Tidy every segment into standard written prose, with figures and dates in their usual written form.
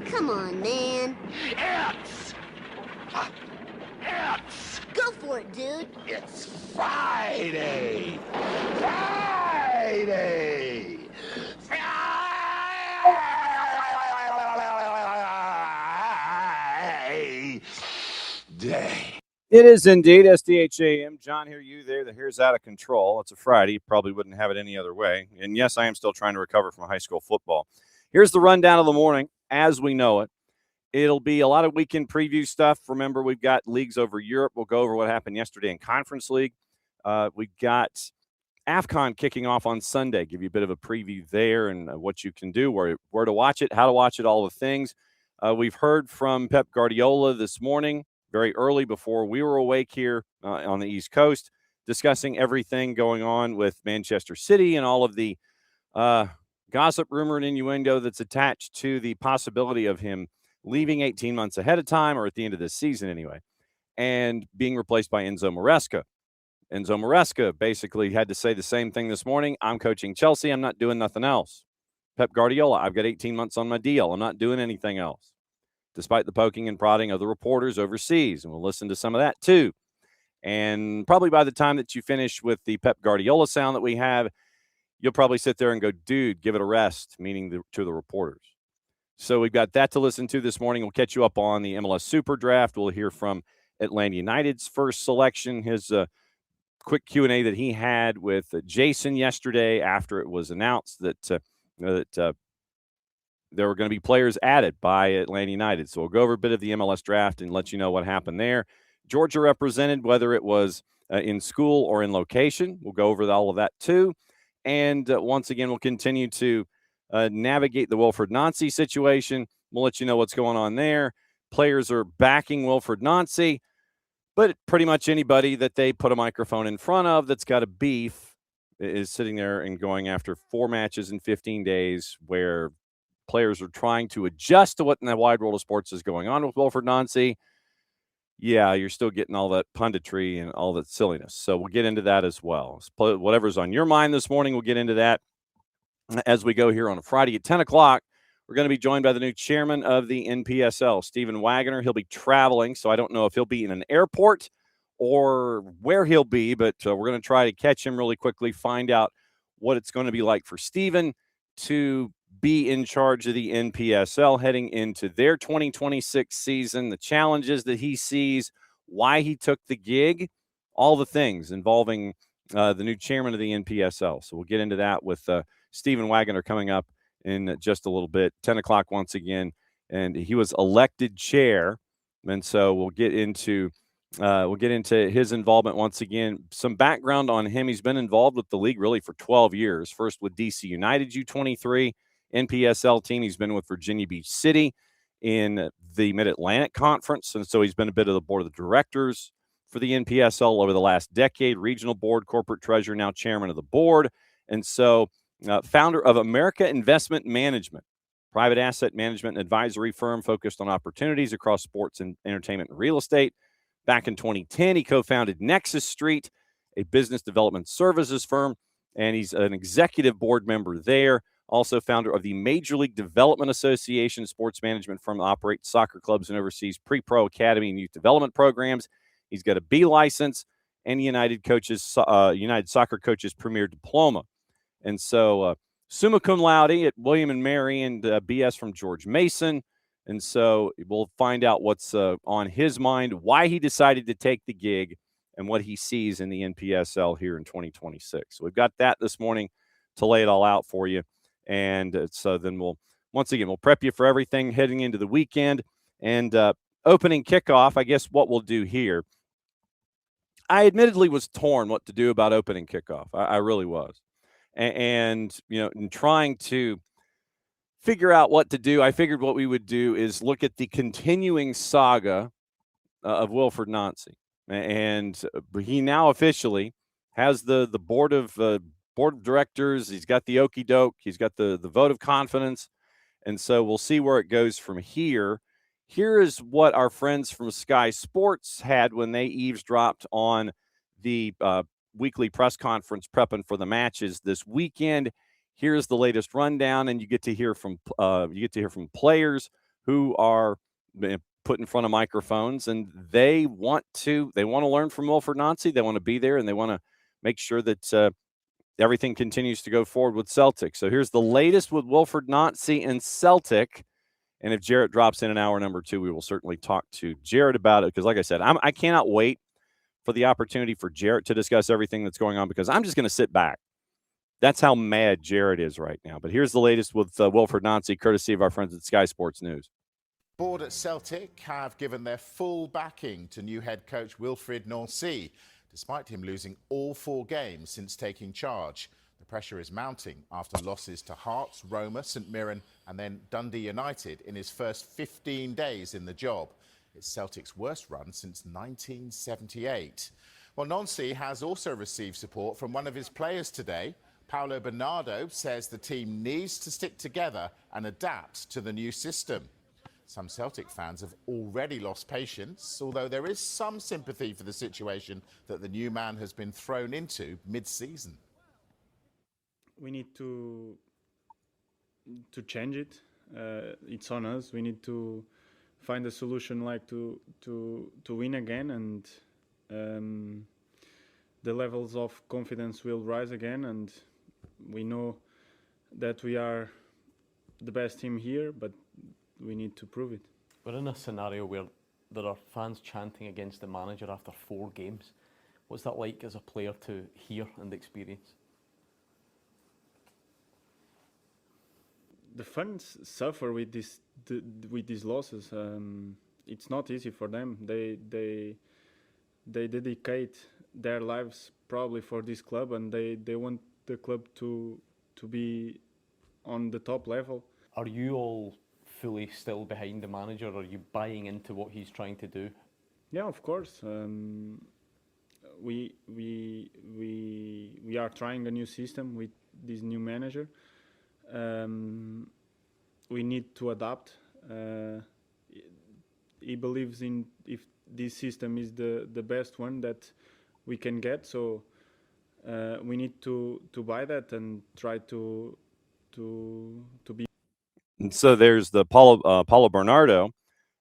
Come on, man. It's Go for it, dude. It's Friday! Friday! Friday! It is indeed SDH AM. John here, you there. The hair's out of control. It's a Friday. Probably wouldn't have it any other way. And yes, I am still trying to recover from high school football. Here's the rundown of the morning as we know it. It'll be a lot of weekend preview stuff. Remember, we've got leagues over Europe. We'll go over what happened yesterday in Conference League. We've got AFCON kicking off on Sunday. Give you a bit of a preview there and what you can do, where to watch it, how to watch it, all the things. We've heard from Pep Guardiola this morning, very early before we were awake here on the East Coast, discussing everything going on with Manchester City and all of the gossip, rumor, and innuendo that's attached to the possibility of him leaving 18 months ahead of time, or at the end of this season anyway, and being replaced by Enzo Maresca. Enzo Maresca basically had to say the same thing this morning. I'm coaching Chelsea. I'm not doing nothing else. Pep Guardiola, I've got 18 months on my deal. I'm not doing anything else, despite the poking and prodding of the reporters overseas. And we'll listen to some of that too. And probably by the time that you finish with the Pep Guardiola sound that we have, you'll probably sit there and go, dude, give it a rest, meaning to the reporters. So we've got that to listen to this morning. We'll catch you up on the MLS Super Draft. We'll hear from Atlanta United's first selection, his quick Q&A that he had with Jason yesterday after it was announced that there were going to be players added by Atlanta United. So we'll go over a bit of the MLS Draft and let you know what happened there. Georgia represented, whether it was in school or in location. We'll go over all of that too. And once again, we'll continue to navigate the Wilfried Nancy situation. We'll let you know what's going on there. Players are backing Wilfried Nancy, but pretty much anybody that they put a microphone in front of that's got a beef is sitting there and going after 4 matches in 15 days where players are trying to adjust to what in the wide world of sports is going on with Wilfried Nancy. Yeah, you're still getting all that punditry and all that silliness. So we'll get into that as well. Whatever's on your mind this morning, we'll get into that as we go here on a Friday at 10 o'clock. We're going to be joined by the new chairman of the NPSL, Steven Wagoner. He'll be traveling, so I don't know if he'll be in an airport or where he'll be, but we're going to try to catch him really quickly, find out what it's going to be like for Steven to be in charge of the NPSL heading into their 2026 season, the challenges that he sees, why he took the gig, all the things involving the new chairman of the NPSL. So we'll get into that with Steven Wagoner coming up in just a little bit, 10 o'clock once again. And he was elected chair. And so we'll get into his involvement once again. Some background on him. He's been involved with the league really for 12 years. First with DC United U23 NPSL team. He's been with Virginia Beach City in the Mid-Atlantic Conference. And so he's been a bit of the board of directors for the NPSL over the last decade, regional board, corporate treasurer, now chairman of the board. And so founder of America Investment Management, private asset management and advisory firm focused on opportunities across sports and entertainment and real estate. Back in 2010, he co-founded Nexus Street, a business development services firm, and he's an executive board member there. Also founder of the Major League Development Association, sports management firm that operates soccer clubs and oversees pre-pro academy and youth development programs. He's got a B license and United Soccer Coaches Premier Diploma. And so summa cum laude at William and Mary and BS from George Mason. And so we'll find out what's on his mind, why he decided to take the gig, and what he sees in the NPSL here in 2026. So we've got that this morning to lay it all out for you. And so then we'll prep you for everything heading into the weekend. And opening kickoff, I guess what we'll do here, I admittedly was torn what to do about opening kickoff. I really was. And, in trying to figure out what to do, I figured what we would do is look at the continuing saga of Wilfried Nancy. And he now officially has the board of directors. He's got the okey doke. He's got the vote of confidence. And so we'll see where it goes from here. Here is what our friends from Sky Sports had when they eavesdropped on the weekly press conference prepping for the matches this weekend. Here's the latest rundown, and you get to hear from players who are put in front of microphones, and they want to learn from Wilfried Nancy. They want to be there, and they want to make sure that everything continues to go forward with Celtic. So here's the latest with Wilfried Nancy and Celtic. And if Jarrett drops in an hour number 2, we will certainly talk to Jarrett about it. Because like I said, I cannot wait for the opportunity for Jarrett to discuss everything that's going on, because I'm just going to sit back. That's how mad Jarrett is right now. But here's the latest with Wilfried Nancy, courtesy of our friends at Sky Sports News. Board at Celtic have given their full backing to new head coach Wilfried Nancy, despite him losing all 4 games since taking charge. The pressure is mounting after losses to Hearts, Roma, St Mirren and then Dundee United in his first 15 days in the job. It's Celtic's worst run since 1978. Well, Nancy has also received support from one of his players today. Paulo Bernardo says the team needs to stick together and adapt to the new system. Some Celtic fans have already lost patience, although there is some sympathy for the situation that the new man has been thrown into mid-season. We need to change it. It's on us. We need to find a solution, like to win again, and the levels of confidence will rise again. And we know that we are the best team here, but we need to prove it. We're in a scenario where there are fans chanting against the manager after 4 games. What's that like as a player to hear and experience? The fans suffer with these losses. It's not easy for them. They dedicate their lives probably for this club, and they want the club to be on the top level. Are you all fully still behind the manager? Are you buying into what he's trying to do? Yeah, of course. We are trying a new system with this new manager. We need to adapt. He believes in if this system is the best one that we can get. So we need to buy that and try to be. And so there's the Paulo Bernardo,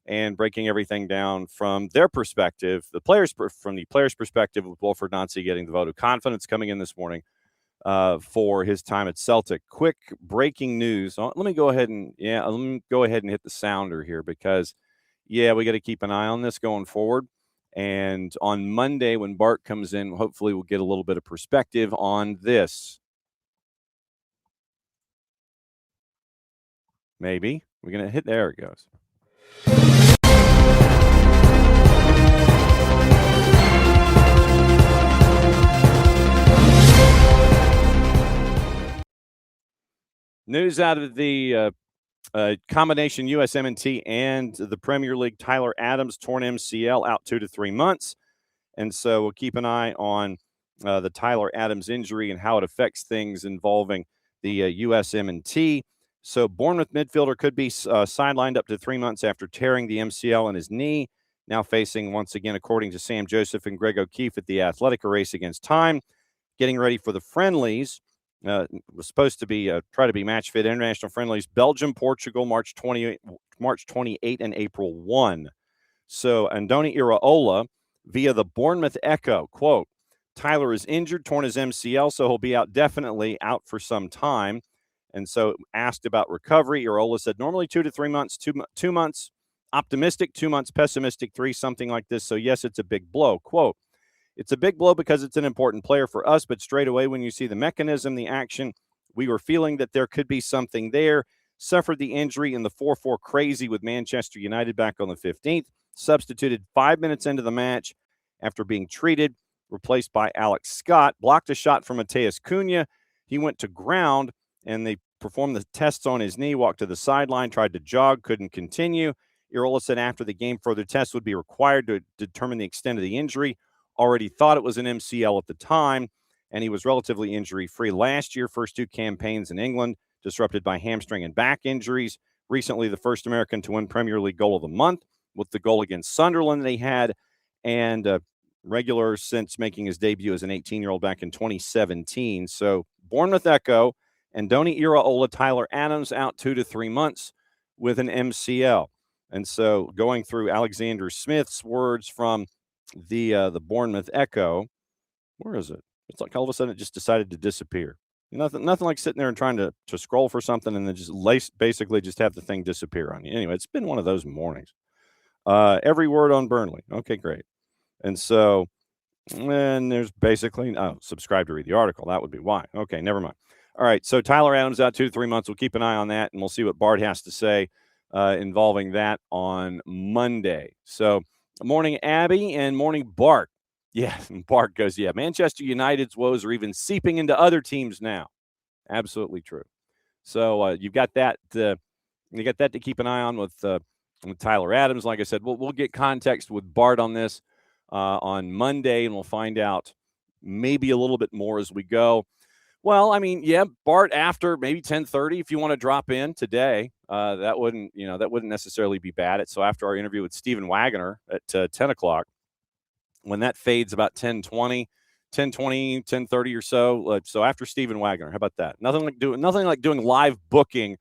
and breaking everything down from their perspective, from the players' perspective, with Wilfried Nancy getting the vote of confidence coming in this morning for his time at Celtic. Quick breaking news. Let me go ahead and hit the sounder here, because we got to keep an eye on this going forward. And on Monday, when Bart comes in, hopefully we'll get a little bit of perspective on this. Maybe we're going to hit. There it goes. News out of the combination USMNT and the Premier League. Tyler Adams, torn MCL, out 2 to 3 months. And so we'll keep an eye on the Tyler Adams injury and how it affects things involving the USMNT. So Bournemouth midfielder could be sidelined up to 3 months after tearing the MCL in his knee. Now facing, once again, according to Sam Joseph and Greg O'Keefe at the Athletic, a race against time. Getting ready for the friendlies. Was supposed to be try to be match fit international friendlies. Belgium, Portugal, March 28 and April 1. So Andoni Iraola via the Bournemouth Echo, quote, Tyler is injured, torn his MCL, so he'll be out, definitely out for some time. And so asked about recovery, Iraola said normally 2 to 3 months, 2 months optimistic, 2 months pessimistic, 3, something like this. So yes, it's a big blow. Quote, it's a big blow because it's an important player for us, but straight away when you see the mechanism, the action, we were feeling that there could be something there. Suffered the injury in the 4-4 crazy with Manchester United back on the 15th. Substituted 5 minutes into the match after being treated. replaced by Alex Scott, blocked a shot from Mateus Cunha. He went to ground, and they performed the tests on his knee, walked to the sideline, tried to jog, couldn't continue. Iraola said after the game, further tests would be required to determine the extent of the injury. Already thought it was an MCL at the time, and he was relatively injury-free last year. First 2 campaigns in England, disrupted by hamstring and back injuries. Recently, the first American to win Premier League Goal of the Month with the goal against Sunderland that he had, and regular since making his debut as an 18-year-old back in 2017. So Bournemouth Echo and Andoni Iraola, Tyler Adams out 2 to 3 months with an MCL. And so going through Alexander Smith's words from the Bournemouth Echo, where is it? It's like all of a sudden it just decided to disappear. Nothing like sitting there and trying to scroll for something and then just basically just have the thing disappear on you. Anyway, it's been one of those mornings. Every word on Burnley. Okay, great. And so, and there's basically, subscribe to read the article. That would be why. Okay, never mind. All right, so Tyler Adams out 2 to 3 months. We'll keep an eye on that, and we'll see what Bart has to say involving that on Monday. So, morning, Abby, and morning, Bart. Yeah, and Bart goes, yeah, Manchester United's woes are even seeping into other teams now. Absolutely true. So you've got that. You got that to keep an eye on with Tyler Adams. Like I said, we'll get context with Bart on this on Monday, and we'll find out maybe a little bit more as we go. Well, I mean, yeah, Bart after maybe 10:30, if you want to drop in today, that wouldn't necessarily be bad. So after our interview with Steven Wagoner at 10 o'clock, when that fades about 10:20, 10:30 or so. So after Steven Wagoner, how about that? Nothing like doing live booking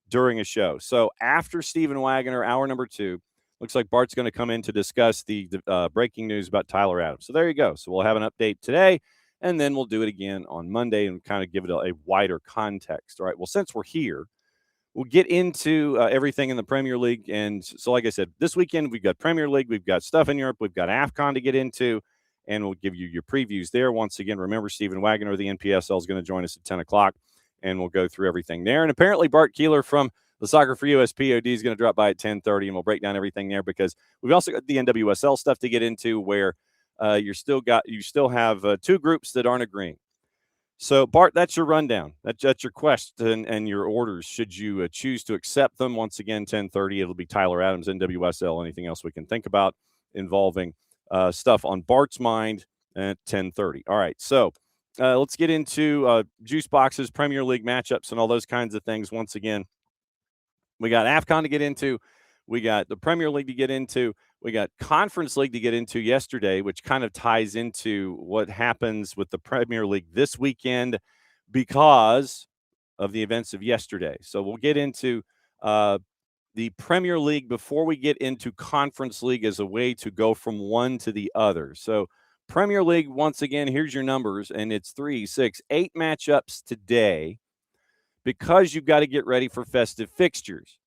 during a show. So after Steven Wagoner, hour number 2, looks like Bart's going to come in to discuss the breaking news about Tyler Adams. So there you go. So we'll have an update today, and then we'll do it again on Monday and kind of give it a wider context. All right. Well, since we're here, we'll get into everything in the Premier League. And so, like I said, this weekend we've got Premier League, we've got stuff in Europe, we've got AFCON to get into, and we'll give you your previews there. Once again, remember, Steven Wagoner, the NPSL, is going to join us at 10 o'clock, and we'll go through everything there. And apparently Bart Keeler from the SoccerForUSPod is going to drop by at 10:30, and we'll break down everything there because we've also got the NWSL stuff to get into where you still have 2 groups that aren't agreeing. So, Bart, that's your rundown. That's your question and your orders. Should you choose to accept them, once again, 10:30, it'll be Tyler Adams, NWSL, anything else we can think about involving stuff on Bart's mind at 10:30. All right, so let's get into juice boxes, Premier League matchups, and all those kinds of things. Once again, we got AFCON to get into. We got the Premier League to get into. We got Conference League to get into yesterday, which kind of ties into what happens with the Premier League this weekend because of the events of yesterday. So we'll get into the Premier League before we get into Conference League as a way to go from one to the other. So Premier League, once again, here's your numbers, and it's 3, 6, 8 matchups today because you've got to get ready for festive fixtures,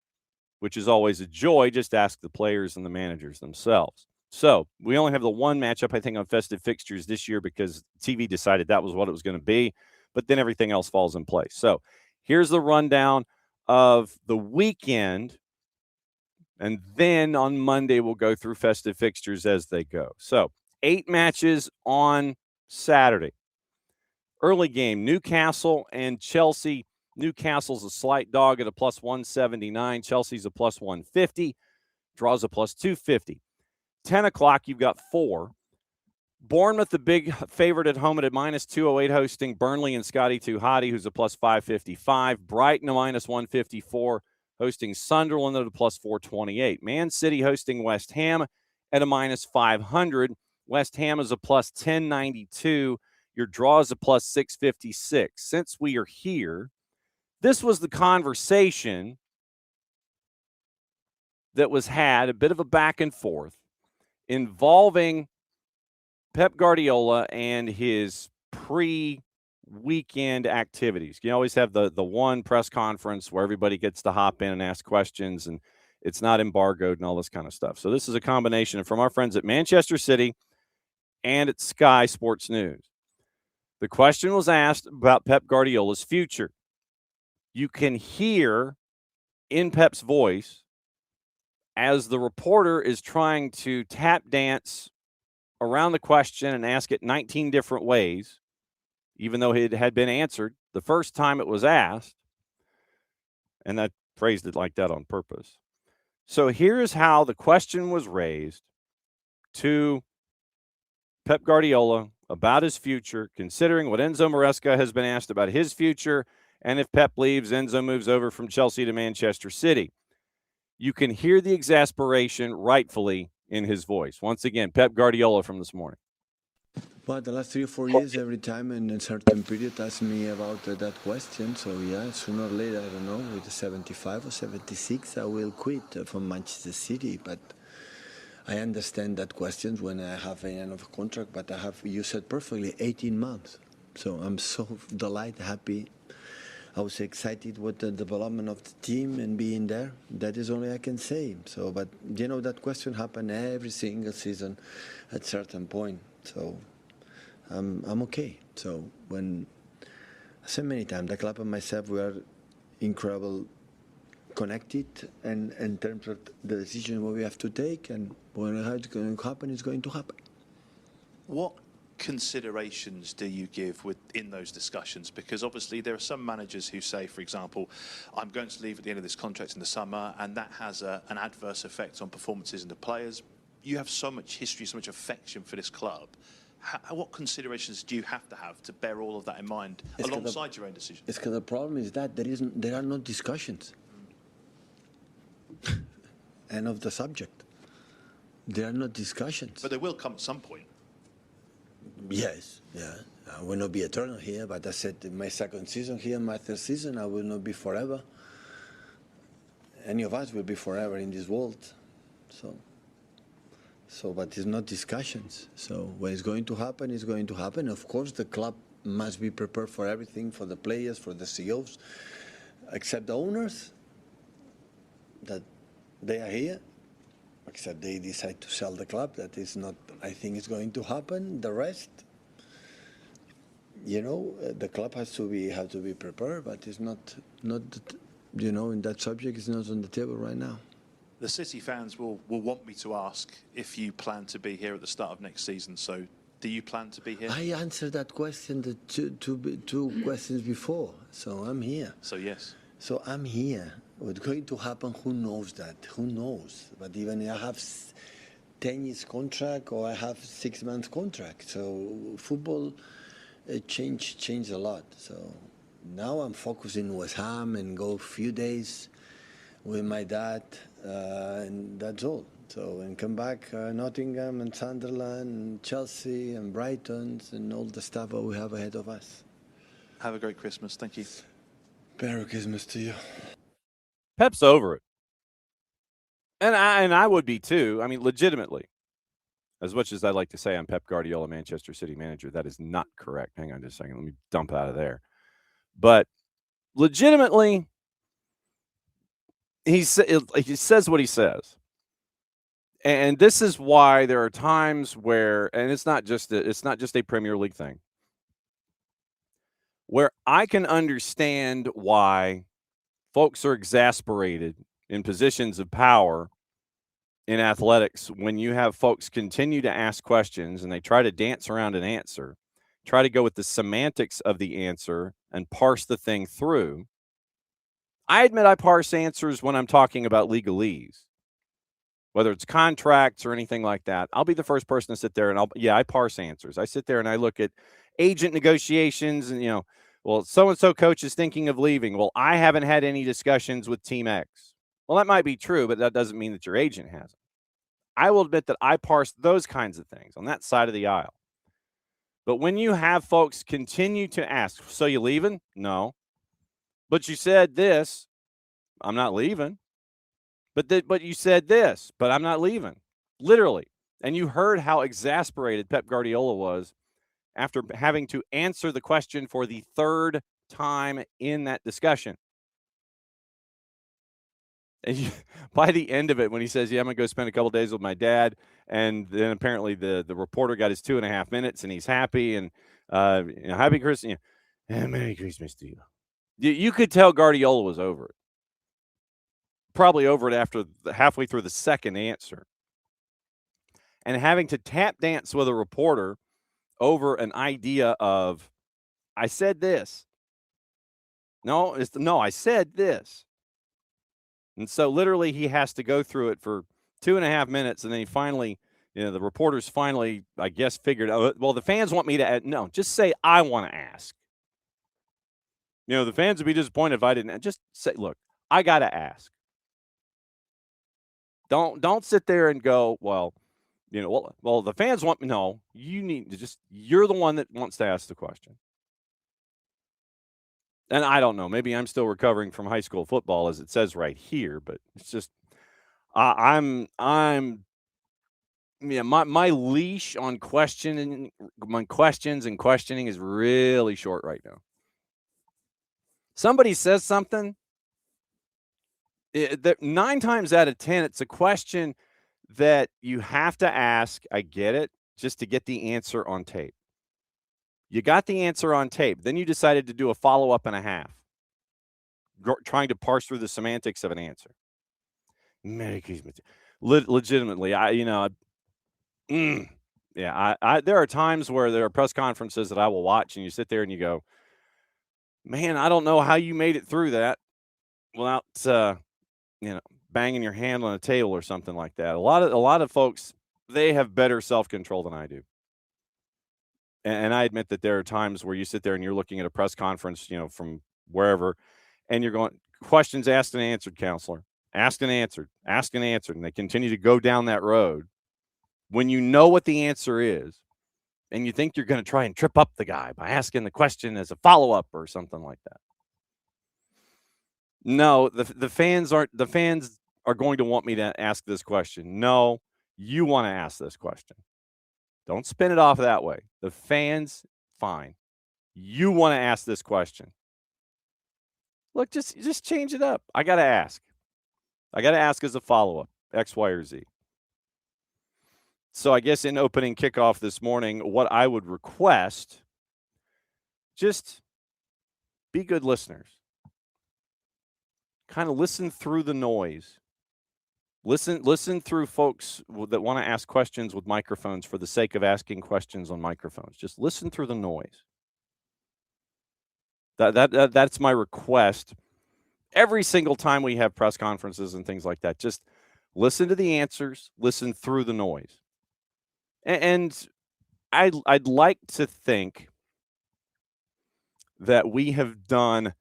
which is always a joy. Just ask the players and the managers themselves. So we only have the one matchup, I think, on festive fixtures this year because TV decided that was what it was going to be, but then everything else falls in place. So here's the rundown of the weekend, and then on Monday we'll go through festive fixtures as they go. So 8 matches on Saturday. Early game, Newcastle and Chelsea. Newcastle's a slight dog at a plus 179. Chelsea's a plus 150. Draws a plus 250. 10 o'clock, you've got 4. Bournemouth, the big favorite at home at a minus 208, hosting Burnley and Scotty Tuhati, who's a plus 555. Brighton, a minus 154, hosting Sunderland at a plus 428. Man City hosting West Ham at a minus 500. West Ham is a plus 1092. Your draw is a plus 656. Since we are here, this was the conversation that was had, a bit of a back and forth, involving Pep Guardiola and his pre-weekend activities. You always have the one press conference where everybody gets to hop in and ask questions, and it's not embargoed and all this kind of stuff. So this is a combination from our friends at Manchester City and at Sky Sports News. The question was asked about Pep Guardiola's future. You can hear in Pep's voice as the reporter is trying to tap dance around the question and ask it 19 different ways, even though it had been answered the first time it was asked. And I phrased it like that on purpose. So here's how the question was raised to Pep Guardiola about his future, considering what Enzo Maresca has been asked about his future, and if Pep leaves, Enzo moves over from Chelsea to Manchester City. You can hear the exasperation rightfully in his voice. Once again, Pep Guardiola from this morning. Well, the last 3 or 4 years, every time in a certain period, ask me about that question. So, yeah, sooner or later, I don't know, with 75 or 76, I will quit from Manchester City. But I understand that questions when I have an end of a contract, but I have, you said perfectly, 18 months. So I'm so delighted, happy. I was excited with the development of the team and being there. That is only I can say. So, but, you know, that question happened every single season at a certain point. So I'm okay. So when I said many times, the club and myself, we are incredible connected, and in terms of the decision what we have to take, and when it's going to happen, it's going to happen. What considerations do you give in those discussions? Because obviously there are some managers who say, for example, I'm going to leave at the end of this contract in the summer, and that has an adverse effect on performances in the players. You have so much history, so much affection for this club. What considerations do you have to bear all of that in mind alongside your own decision? It's because the problem is that there are no discussions. End of the subject. There are no discussions. But they will come at some point. Yes, yeah. I will not be eternal here, but I said in my second season here, my third season, I will not be forever. Any of us will be forever in this world. So, but it's not discussions. So when it's going to happen, it's going to happen. Of course, the club must be prepared for everything, for the players, for the CEOs, except the owners, that they are here, except they decide to sell the club. That is not, I think, it's going to happen. The rest, you know, the club have to be prepared, but it's not, you know, in that subject, it's not on the table right now. The City fans will want me to ask if you plan to be here at the start of next season. So, do you plan to be here? I answered that question the two questions before. So I'm here. So yes. So I'm here. What's going to happen? Who knows that? Who knows? But even if I have 10 years contract or I have 6 months contract, so football changed a lot. So now I'm focusing West Ham and go a few days with my dad, and that's all. So, and come back Nottingham and Sunderland and Chelsea and Brighton and all the stuff that we have ahead of us. Have a great Christmas. Thank you. Merry Christmas to you. Pep's over it. And I would be too. I mean, legitimately. As much as I'd like to say I'm Pep Guardiola, Manchester City manager, that is not correct. Hang on just a second. Let me dump out of there. But legitimately, he says what he says. And this is why there are times where, and it's not just a Premier League thing, where I can understand why folks are exasperated in positions of power in athletics when you have folks continue to ask questions and they try to dance around an answer, try to go with the semantics of the answer and parse the thing through. I admit I parse answers when I'm talking about legalese, whether it's contracts or anything like that. I'll be the first person to sit there and I parse answers. I sit there and I look at agent negotiations and, well, so-and-so coach is thinking of leaving. Well, I haven't had any discussions with Team X. Well, that might be true, but that doesn't mean that your agent hasn't. I will admit that I parse those kinds of things on that side of the aisle. But when you have folks continue to ask, so you leaving? No. But you said this, I'm not leaving. But you said this, but I'm not leaving. Literally. And you heard how exasperated Pep Guardiola was after having to answer the question for the third time in that discussion. And by the end of it, when he says, yeah, I'm going to go spend a couple days with my dad, and then apparently the reporter got his 2.5 minutes, and he's happy, and happy Christmas, and Merry Christmas to you. You could tell Guardiola was over it. Probably over it after halfway through the second answer. and having to tap dance with a reporter over an idea of, I said this. No, I said this. And so literally he has to go through it for 2.5 minutes, and then he finally, the reporters finally, I guess, figured out, well, the fans want me to add. No, just say I want to ask. The fans would be disappointed if I didn't. Just say, look, I got to ask. Don't sit there and go, well, the fans want me. No, you need to you're the one that wants to ask the question. And I don't know, maybe I'm still recovering from high school football, as it says right here, but it's just, my leash on questions and questioning is really short right now. Somebody says something, 9 times out of 10, it's a question that you have to ask. I get it, just to get the answer on tape. You got the answer on tape. Then you decided to do a follow-up and a half, trying to parse through the semantics of an answer. Legitimately, there are times where there are press conferences that I will watch, and you sit there and you go, man, I don't know how you made it through that without, banging your hand on a table or something like that. A lot of folks, they have better self-control than I do. And I admit that there are times where you sit there and you're looking at a press conference, from wherever, and you're going, questions asked and answered, counselor. Asked and answered, and they continue to go down that road. When you know what the answer is, and you think you're going to try and trip up the guy by asking the question as a follow-up or something like that. No, the fans are going to want me to ask this question. No, you want to ask this question. Don't spin it off that way. The fans, fine. You want to ask this question. Look, just change it up. I got to ask. I got to ask as a follow-up, X, Y, or Z. So I guess in opening kickoff this morning, what I would request, just be good listeners. Kind of listen through the noise. Listen through folks that want to ask questions with microphones for the sake of asking questions on microphones. Just listen through the noise. That's my request. Every single time we have press conferences and things like that, just listen to the answers, listen through the noise. And I'd like to think that we have done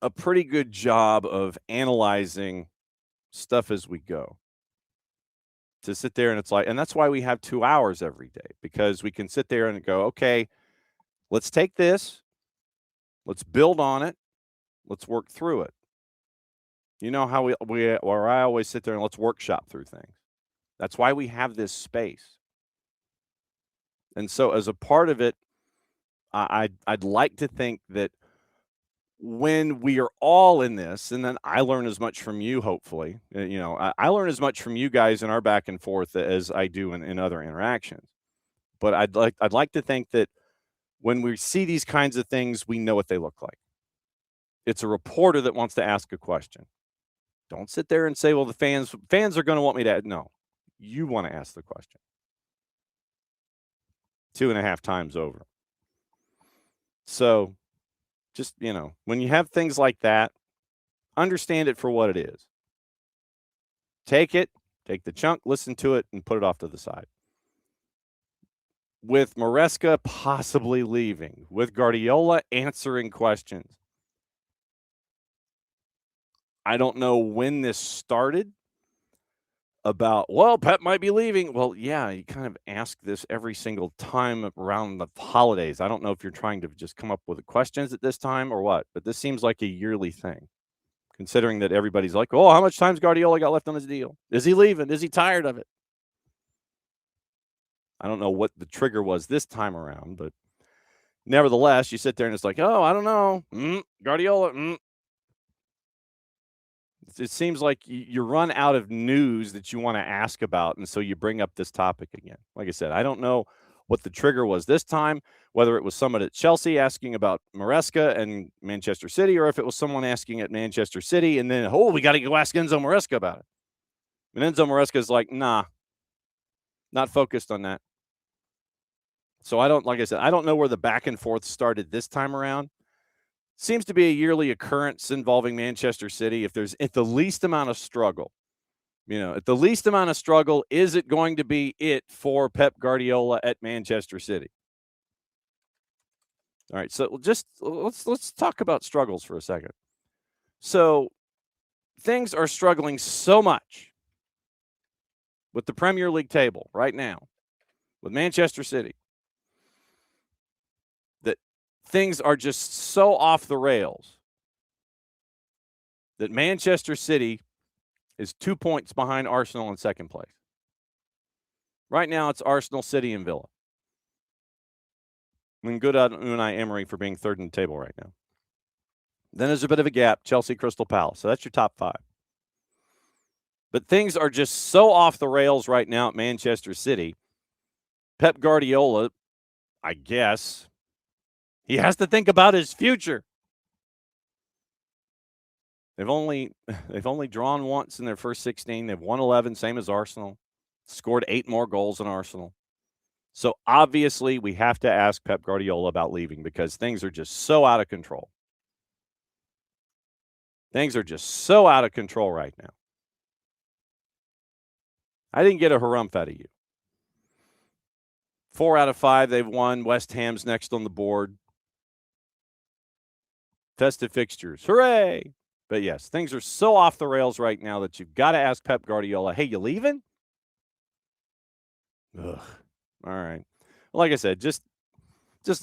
a pretty good job of analyzing stuff as we go. To sit there and and that's why we have 2 hours every day, because we can sit there and go, okay, let's take this, let's build on it, let's work through it. You know how I always sit there and let's workshop through things. That's why we have this space. And so as a part of it, I'd like to think that when we are all in this, and then I learn as much from you, hopefully, I learn as much from you guys in our back and forth as I do in other interactions. But I'd like to think that when we see these kinds of things, we know what they look like. It's a reporter that wants to ask a question. Don't sit there and say, well, the fans are going to want me to. No, you want to ask the question. 2.5 times over. So just, when you have things like that, understand it for what it is. Take the chunk, listen to it, and put it off to the side. With Maresca possibly leaving, with Guardiola answering questions, I don't know when this started about, well, Pep might be leaving. Well, yeah, you kind of ask this every single time around the holidays. I don't know if you're trying to just come up with questions at this time or what, but this seems like a yearly thing, considering that everybody's like, oh, how much time's Guardiola got left on his deal? Is he leaving? Is he tired of it? I don't know what the trigger was this time around, but nevertheless, you sit there and it's like, oh, I don't know. Guardiola. It seems like you run out of news that you want to ask about, and so you bring up this topic again. Like I said, I don't know what the trigger was this time, whether it was someone at Chelsea asking about Maresca and Manchester City, or if it was someone asking at Manchester City, and then, we got to go ask Enzo Maresca about it. And Enzo Maresca is like, nah, Not focused on that. So like I said, I don't know where the back and forth started this time around. Seems to be a yearly occurrence involving Manchester City. If there's at the least amount of struggle, at the least amount of struggle, is it going to be it for Pep Guardiola at Manchester City? All right, so just let's talk about struggles for a second. So things are struggling so much with the Premier League table right now, with Manchester City, that things are just so off the rails that Manchester City is 2 points behind Arsenal in second place. Right now, it's Arsenal, City, and Villa. I mean, good on Unai Emery for being third in the table right now. Then there's a bit of a gap, Chelsea, Crystal Palace. So that's your top 5. But things are just so off the rails right now at Manchester City. Pep Guardiola, I guess, he has to think about his future. They've only drawn once in their first 16. They've won 11, same as Arsenal. Scored 8 more goals than Arsenal. So obviously we have to ask Pep Guardiola about leaving because things are just so out of control. Things are just so out of control right now. I didn't get a harumph out of you. 4 out of 5 they've won. West Ham's next on the board. Festive fixtures. Hooray! But yes, things are so off the rails right now that you've got to ask Pep Guardiola, hey, you leaving? Ugh. All right. Well, like I said, just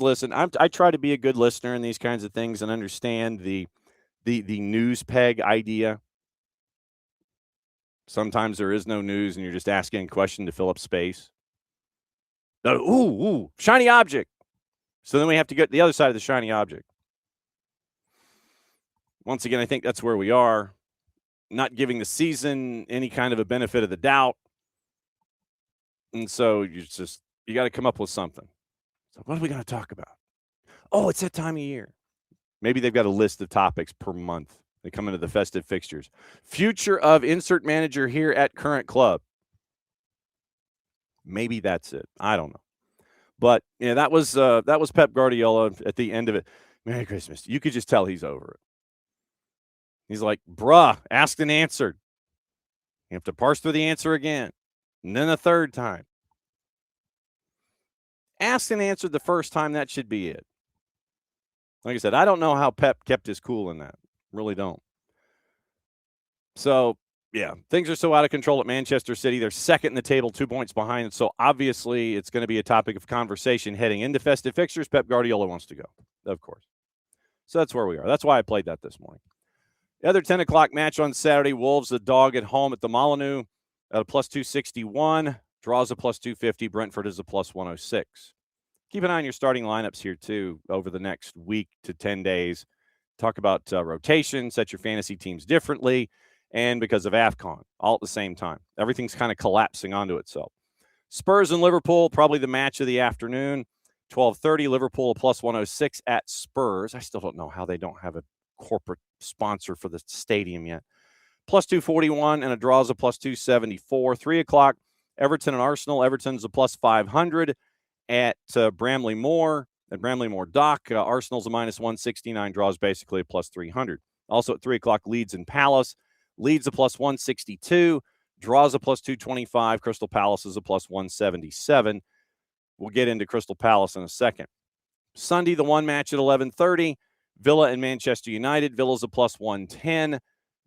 listen. I try to be a good listener in these kinds of things and understand the news peg idea. Sometimes there is no news and you're just asking a question to fill up space. Ooh, shiny object. So then we have to get the other side of the shiny object. Once again, I think that's where we are. Not giving the season any kind of a benefit of the doubt. And so you got to come up with something. So what are we going to talk about? Oh, it's that time of year. Maybe they've got a list of topics per month. They come into the festive fixtures. Future of insert manager here at current club. Maybe that's it. I don't know. But that was Pep Guardiola at the end of it. Merry Christmas. You could just tell he's over it. He's like, bruh, asked and answered. You have to parse through the answer again. And then a third time. Asked and answered the first time, that should be it. Like I said, I don't know how Pep kept his cool in that. Really don't. So, yeah, things are so out of control at Manchester City. They're second in the table, 2 points behind. So, obviously, it's going to be a topic of conversation heading into festive fixtures. Pep Guardiola wants to go, of course. So, that's where we are. That's why I played that this morning. The other 10 o'clock match on Saturday, Wolves, the dog at home at the Molineux at a plus 261. Draws a plus 250. Brentford is a plus 106. Keep an eye on your starting lineups here, too, over the next week to 10 days. Talk about rotation, set your fantasy teams differently, and because of AFCON, all at the same time. Everything's kind of collapsing onto itself. Spurs and Liverpool, probably the match of the afternoon. 12:30, Liverpool a plus 106 at Spurs. I still don't know how they don't have a corporate sponsor for the stadium yet. Plus 241 and a draws a plus 274. 3 o'clock, Everton and Arsenal. Everton's a plus 500 at Bramley Moore. At Bramley Moore Dock, Arsenal's a minus 169, draws basically a plus 300. Also at 3 o'clock, Leeds and Palace. Leeds a plus 162, draws a plus 225. Crystal Palace is a plus 177. We'll get into Crystal Palace in a second. Sunday, the one match at 11:30, Villa and Manchester United. Villa's a plus 110,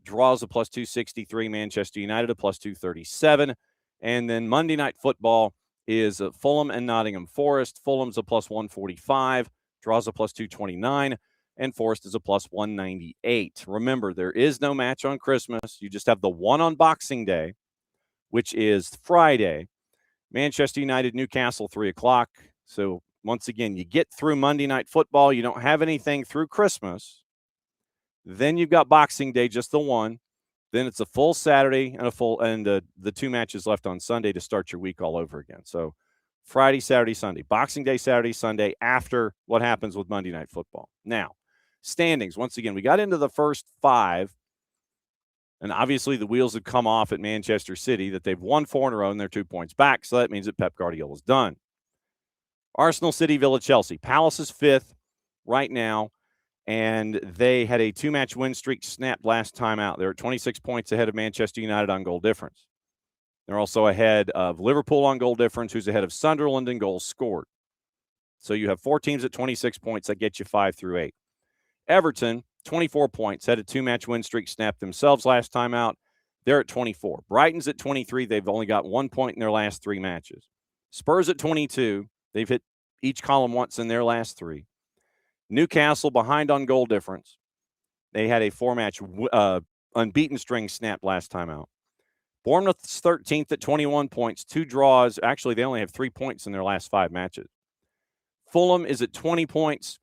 draws a plus 263. Manchester United a plus 237. And then Monday Night Football is Fulham and Nottingham Forest. Fulham's a plus 145, draws a plus 229, and Forest is a plus 198. Remember, there is no match on Christmas. You just have the one on Boxing Day, which is Friday. Manchester United, Newcastle, 3 o'clock. So, once again, you get through Monday Night Football. You don't have anything through Christmas. Then you've got Boxing Day, just the one. Then it's a full Saturday and the 2 matches left on Sunday to start your week all over again. So Friday, Saturday, Sunday. Boxing Day, Saturday, Sunday after what happens with Monday Night Football. Now, standings. Once again, we got into the first 5 And obviously the wheels have come off at Manchester City that they've won 4 in a row and they're 2 points back. So that means that Pep Guardiola's done. Arsenal, City, Villa, Chelsea. Palace is 5th right now, and they had a 2-match win streak snapped last time out. They're at 26 points ahead of Manchester United on goal difference. They're also ahead of Liverpool on goal difference, who's ahead of Sunderland in goals scored. So you have 4 teams at 26 points. That gets you 5 through 8. Everton, 24 points, had a 2-match win streak snapped themselves last time out. They're at 24. Brighton's at 23. They've only got 1 point in their last 3 matches. Spurs at 22. They've hit each column once in their last 3. Newcastle behind on goal difference. They had a 4-match unbeaten string snapped last time out. Bournemouth's 13th at 21 points, 2 draws. Actually, they only have 3 points in their last 5 matches. Fulham is at 20 points,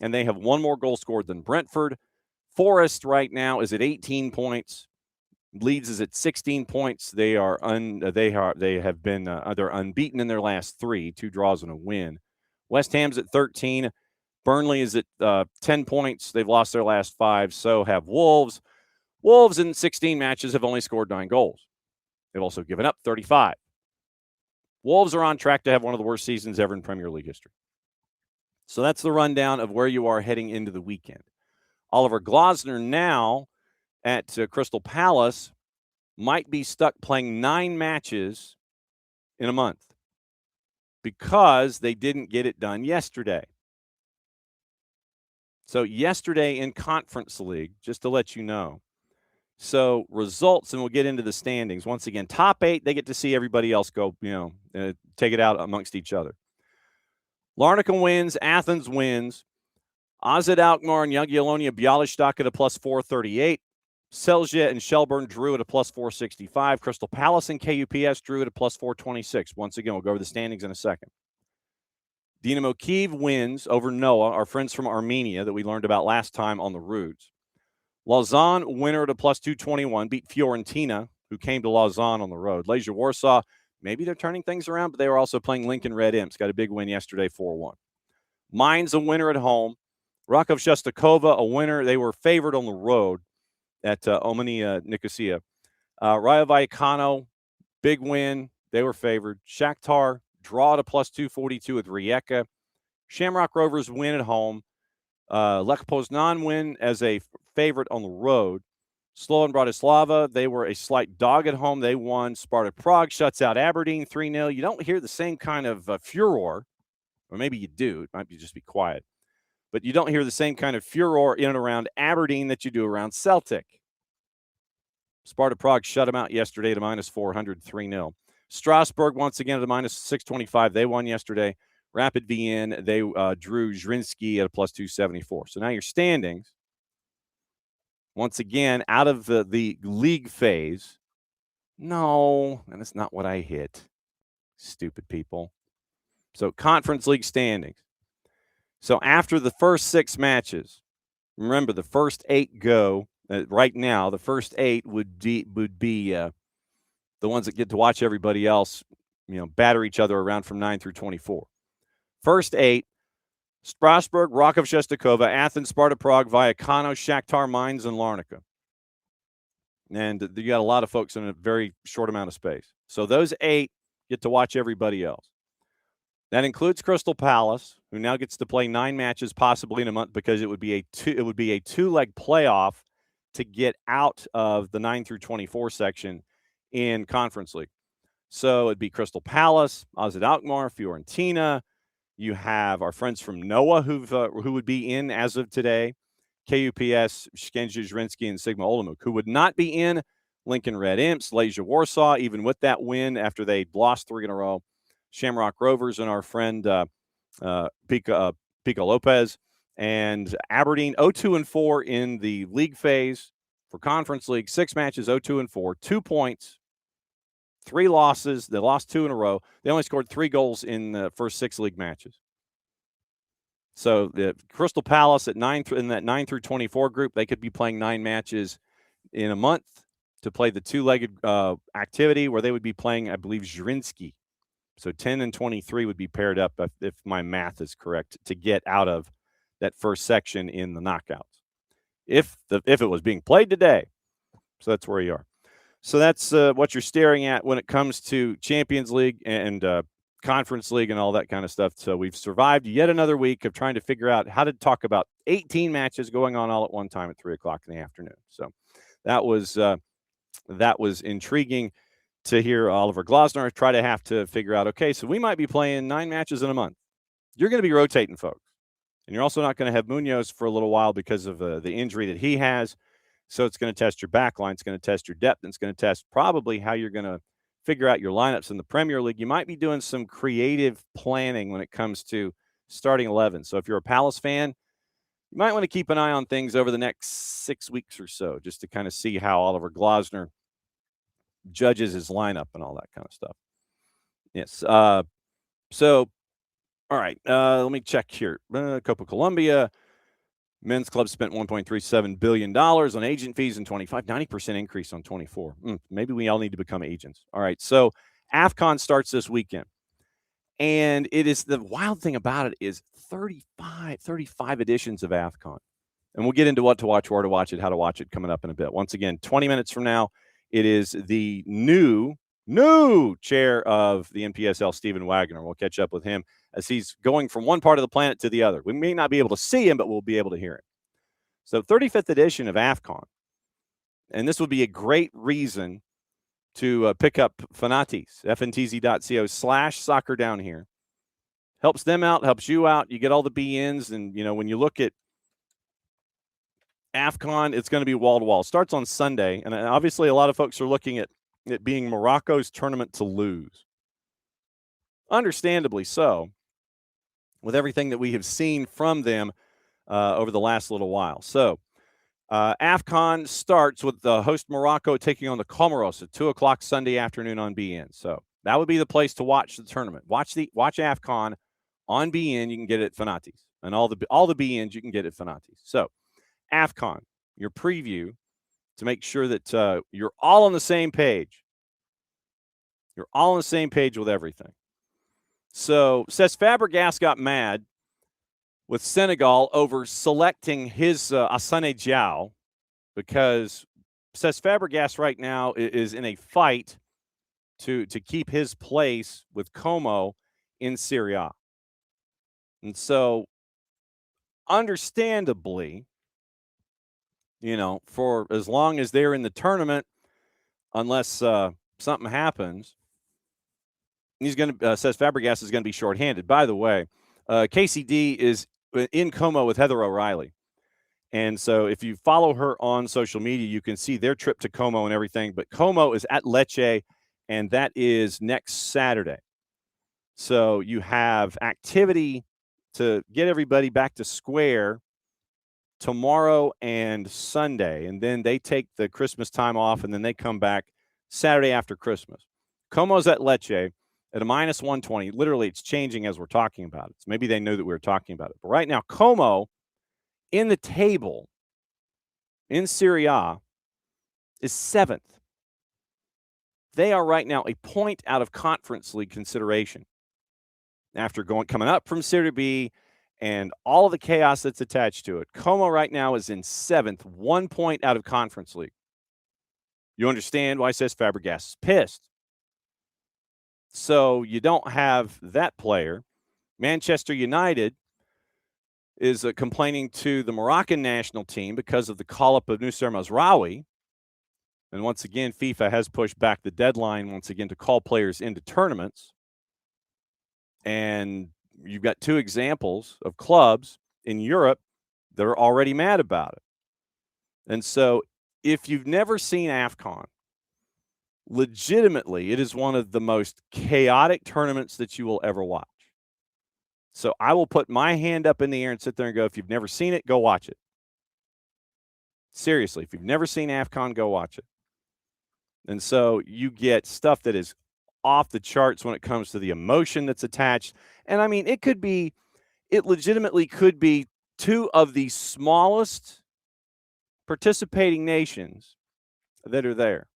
and they have 1 more goal scored than Brentford. Forest right now is at 18 points. Leeds is at 16 points. They're unbeaten in their last 3, 2 draws and a win. West Ham's at 13. Burnley is at 10 points. They've lost their last 5. So have Wolves. Wolves in 16 matches have only scored 9 goals. They've also given up 35. Wolves are on track to have one of the worst seasons ever in Premier League history. So that's the rundown of where you are heading into the weekend. Oliver Glasner now at Crystal Palace might be stuck playing 9 matches in a month because they didn't get it done yesterday. So yesterday in Conference League, just to let you know, so results, and we'll get into the standings. Once again, top 8, they get to see everybody else go, take it out amongst each other. Larnaca wins, Athens wins. AZ Alkmaar and Jagiellonia Bialystok at a plus 438. Celje and Shelburne drew at a plus 465. Crystal Palace and KUPS drew at a plus 426. Once again, we'll go over the standings in a second. Dynamo Kyiv wins over Noah, our friends from Armenia that we learned about last time on the Roods. Lausanne, winner at a plus 221, beat Fiorentina, who came to Lausanne on the road. Legia Warsaw, maybe they're turning things around, but they were also playing Lincoln Red Imps. Got a big win yesterday, 4-1. Mainz, a winner at home. Rakov Shostakova, a winner. They were favored on the road at Omonia Nicosia. Rayo Vallecano, big win. They were favored. Shakhtar, draw at a plus 242 with Rijeka. Shamrock Rovers win at home. Lech Poznan win as a favorite on the road. Slovan Bratislava, they were a slight dog at home. They won. Sparta Prague shuts out Aberdeen 3-0. You don't hear the same kind of furor, or maybe you do. It might be just be quiet. But you don't hear the same kind of furor in and around Aberdeen that you do around Celtic. Sparta Prague shut them out yesterday to minus 400, 3-0. Strasbourg, once again, at a minus 625. They won yesterday. Rapid Vienna, they drew Zrinski at a plus 274. So now your standings, once again, out of the league phase. No, and that's not what I hit. Stupid people. So Conference League standings. So after the first 6 matches, remember the first 8 go. Right now, the first 8 would be the ones that get to watch everybody else, batter each other around from 9 through 24. First 8, Strasbourg, Rakov Shostakova, Athens, Sparta Prague, Vallecano, Shakhtar, Mainz, and Larnaca. And you got a lot of folks in a very short amount of space. So those 8 get to watch everybody else. That includes Crystal Palace, who now gets to play 9 matches possibly in a month because it would be a 2-leg playoff to get out of the 9 through 24 section in Conference League. So it'd be Crystal Palace, AZ Alkmaar, Fiorentina. You have our friends from Noah who would be in as of today. KUPS, Shkenja Zrinski, and Sigma Olomouc, who would not be in. Lincoln Red Imps, Legia Warsaw, even with that win after they lost 3 in a row. Shamrock Rovers and our friend Pico Lopez. And Aberdeen, 0-2-4 in the league phase for Conference League. 6 matches, 0-2-4, 2 points, 3 losses. They lost 2 in a row. They only scored 3 goals in the first 6 league matches. So the Crystal Palace in that 9 through 24 group, they could be playing 9 matches in a month to play the 2-legged activity where they would be playing, I believe, Zrinski. So 10 and 23 would be paired up, if my math is correct, to get out of that first section in the knockouts. If it was being played today. So that's where you are. So that's what you're staring at when it comes to Champions League and Conference League and all that kind of stuff. So we've survived yet another week of trying to figure out how to talk about 18 matches going on all at one time at 3 o'clock in the afternoon. So that was intriguing to hear Oliver Glasner try to have to figure out, okay, so we might be playing 9 matches in a month. You're going to be rotating folks. And you're also not going to have Munoz for a little while because of the injury that he has. So it's going to test your back line. It's going to test your depth. And it's going to test probably how you're going to figure out your lineups in the Premier League. You might be doing some creative planning when it comes to starting 11. So if you're a Palace fan, you might want to keep an eye on things over the next 6 weeks or so, just to kind of see how Oliver Glasner judges his lineup and all that kind of stuff. Yes. All right, let me check here. Copa Colombia, men's club spent $1.37 billion on agent fees in 25, 90% increase on 24. Maybe we all need to become agents. All right, so AFCON starts this weekend. And it is the wild thing about it is 35 editions of AFCON. And we'll get into what to watch, where to watch it, how to watch it coming up in a bit. Once again, 20 minutes from now, it is the new chair of the NPSL, Steven Wagoner. We'll catch up with him as he's going from one part of the planet to the other. We may not be able to see him, but we'll be able to hear him. So 35th edition of AFCON. And this would be a great reason to pick up Fanatis, fntz.co/soccer down here. Helps them out, helps you out. You get all the BNs. And, when you look at AFCON, it's going to be wall-to-wall. Starts on Sunday. And obviously a lot of folks are looking at it being Morocco's tournament to lose. Understandably so, with everything that we have seen from them over the last little while. So AFCON starts with the host Morocco taking on the Comoros at 2 o'clock Sunday afternoon on BN. So that would be the place to watch the tournament. Watch AFCON on BN. You can get it at Fanatis. And all the BNs you can get at Fanatis. So AFCON, your preview, to make sure that you're all on the same page. You're all on the same page with everything. So Cesc Fabregas got mad with Senegal over selecting his Asane Diao because Cesc Fabregas right now is in a fight to keep his place with Como in Serie A. And so understandably, for as long as they're in the tournament, unless something happens, Cesc Fabregas is going to be shorthanded. By the way, KCD is in Como with Heather O'Reilly. And so if you follow her on social media, you can see their trip to Como and everything. But Como is at Lecce, and that is next Saturday. So you have activity to get everybody back to square tomorrow and Sunday. And then they take the Christmas time off, and then they come back Saturday after Christmas. Como's at Lecce at a minus 120. Literally, it's changing as we're talking about it. So maybe they knew that we were talking about it. But right now, Como in the table in Serie A is 7th. They are right now a point out of Conference League consideration after coming up from Serie B and all of the chaos that's attached to it. Como right now is in 7th, 1 point out of Conference League. You understand why Cesc Fabregas is pissed. So you don't have that player. Manchester United is complaining to the Moroccan national team because of the call-up of Noussair Mazraoui. And once again, FIFA has pushed back the deadline once again to call players into tournaments. And you've got 2 examples of clubs in Europe that are already mad about it. And so if you've never seen AFCON, legitimately, it is one of the most chaotic tournaments that you will ever watch. So I will put my hand up in the air and sit there and go, if you've never seen it, go watch it. Seriously, if you've never seen AFCON, go watch it. And so you get stuff that is off the charts when it comes to the emotion that's attached. And I mean, it legitimately could be 2 of the smallest participating nations that are there.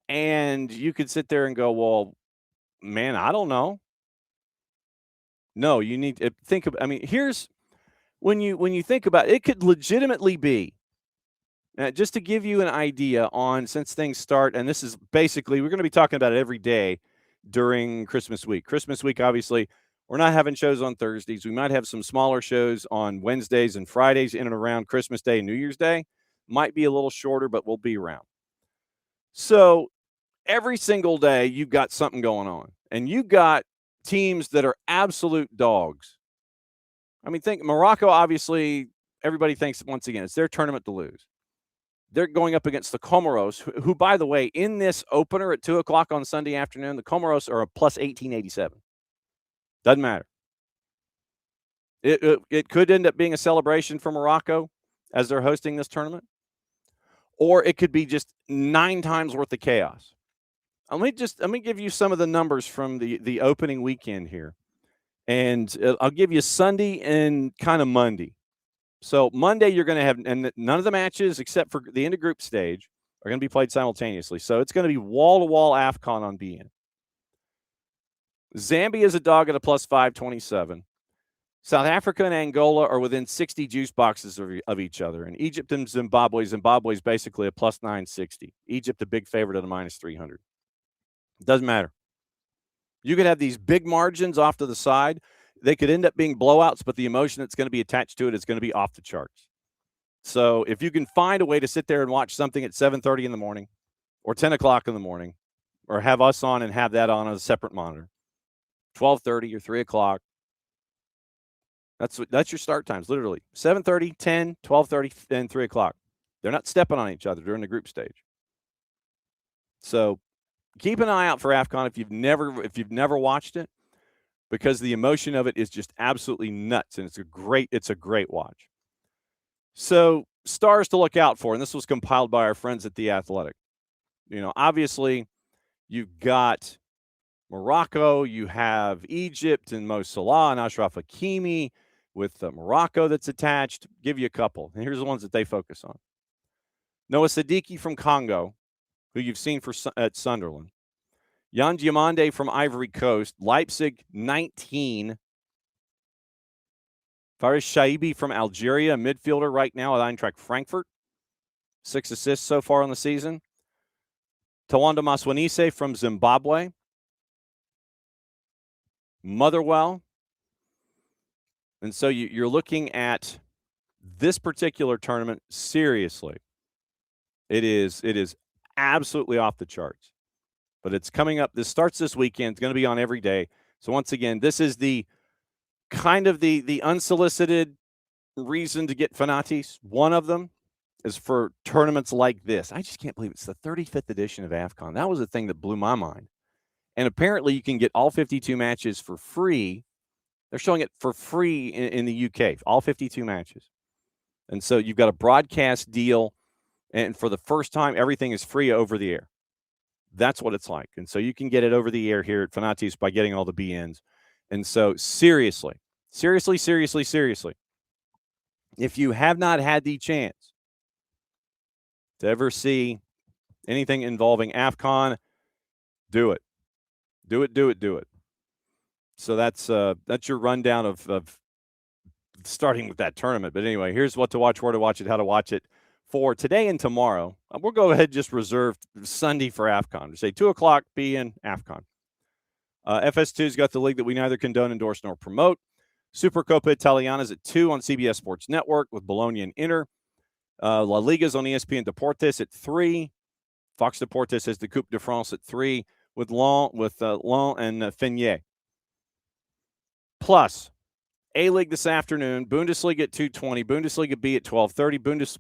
And you could sit there and go, well, man, I don't know. No, you need to think of, here's when you think about it, it could legitimately be just to give you an idea on since things start, and this is basically, we're going to be talking about it every day during Christmas week. Christmas week, obviously, we're not having shows on Thursdays. We might have some smaller shows on Wednesdays and Fridays in and around Christmas Day and New Year's Day. Might be a little shorter, but we'll be around. So every single day, you've got something going on, and you've got teams that are absolute dogs. I mean, think Morocco, obviously, everybody thinks, once again, it's their tournament to lose. They're going up against the Comoros, who, by the way, in this opener at 2 o'clock on Sunday afternoon, the Comoros are a plus 1887. Doesn't matter. It could end up being a celebration for Morocco as they're hosting this tournament, or it could be just 9 times worth of chaos. Let me give you some of the numbers from the opening weekend here, and I'll give you Sunday and kind of Monday. So Monday, you're going to have, and none of the matches except for the end of group stage are going to be played simultaneously. So it's going to be wall-to-wall AFCON on BN. Zambia is a dog at a plus 527. South Africa and Angola are within 60 juice boxes of each other. And Egypt and Zimbabwe is basically a plus 960. Egypt, a big favorite at a minus 300. It doesn't matter. You could have these big margins off to the side. They could end up being blowouts, but the emotion that's going to be attached to it is going to be off the charts. So if you can find a way to sit there and watch something at 7:30 in the morning or 10 o'clock in the morning, or have us on and have that on a separate monitor, 12:30 or 3 o'clock, that's your start times, literally. 7:30, 10, 12:30, and 3 o'clock. They're not stepping on each other during the group stage. So keep an eye out for AFCON if you've never watched it, because the emotion of it is just absolutely nuts, and it's a great watch. So stars to look out for, and this was compiled by our friends at The Athletic. Obviously, you've got Morocco, you have Egypt and Mo Salah and Ashraf Hakimi with Morocco that's attached. Give you a couple, and here's the ones that they focus on. Noah Siddiqui from Congo, who you've seen at Sunderland. Jan Diomande from Ivory Coast. Leipzig, 19. Faris Shaibi from Algeria, midfielder right now at Eintracht Frankfurt. 6 assists so far on the season. Tawanda Maswanise from Zimbabwe. Motherwell. And so you're looking at this particular tournament seriously. It is absolutely off the charts. But it's coming up. This starts this weekend. It's going to be on every day. So once again, this is the kind of the unsolicited reason to get Fanatis. One of them is for tournaments like this. I just can't believe it's the 35th edition of AFCON. That was a thing that blew my mind. And apparently you can get all 52 matches for free. They're showing it for free in the UK, all 52 matches. And so you've got a broadcast deal, and for the first time, everything is free over the air. That's what it's like. And so you can get it over the air here at Fanatis by getting all the BNs. And so seriously, if you have not had the chance to ever see anything involving AFCON, do it. Do it. So that's your rundown of starting with that tournament. But anyway, here's what to watch, where to watch it, how to watch it for today and tomorrow. We'll go ahead and just reserve Sunday for AFCON. We say 2 o'clock BN AFCON. FS2's got the league that we neither condone, endorse, nor promote. Supercoppa Italiana is at 2 on CBS Sports Network with Bologna and Inter. La Liga's on ESPN Deportes at 3. Fox Deportes has the Coupe de France at 3 with Lens and Fenier. Plus, A-League this afternoon, Bundesliga at 2:20, Bundesliga B at 12:30,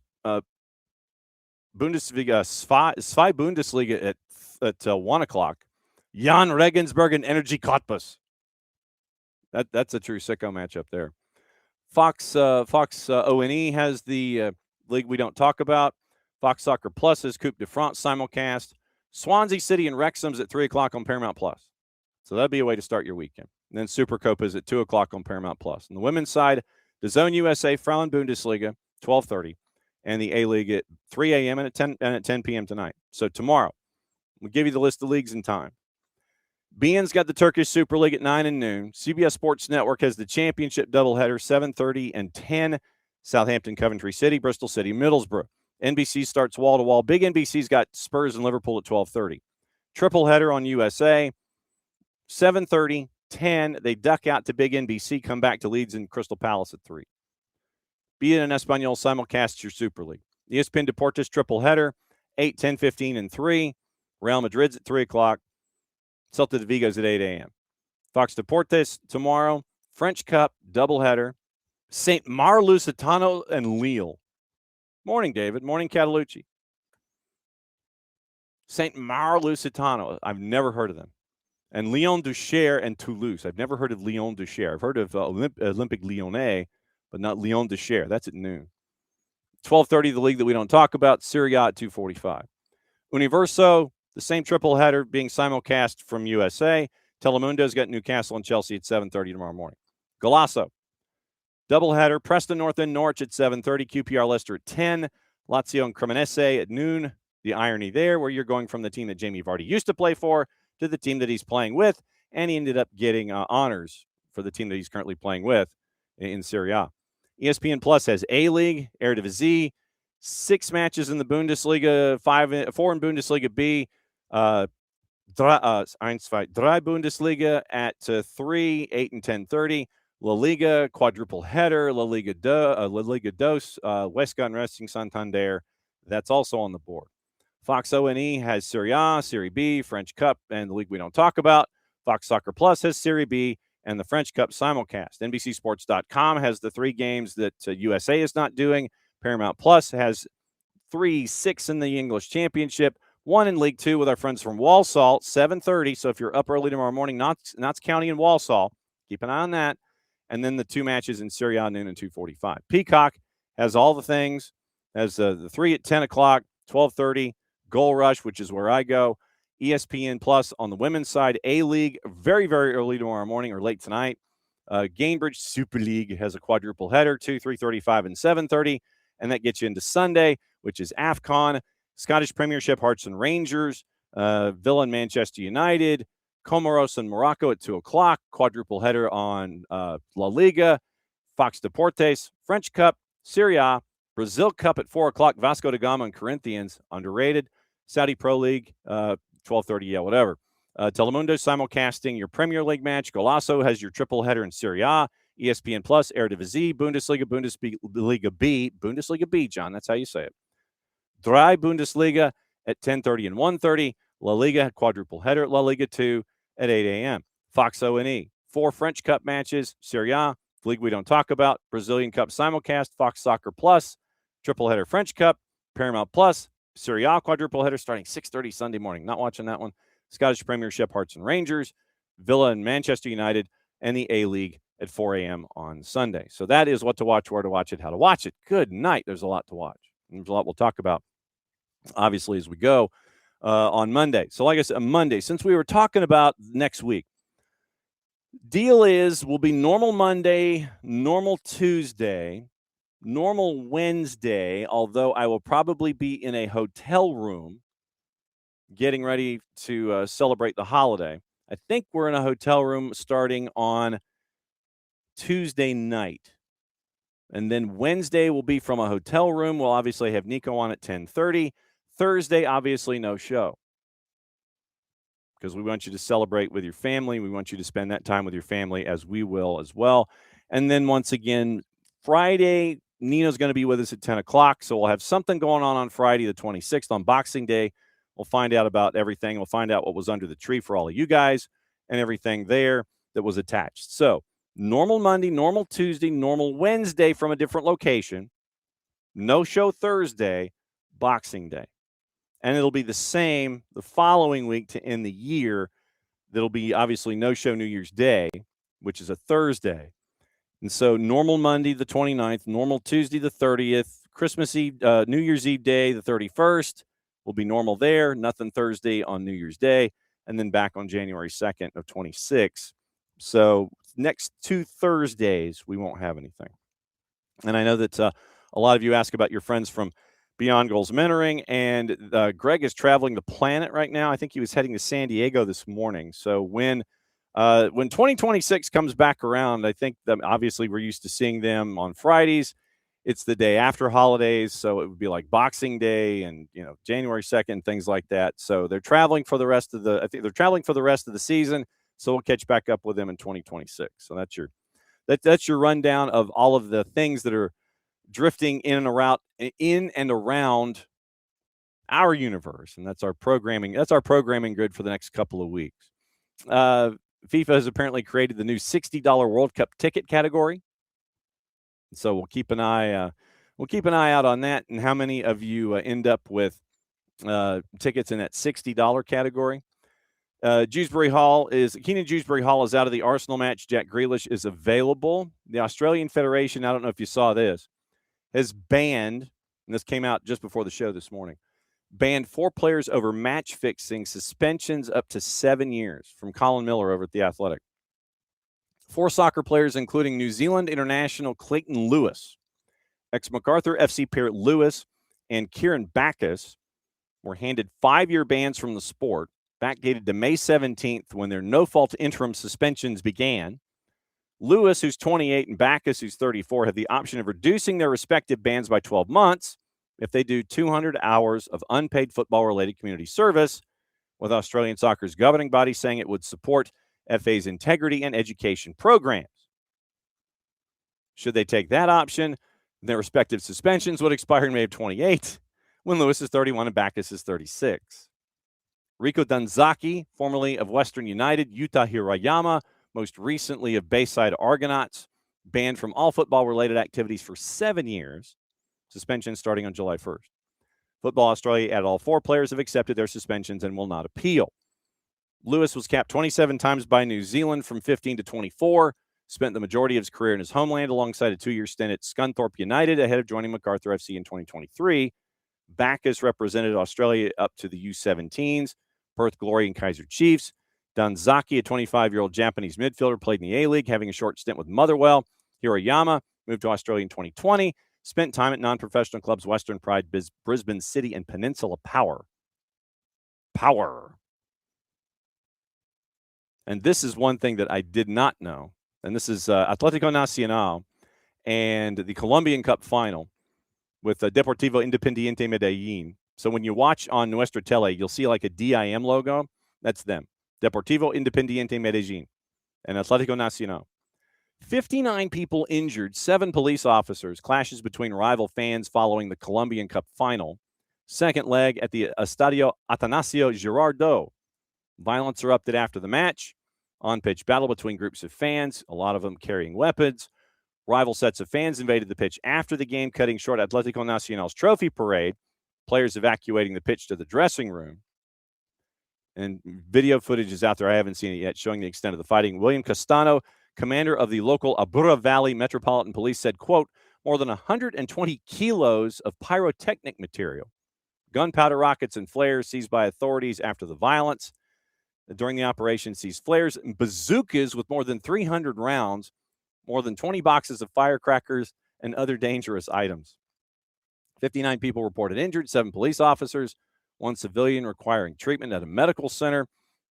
Bundesliga, Zwei Bundesliga at 1 o'clock. Jan Regensburg and Energy Cottbus. That's a true sicko matchup there. Fox O&E has the league we don't talk about. Fox Soccer Plus has Coupe de France simulcast. Swansea City and Wrexham's at 3 o'clock on Paramount Plus. So that'd be a way to start your weekend. And then Supercopa is at 2 o'clock on Paramount Plus. On the women's side, the Zone USA Frauen Bundesliga, 12:30, and the A-League at 3 a.m. and at 10 p.m. tonight. So tomorrow, we'll give you the list of leagues in time. BN's got the Turkish Super League at 9 and noon. CBS Sports Network has the championship doubleheader, 7:30 and 10. Southampton, Coventry City, Bristol City, Middlesbrough. NBC starts wall to wall. Big NBC's got Spurs and Liverpool at 12:30. Triple header on USA. 7:30, 10. They duck out to big NBC, come back to Leeds and Crystal Palace at 3. Be it an Espanol simulcast your Super League. ESPN Deportes triple header, 8, 10, 15, and 3. Real Madrid's at 3 o'clock. Celta de Vigo's at 8 a.m. Fox Deportes tomorrow. French Cup doubleheader. St. Mar Lusitano and Lille. Morning, David. Morning, Catalucci. St. Mar Lusitano. I've never heard of them. And Lyon Duchère and Toulouse. I've never heard of Lyon Duchère. I've heard of Olympique Lyonnais, but not Lyon Duchère. That's at noon. 12:30, the league that we don't talk about. Serie A at 2:45. Universo, the same triple header being simulcast from USA. Telemundo's got Newcastle and Chelsea at 7:30 tomorrow morning. Golazo, doubleheader. Preston North End Norwich at 7:30. QPR Leicester at 10. Lazio and Cremonese at noon. The irony there, where you're going from the team that Jamie Vardy used to play for to the team that he's playing with, and he ended up getting honors for the team that he's currently playing with in Serie A. ESPN Plus has A-League, Eredivisie, 6 matches in the Bundesliga, 4 in Bundesliga B, 3 Bundesliga at 3, 8 and 10:30. La Liga, quadruple header, La Liga Dos, Huesca and Racing Santander. That's also on the board. Fox O&E has Serie A, Serie B, French Cup, and the league we don't talk about. Fox Soccer Plus has Serie B and the French Cup simulcast. NBCSports.com has the 3 games that USA is not doing. Paramount Plus has 3-6 in the English Championship, 1 in League 2 with our friends from Walsall, 7:30. So if you're up early tomorrow morning, Notts County and Walsall, keep an eye on that. And then the 2 matches in Serie A noon and 2:45. Peacock has all the things, has the 3 at 10 o'clock, 12:30. Goal Rush, which is where I go. ESPN Plus on the women's side. A-League, very, very early tomorrow morning or late tonight. Gamebridge Super League has a quadruple header, 2, 3:35, and 7:30. And that gets you into Sunday, which is AFCON, Scottish Premiership, Hearts and Rangers, Villa and Manchester United, Comoros and Morocco at 2 o'clock, quadruple header on La Liga, Fox Deportes, French Cup, Serie A, Brazil Cup at 4 o'clock, Vasco da Gama and Corinthians, underrated. Saudi Pro League, 12:30, yeah, whatever. Telemundo simulcasting your Premier League match. Golazo has your triple header in Serie A. ESPN Plus, Eredivisie, Bundesliga B, John, that's how you say it. Drei Bundesliga at 10:30 and 1:30. La Liga quadruple header at La Liga 2 at 8 a.m. Fox O&E, 4 French Cup matches, Serie A, the league we don't talk about, Brazilian Cup simulcast, Fox Soccer Plus, triple header French Cup, Paramount Plus, Serie A quadruple header starting 6:30 Sunday morning. Not watching that one. Scottish Premiership, Hearts and Rangers, Villa and Manchester United, and the A-League at 4 a.m. on Sunday. So that is what to watch, where to watch it, how to watch it. Good night. There's a lot to watch. There's a lot we'll talk about, obviously, as we go on Monday. So like I said, Monday, since we were talking about next week, deal is will be normal Monday, normal Tuesday, normal Wednesday, although I will probably be in a hotel room getting ready to celebrate the holiday. I think we're in a hotel room starting on Tuesday night. And then Wednesday will be from a hotel room. We'll obviously have Nico on at 10:30. Thursday, obviously, no show. Because we want you to celebrate with your family. We want you to spend that time with your family, as we will as well. And then once again, Friday, Nino's going to be with us at 10 o'clock. So we'll have something going on Friday, the 26th, on Boxing Day. We'll find out about everything. We'll find out what was under the tree for all of you guys and everything there that was attached. So normal Monday, normal Tuesday, normal Wednesday from a different location. No show Thursday, Boxing Day. And it'll be the same the following week to end the year. There'll be obviously no show New Year's Day, which is a Thursday. And so normal Monday, the 29th, normal Tuesday, the 30th, Christmas Eve, New Year's Eve Day, the 31st, will be normal there. Nothing Thursday on New Year's Day. And then back on January 2nd of 26. So next 2 Thursdays, we won't have anything. And I know that a lot of you ask about your friends from Beyond Goals Mentoring, and Greg is traveling the planet right now. I think he was heading to San Diego this morning. So when 2026 comes back around, I think that obviously we're used to seeing them on Fridays. It's the day after holidays, so it would be like Boxing Day and, January 2nd, things like that. So they're traveling for the rest of the season. So we'll catch back up with them in 2026. So that's your rundown of all of the things that are drifting in and around our universe, and that's our programming. That's our programming grid for the next couple of weeks. FIFA has apparently created the new $60 World Cup ticket category. So we'll keep an eye out on that, and how many of you end up with tickets in that $60 category. Keenan Dewsbury Hall is out of the Arsenal match. Jack Grealish is available. The Australian Federation, I don't know if you saw this, has banned, and this came out just before the show this morning, banned 4 players over match fixing, suspensions up to 7 years, from Colin Miller over at The Athletic. 4 soccer players, including New Zealand international Clayton Lewis, ex-MacArthur FC Parrot Lewis, and Kieran Backus, were handed 5-year bans from the sport, backdated to May 17th when their no-fault interim suspensions began. Lewis, who's 28, and Backus, who's 34, have the option of reducing their respective bans by 12 months if they do 200 hours of unpaid football-related community service, with Australian soccer's governing body saying it would support FA's integrity and education programs. Should they take that option, their respective suspensions would expire in May of 28, when Lewis is 31 and Backus is 36. Rico Danzaki, formerly of Western United, Yuta Hirayama, most recently of Bayside Argonauts, banned from all football-related activities for 7 years, suspension starting on July 1st. Football Australia added all 4 players have accepted their suspensions and will not appeal. Lewis was capped 27 times by New Zealand from 15 to 24, spent the majority of his career in his homeland alongside a 2-year stint at Scunthorpe United ahead of joining MacArthur FC in 2023. Backus represented Australia up to the U17s, Perth Glory and Kaiser Chiefs. Danzaki, a 25-year-old Japanese midfielder, played in the A-League, having a short stint with Motherwell. Hirayama moved to Australia in 2020, spent time at non-professional clubs Western Pride, Brisbane City, and Peninsula Power. And this is one thing that I did not know, and this is Atlético Nacional and the Colombian Cup final with Deportivo Independiente Medellín. So when you watch on Nuestra Tele, you'll see like a DIM logo. That's them. Deportivo Independiente Medellín and Atlético Nacional. 59 people injured, 7 police officers, clashes between rival fans following the Colombian Cup final. Second leg at the Estadio Atanasio Girardot. Violence erupted after the match. On-pitch battle between groups of fans, a lot of them carrying weapons. Rival sets of fans invaded the pitch after the game, cutting short Atlético Nacional's trophy parade. Players evacuating the pitch to the dressing room. And video footage is out there. I haven't seen it yet, showing the extent of the fighting. William Castano, commander of the local Abura Valley Metropolitan Police, said, quote, more than 120 kilos of pyrotechnic material, gunpowder, rockets, and flares seized by authorities after the violence. During the operation, seized flares and bazookas with more than 300 rounds, more than 20 boxes of firecrackers, and other dangerous items. 59 people reported injured, 7 police officers, 1 civilian requiring treatment at a medical center.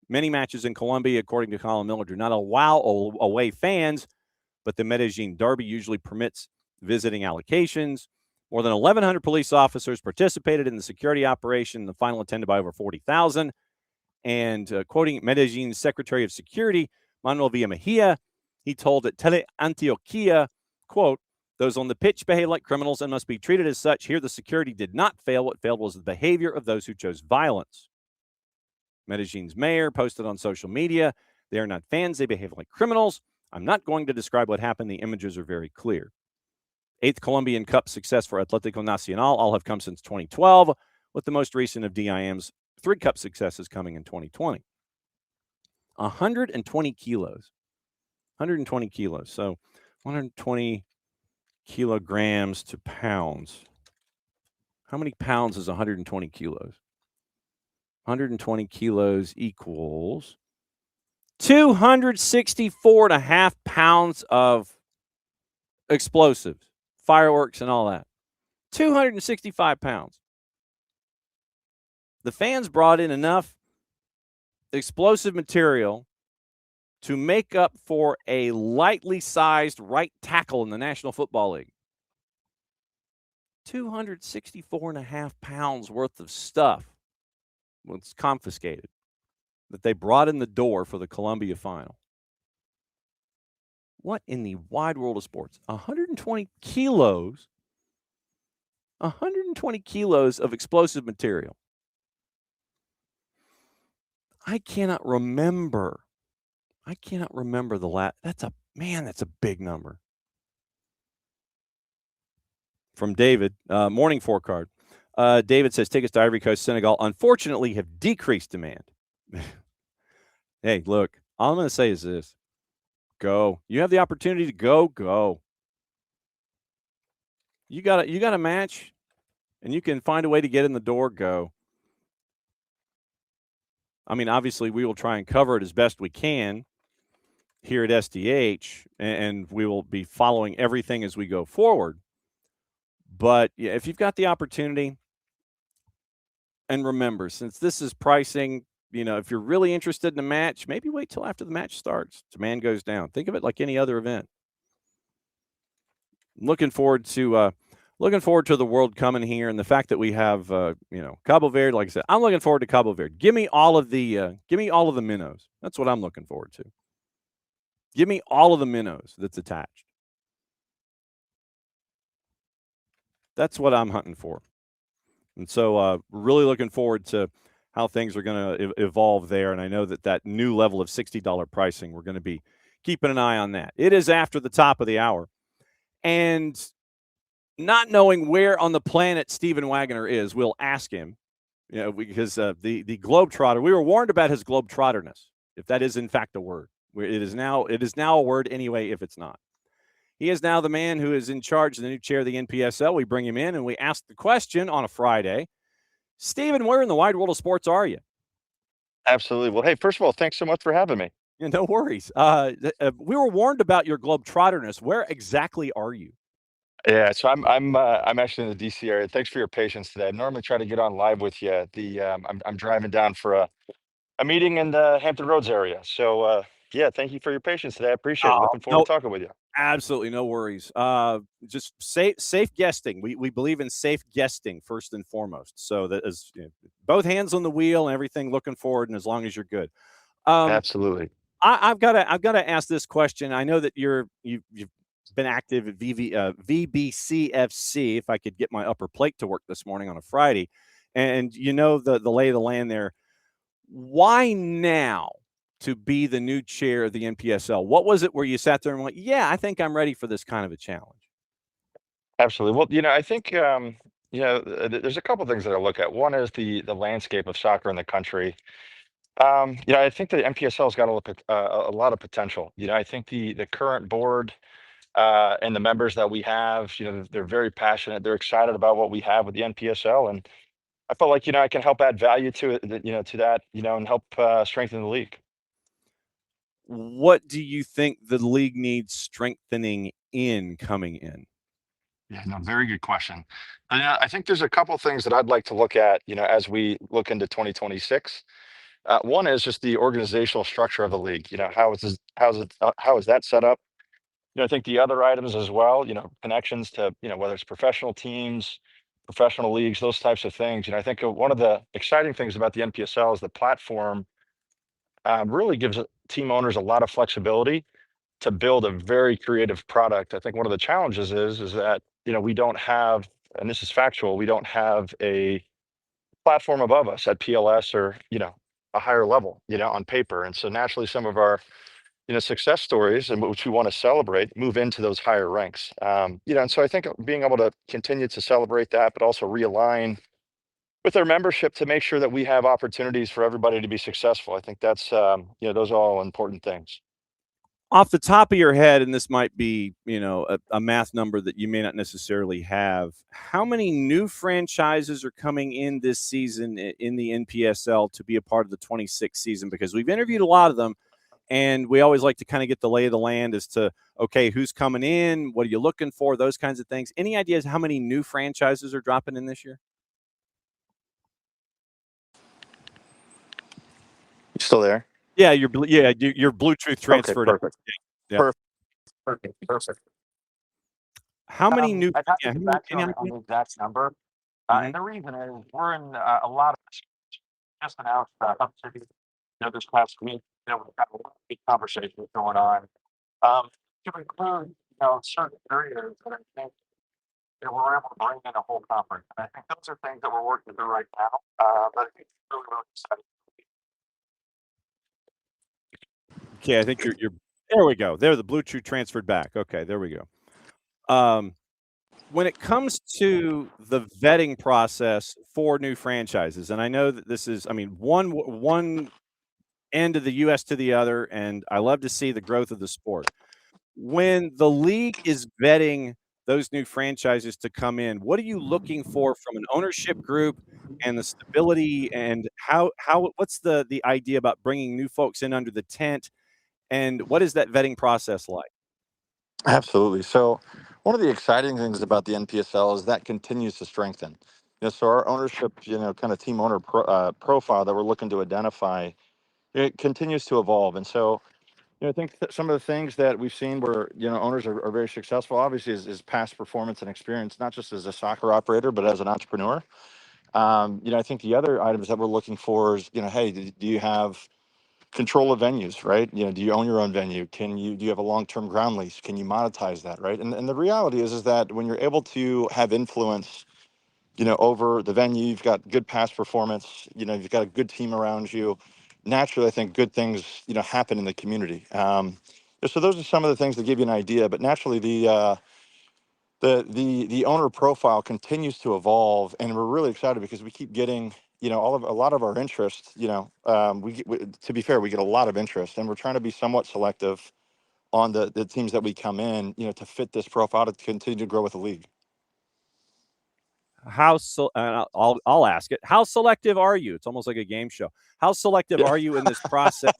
Many matches in Colombia, according to Colin Miller, do not allow away fans, but the Medellin Derby usually permits visiting allocations. More than 1,100 police officers participated in the security operation, the final attended by over 40,000. And quoting Medellin's Secretary of Security, Manuel Villamejia, he told at Tele Antioquia, quote, those on the pitch behave like criminals and must be treated as such. Here, the security did not fail. What failed was the behavior of those who chose violence. Medellin's mayor posted on social media, they are not fans. They behave like criminals. I'm not going to describe what happened. The images are very clear. 8th Colombian Cup success for Atlético Nacional. All have come since 2012, with the most recent of DIM's 3 Cup successes coming in 2020. 120 kilos. 120 kilos. So 120 kilograms to pounds. How many pounds is 120 kilos? 120 kilos equals 264.5 pounds of explosives, fireworks, and all that. 265 pounds. The fans brought in enough explosive material to make up for a lightly sized right tackle in the National Football League. 264.5 pounds worth of stuff was confiscated that they brought in the door for the Columbia final. What in the wide world of sports? 120 kilos of explosive material. I cannot remember the last. That's a big number. From David, morning forecard. David says tickets to Ivory Coast, Senegal, unfortunately, have decreased demand. Hey, look, all I'm going to say is this. Go. You have the opportunity to go. You got a match, and you can find a way to get in the door, go. I mean, obviously, we will try and cover it as best we can here at SDH, and we will be following everything as we go forward. But yeah, if you've got the opportunity, and remember, since this is pricing, if you're really interested in a match, maybe wait till after the match starts. Demand goes down. Think of it like any other event. Looking forward to the world coming here, and the fact that we have Cabo Verde. Like I said, I'm looking forward to Cabo Verde. Give me all of the minnows. That's what I'm looking forward to. Give me all of the minnows that's attached. That's what I'm hunting for. And so really looking forward to how things are going to evolve there. And I know that new level of $60 pricing, we're going to be keeping an eye on that. It is after the top of the hour. And not knowing where on the planet Steven Wagoner is, we'll ask him, because the Globetrotter, we were warned about his Globetrotterness, if that is in fact a word. It is now a word anyway, if it's not. He is now the man who is in charge of the new chair of the NPSL. We bring him in and we ask the question on a Friday. Steven, where in the wide world of sports are you? Absolutely. Well, hey, first of all, thanks so much for having me. Yeah, no worries. We were warned about your Globetrotterness. Where exactly are you? Yeah, so I'm actually in the DC area. Thanks for your patience today. I normally try to get on live with you. I'm driving down for a meeting in the Hampton Roads area. So yeah, thank you for your patience today. I appreciate it. Looking forward to talking with you. Absolutely, no worries. Just safe guesting. We believe in safe guesting first and foremost. So that is both hands on the wheel and everything. Looking forward, and as long as you're good. Absolutely. I've got to ask this question. I know that you've been active at VBCFC. If I could get my upper plate to work this morning on a Friday, and the lay of the land there. Why now to be the new chair of the NPSL? What was it where you sat there and went, yeah, I think I'm ready for this kind of a challenge? Absolutely. Well, I think there's a couple things that I look at. One is the landscape of soccer in the country. I think the NPSL has got a lot of potential. I think the current board and the members that we have, they're very passionate. They're excited about what we have with the NPSL, and I felt like I can help add value to it, to that, and help strengthen the league. What do you think the league needs strengthening in coming in? Yeah, no, very good question. I think there's a couple things that I'd like to look at, as we look into 2026. One is just the organizational structure of the league. How is that set up? I think the other items as well, connections to, whether it's professional teams, professional leagues, those types of things. I think one of the exciting things about the NPSL is the platform really gives team owners a lot of flexibility to build a very creative product. I think one of the challenges is that, we don't have, and this is factual, we don't have a platform above us at PLS or, a higher level, on paper. And so naturally some of our, success stories and which we want to celebrate move into those higher ranks. And so I think being able to continue to celebrate that, but also realign with our membership to make sure that we have opportunities for everybody to be successful. I think that's, those are all important things. Off the top of your head, and this might be, a math number that you may not necessarily have, how many new franchises are coming in this season in the NPSL to be a part of the 26th season? Because we've interviewed a lot of them, and we always like to kind of get the lay of the land as to, okay, who's coming in, what are you looking for, those kinds of things. Any ideas how many new franchises are dropping in this year? You still there? Yeah, your Bluetooth transferred. Okay, perfect. Yeah. Perfect. How many new? I'd have to Yeah, get back to you how on many- the exact number. Mhm. And the reason is we're in a lot of just announced Hub City, this past week. We've got a lot of big conversations going on. To include, certain areas that I think we're able to bring in a whole conference. And I think those are things that we're working through right now. But I think it's really, really exciting. Okay, I think you're. There we go. There, the Bluetooth transferred back. Okay, there we go. When it comes to the vetting process for new franchises, and I know that this is, I mean, one end of the U.S. to the other, and I love to see the growth of the sport. When the league is vetting those new franchises to come in, what are you looking for from an ownership group and the stability, and how what's the idea about bringing new folks in under the tent, and what is that vetting process like? Absolutely. So, one of the exciting things about the NPSL is that continues to strengthen. So our ownership, kind of team owner profile that we're looking to identify, it continues to evolve. And so, I think some of the things that we've seen where owners are very successful, obviously, is past performance and experience, not just as a soccer operator, but as an entrepreneur. I think the other items that we're looking for is, hey, do you have control of venues, right? Do you own your own venue? Do you have a long-term ground lease? Can you monetize that, right? And the reality is that when you're able to have influence, over the venue, you've got good past performance, you've got a good team around you. Naturally, I think good things, happen in the community. So those are some of the things that give you an idea. But naturally, the owner profile continues to evolve, and we're really excited because we keep getting a lot of our interest. To be fair, we get a lot of interest, and we're trying to be somewhat selective on the teams that we come in, to fit this profile to continue to grow with the league. I'll ask it. How selective are you? It's almost like a game show. How selective are you in this process?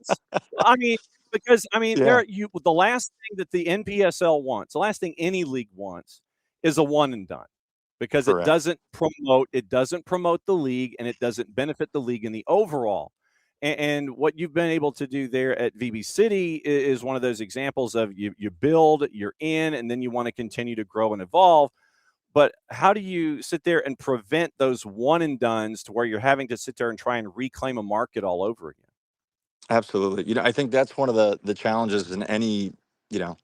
I mean, because Yeah, the last thing that the NPSL wants, the last thing any league wants, is a one and done, because correct. it doesn't promote the league, and it doesn't benefit the league in the overall. And what you've been able to do there at VB City is one of those examples of you build, you're in, and then you want to continue to grow and evolve. But how do you sit there and prevent those one and dones to where you're having to sit there and try and reclaim a market all over again? Absolutely. I think that's one of the challenges in you know,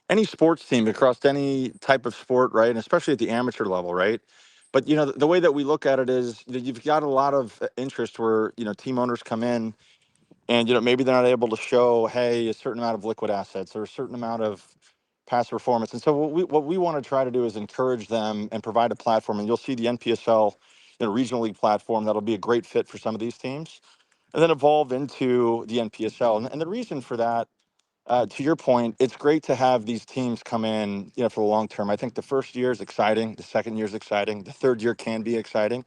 any sports team across any type of sport, right? And especially at the amateur level, right? But the way that we look at it is you've got a lot of interest where team owners come in and maybe they're not able to show, hey, a certain amount of liquid assets or a certain amount of past performance. And so what we want to try to do is encourage them and provide a platform. And you'll see the NPSL, regional league platform, that'll be a great fit for some of these teams, and then evolve into the NPSL. And the reason for that, to your point, it's great to have these teams come in, for the long term. I think the first year is exciting. The second year is exciting. The third year can be exciting.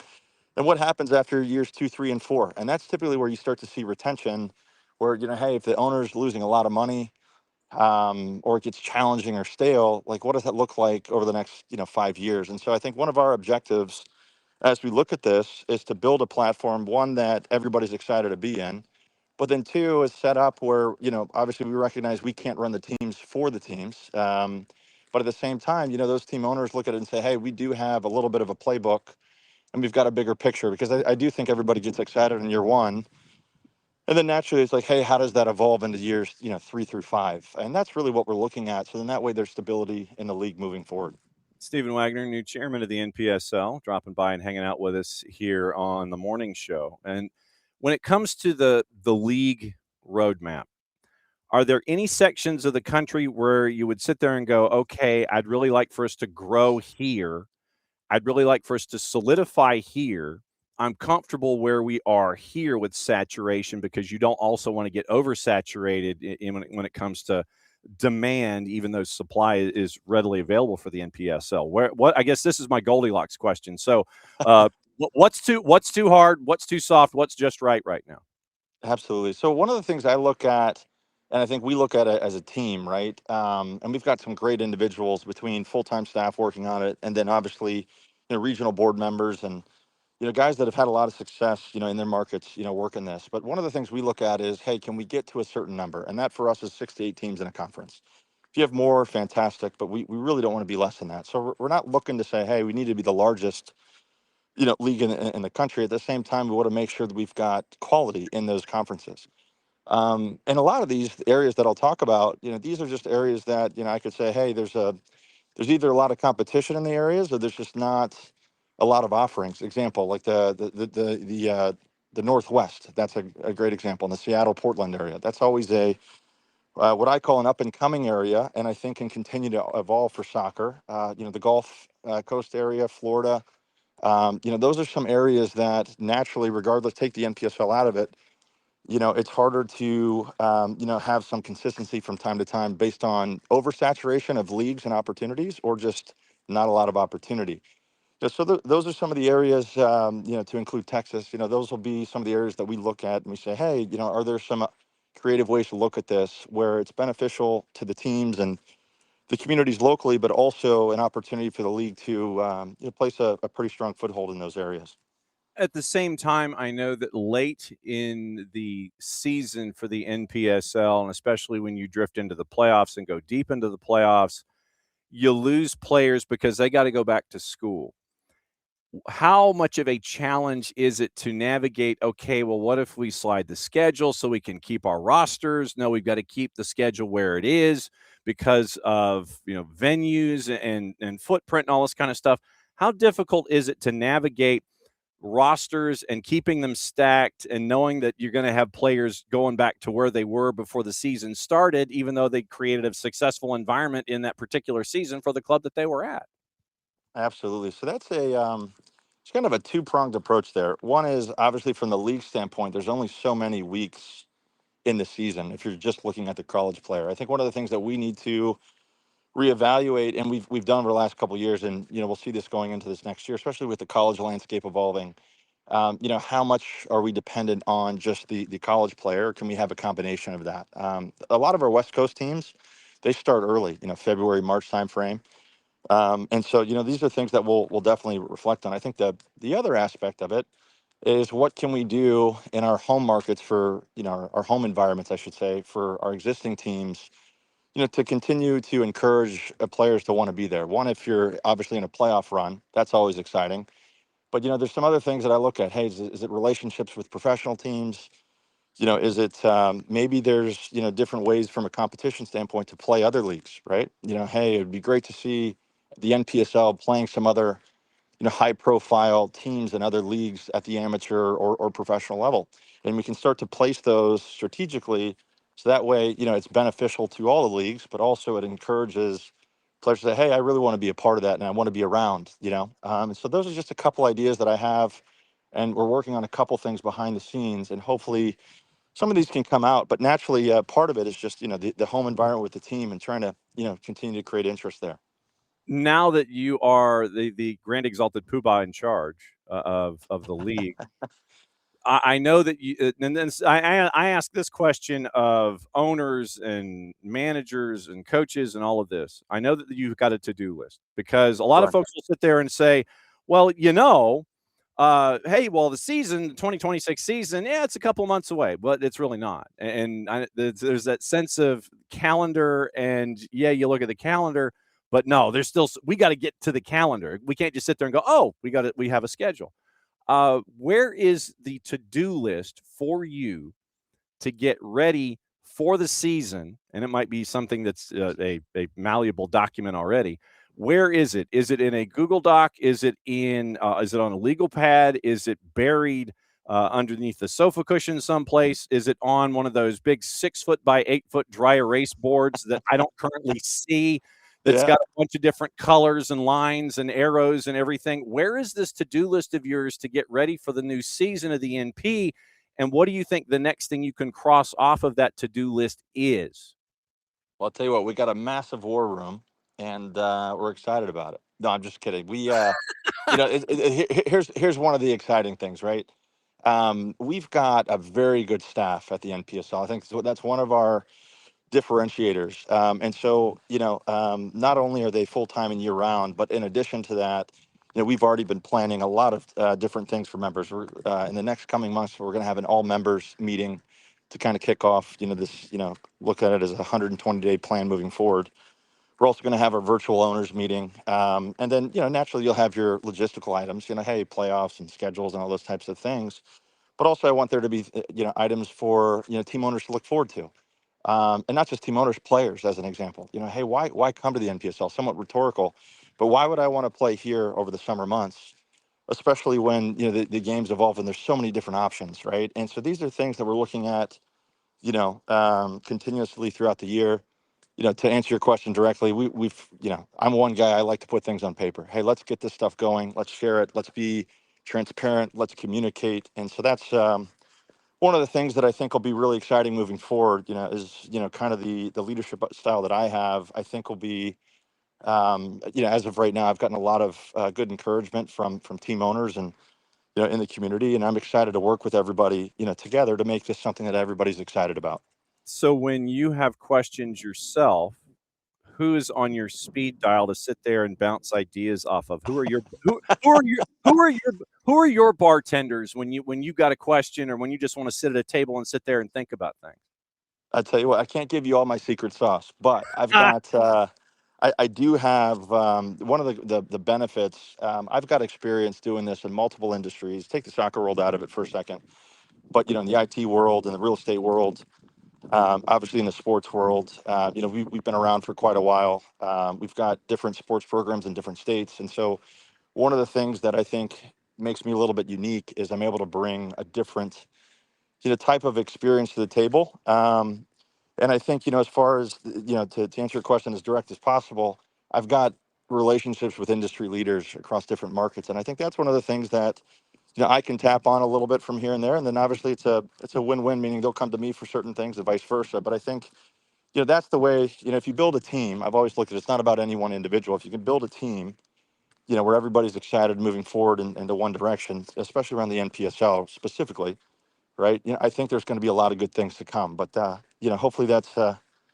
And what happens after years 2, 3, and 4? And that's typically where you start to see retention, where, hey, if the owner's losing a lot of money, or it gets challenging or stale, like what does that look like over the next, 5 years? And so I think one of our objectives as we look at this is to build a platform, one that everybody's excited to be in, but then two is set up where, obviously we recognize we can't run the teams for the teams. But at the same time, those team owners look at it and say, hey, we do have a little bit of a playbook and we've got a bigger picture, because I do think everybody gets excited in year one. And then naturally it's like, hey, how does that evolve into years, 3 through 5? And that's really what we're looking at. So then that way there's stability in the league moving forward. Steven Wagoner, new chairman of the NPSL, dropping by and hanging out with us here on the morning show. And when it comes to the league roadmap, are there any sections of the country where you would sit there and go, okay, I'd really like for us to grow here. I'd really like for us to solidify here. I'm comfortable where we are here with saturation, because you don't also want to get oversaturated when it comes to demand, even though supply is readily available for the NPSL. I guess this is my Goldilocks question. So, what's too hard? What's too soft? What's just right now? Absolutely. So one of the things I look at, and I think we look at it as a team, right? And we've got some great individuals between full-time staff working on it, and then obviously, regional board members and guys that have had a lot of success, in their markets, working this. But one of the things we look at is, hey, can we get to a certain number? And that for us is 6 to 8 teams in a conference. If you have more, fantastic, but we really don't want to be less than that. So we're not looking to say, hey, we need to be the largest, league in the country. At the same time, we want to make sure that we've got quality in those conferences. And a lot of these areas that I'll talk about, these are just areas that, I could say, hey, there's either a lot of competition in the areas or there's just not a lot of offerings. Example, like the Northwest. That's a great example in the Seattle, Portland area. That's always what I call an up and coming area, and I think can continue to evolve for soccer. The Gulf Coast area, Florida. Those are some areas that naturally, regardless, take the NPSL out of it. It's harder to, have some consistency from time to time based on oversaturation of leagues and opportunities or just not a lot of opportunity. So those are some of the areas, to include Texas, those will be some of the areas that we look at and we say, hey, are there some creative ways to look at this where it's beneficial to the teams and the communities locally, but also an opportunity for the league to place a pretty strong foothold in those areas. At the same time, I know that late in the season for the NPSL, and especially when you drift into the playoffs and go deep into the playoffs, you lose players because they got to go back to school. How much of a challenge is it to navigate, okay, well, what if we slide the schedule so we can keep our rosters? No, we've got to keep the schedule where it is because of, venues and footprint and all this kind of stuff. How difficult is it to navigate rosters and keeping them stacked and knowing that you're going to have players going back to where they were before the season started, even though they created a successful environment in that particular season for the club that they were at? Absolutely. So that's it's kind of a two-pronged approach there. One is obviously from the league standpoint, there's only so many weeks in the season if you're just looking at the college player. I think one of the things that we need to reevaluate, and we've done over the last couple of years, and we'll see this going into this next year, especially with the college landscape evolving. How much are we dependent on just the college player? Or can we have a combination of that? A lot of our West Coast teams, they start early, February, March timeframe. And so, these are things that we'll definitely reflect on. I think the other aspect of it is what can we do in our home markets for, our home environments, I should say, for our existing teams, to continue to encourage players to want to be there. One, if you're obviously in a playoff run, that's always exciting. But, there's some other things that I look at. Hey, is it relationships with professional teams? Is it maybe there's, different ways from a competition standpoint to play other leagues, right? Hey, it'd be great to see the NPSL playing some other, high profile teams and other leagues at the amateur or professional level. And we can start to place those strategically. So that way, it's beneficial to all the leagues, but also it encourages players to say, hey, I really want to be a part of that and I want to be around, And so those are just a couple ideas that I have. And we're working on a couple things behind the scenes, and hopefully some of these can come out. But naturally, part of it is just, the home environment with the team and trying to, continue to create interest there. Now that you are the grand exalted poobah in charge of the league, I know that you, and then I ask this question of owners and managers and coaches and all of this. I know that you've got a to-do list because a lot of folks will sit there and say, well, hey, well, the 2026 season, yeah, it's a couple months away, but it's really not. And there's that sense of calendar, and yeah, you look at the calendar, but no, we got to get to the calendar. We can't just sit there and go, oh, we have a schedule. Where is the to-do list for you to get ready for the season? And it might be something that's a malleable document already. Where is it? Is it in a Google Doc? Is it on a legal pad? Is it buried underneath the sofa cushion someplace? Is it on one of those big 6-foot by 8-foot dry erase boards that I don't currently see? That's got a bunch of different colors and lines and arrows and everything. Where is this to-do list of yours to get ready for the new season of the NP? And what do you think the next thing you can cross off of that to-do list is? Well, I'll tell you what, we got a massive war room, and we're excited about it. No, I'm just kidding. We, here's one of the exciting things, right? We've got a very good staff at the NPSL. I think that's one of our differentiators. And so, not only are they full-time and year-round, but in addition to that, we've already been planning a lot of different things for members. We're in the next coming months, we're going to have an all-members meeting to kind of kick off, this, look at it as a 120-day plan moving forward. We're also going to have our virtual owners meeting. And then, naturally you'll have your logistical items, hey, playoffs and schedules and all those types of things. But also I want there to be, items for, team owners to look forward to. And not just team owners, players, as an example. Hey, why come to the NPSL? Somewhat rhetorical, but why would I want to play here over the summer months, especially when the games evolve and there's so many different options, right? And so these are things that we're looking at, continuously throughout the year. To answer your question directly, we've, I'm one guy, I like to put things on paper. Hey, let's get this stuff going. Let's share it. Let's be transparent. Let's communicate. And so that's one of the things that I think will be really exciting moving forward, is, kind of the leadership style that I have, I think will be, as of right now, I've gotten a lot of good encouragement from team owners and, in the community. And I'm excited to work with everybody, together to make this something that everybody's excited about. So when you have questions yourself, who is on your speed dial to sit there and bounce ideas off of? Who are your bartenders when you got a question or when you just want to sit at a table and sit there and think about things? I tell you what, I can't give you all my secret sauce, but I've got I do have one of the benefits. I've got experience doing this in multiple industries. Take the soccer world out of it for a second, but in the IT world, in the real estate world, obviously in the sports world, we've been around for quite a while. We've got different sports programs in different states, and so one of the things that I think makes me a little bit unique is I'm able to bring a different type of experience to the table. And I think, as far as, to answer your question as direct as possible, I've got relationships with industry leaders across different markets. And I think that's one of the things that, I can tap on a little bit from here and there. And then obviously it's a win-win, meaning they'll come to me for certain things and vice versa. But I think, that's the way, if you build a team, I've always looked at it's not about any one individual. If you can build a team, where everybody's excited moving forward into one direction, especially around the NPSL specifically, right? I think there's going to be a lot of good things to come, but hopefully that's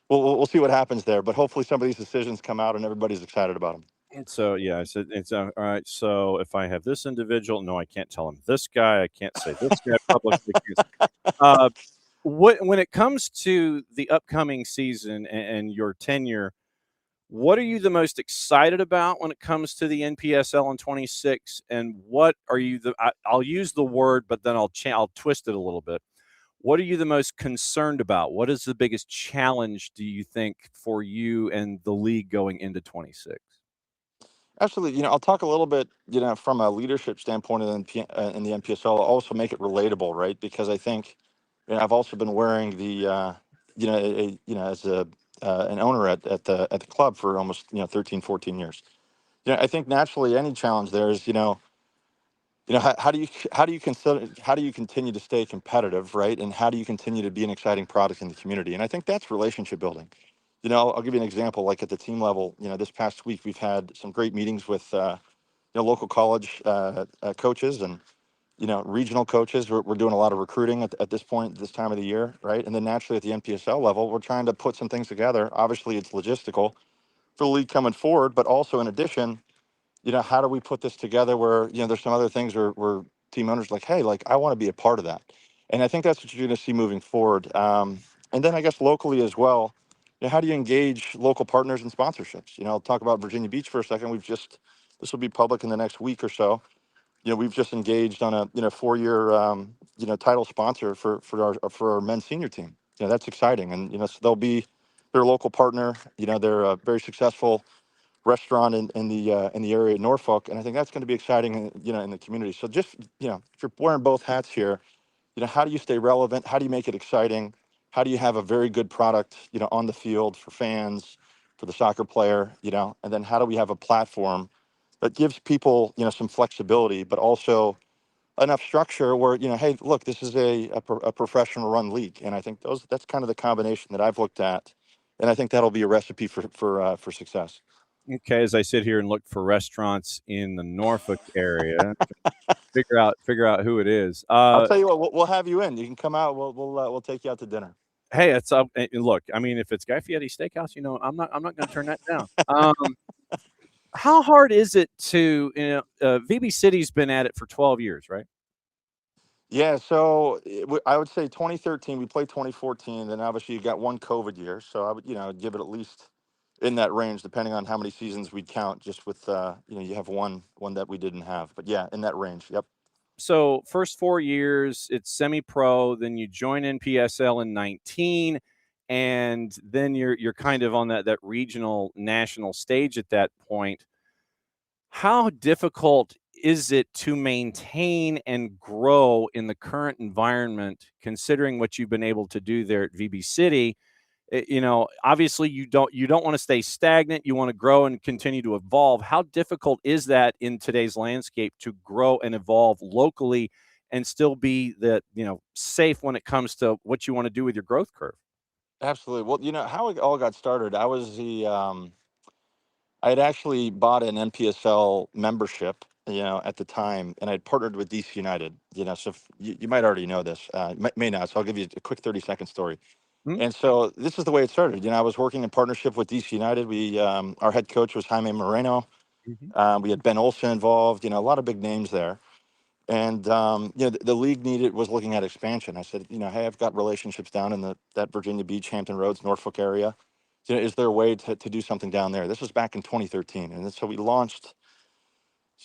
we'll see what happens there. But hopefully some of these decisions come out and everybody's excited about them. And so, yeah, I said, it's all right. So if I have this individual, no, I can't tell him this guy. I can't say this guy publicly. When it comes to the upcoming season and your tenure, what are you the most excited about when it comes to the NPSL in 26? And what are you I'll use the word, but then I'll twist it a little bit. What are you the most concerned about? What is the biggest challenge, do you think, for you and the league going into 26? Absolutely. I'll talk a little bit, from a leadership standpoint in the NPSL. I'll also make it relatable, right? Because I think, I've also been wearing the, as an owner at the club for almost 13, 14 years. I think naturally any challenge there is, how do you continue to stay competitive, right? And how do you continue to be an exciting product in the community? And I think that's relationship building. I'll give you an example. Like at the team level, this past week we've had some great meetings with local college coaches and regional coaches. We're doing a lot of recruiting at this point, this time of the year, right? And then naturally at the NPSL level, we're trying to put some things together. Obviously, it's logistical for the league coming forward, but also in addition, how do we put this together where, there's some other things where team owners like, hey, like I want to be a part of that. And I think that's what you're going to see moving forward. And then I guess locally as well, how do you engage local partners and sponsorships? I'll talk about Virginia Beach for a second. This will be public in the next week or so. We've just engaged on a 4-year title sponsor for our men's senior team. That's exciting, and so they're a local partner. They're a very successful restaurant in the area of Norfolk, and I think that's going to be exciting, in the community. So just if you're wearing both hats here, how do you stay relevant? How do you make it exciting? How do you have a very good product, on the field for fans, for the soccer player, and then how do we have a platform that gives people, some flexibility, but also enough structure where, hey, look, this is a professional run league. And I think that's kind of the combination that I've looked at. And I think that'll be a recipe for success. Okay, as I sit here and look for restaurants in the Norfolk area, figure out who it is. I'll tell you what, we'll have you in. You can come out. We'll take you out to dinner. Hey, it's up. Look, I mean, if it's Guy Fieri Steakhouse, I'm not going to turn that down. How hard is it to, VB City's been at it for 12 years, right? Yeah, so I would say 2013. We played 2014, then obviously you got one COVID year. So I would, give it at least in that range, depending on how many seasons we'd count. Just with you have one that we didn't have, but yeah, in that range. Yep. So first 4 years, it's semi-pro. Then you join NPSL in 19, and then you're kind of on that regional national stage at that point. How difficult is it to maintain and grow in the current environment, considering what you've been able to do there at VB City? Obviously you don't want to stay stagnant. You want to grow and continue to evolve. How difficult is that in today's landscape to grow and evolve locally and still be safe when it comes to what you want to do with your growth curve? Absolutely. Well, how it all got started, I had actually bought an NPSL membership, at the time, and I'd partnered with DC United, so you might already know this, may not, so I'll give you a quick 30-second story. Mhm. And so this is the way it started. I was working in partnership with DC United. Our head coach was Jaime Moreno. We had Ben Olsen involved, a lot of big names there. And, the league was looking at expansion. I said, hey, I've got relationships down in that Virginia Beach, Hampton Roads, Norfolk area. Is there a way to do something down there? This was back in 2013. And so we launched,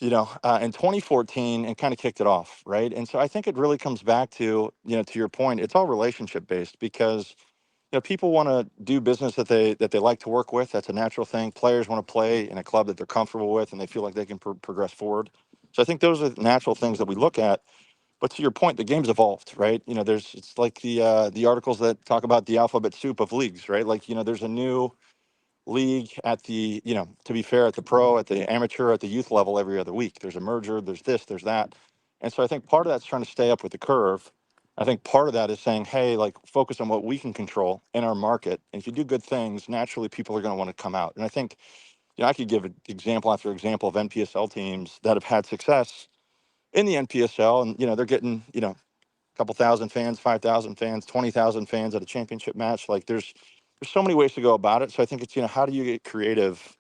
in 2014 and kind of kicked it off. Right. And so I think it really comes back to, to your point, it's all relationship based because, people want to do business that they like to work with. That's a natural thing. Players want to play in a club that they're comfortable with and they feel like they can progress forward. So I think those are natural things that we look at. But to your point, the game's evolved, right? It's like the articles that talk about the alphabet soup of leagues, right? Like, there's a new league at the, to be fair, at the pro, at the amateur, at the youth level every other week. There's a merger, there's this, there's that. And so I think part of that's trying to stay up with the curve. I think part of that is saying, hey, like focus on what we can control in our market. And if you do good things, naturally people are going to want to come out. And I think, I could give an example after example of NPSL teams that have had success in the NPSL, and they're getting a couple thousand fans, 5,000 fans, 20,000 fans at a championship match. Like there's so many ways to go about it. So I think it's how do you get creative,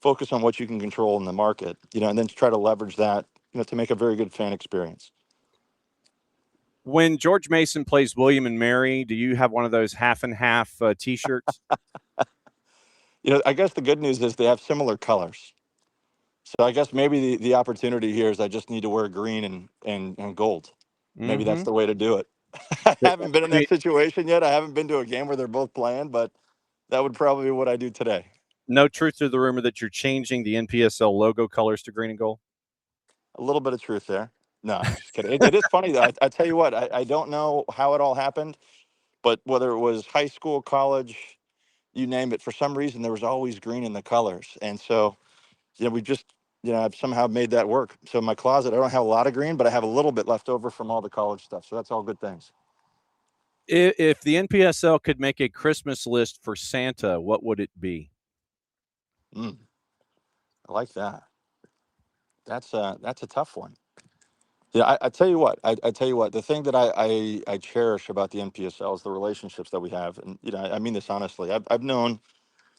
focus on what you can control in the market, and then try to leverage that to make a very good fan experience. When George Mason plays William and Mary, do you have one of those half and half T-shirts? I guess the good news is they have similar colors. So I guess maybe the opportunity here is I just need to wear green and gold. Maybe that's the way to do it. I haven't been in that situation yet. I haven't been to a game where they're both playing, but that would probably be what I do today. No truth to the rumor that you're changing the NPSL logo colors to green and gold? A little bit of truth there. No, I'm just kidding. It is funny, though. I tell you what, I don't know how it all happened, but whether it was high school, college, you name it, for some reason, there was always green in the colors. And so, we just, I've somehow made that work. So in my closet, I don't have a lot of green, but I have a little bit left over from all the college stuff. So that's all good things. If the NPSL could make a Christmas list for Santa, what would it be? I like that. That's a tough one. Yeah, I tell you what, I tell you what, the thing that I cherish about the NPSL is the relationships that we have. And, I mean this honestly. I've known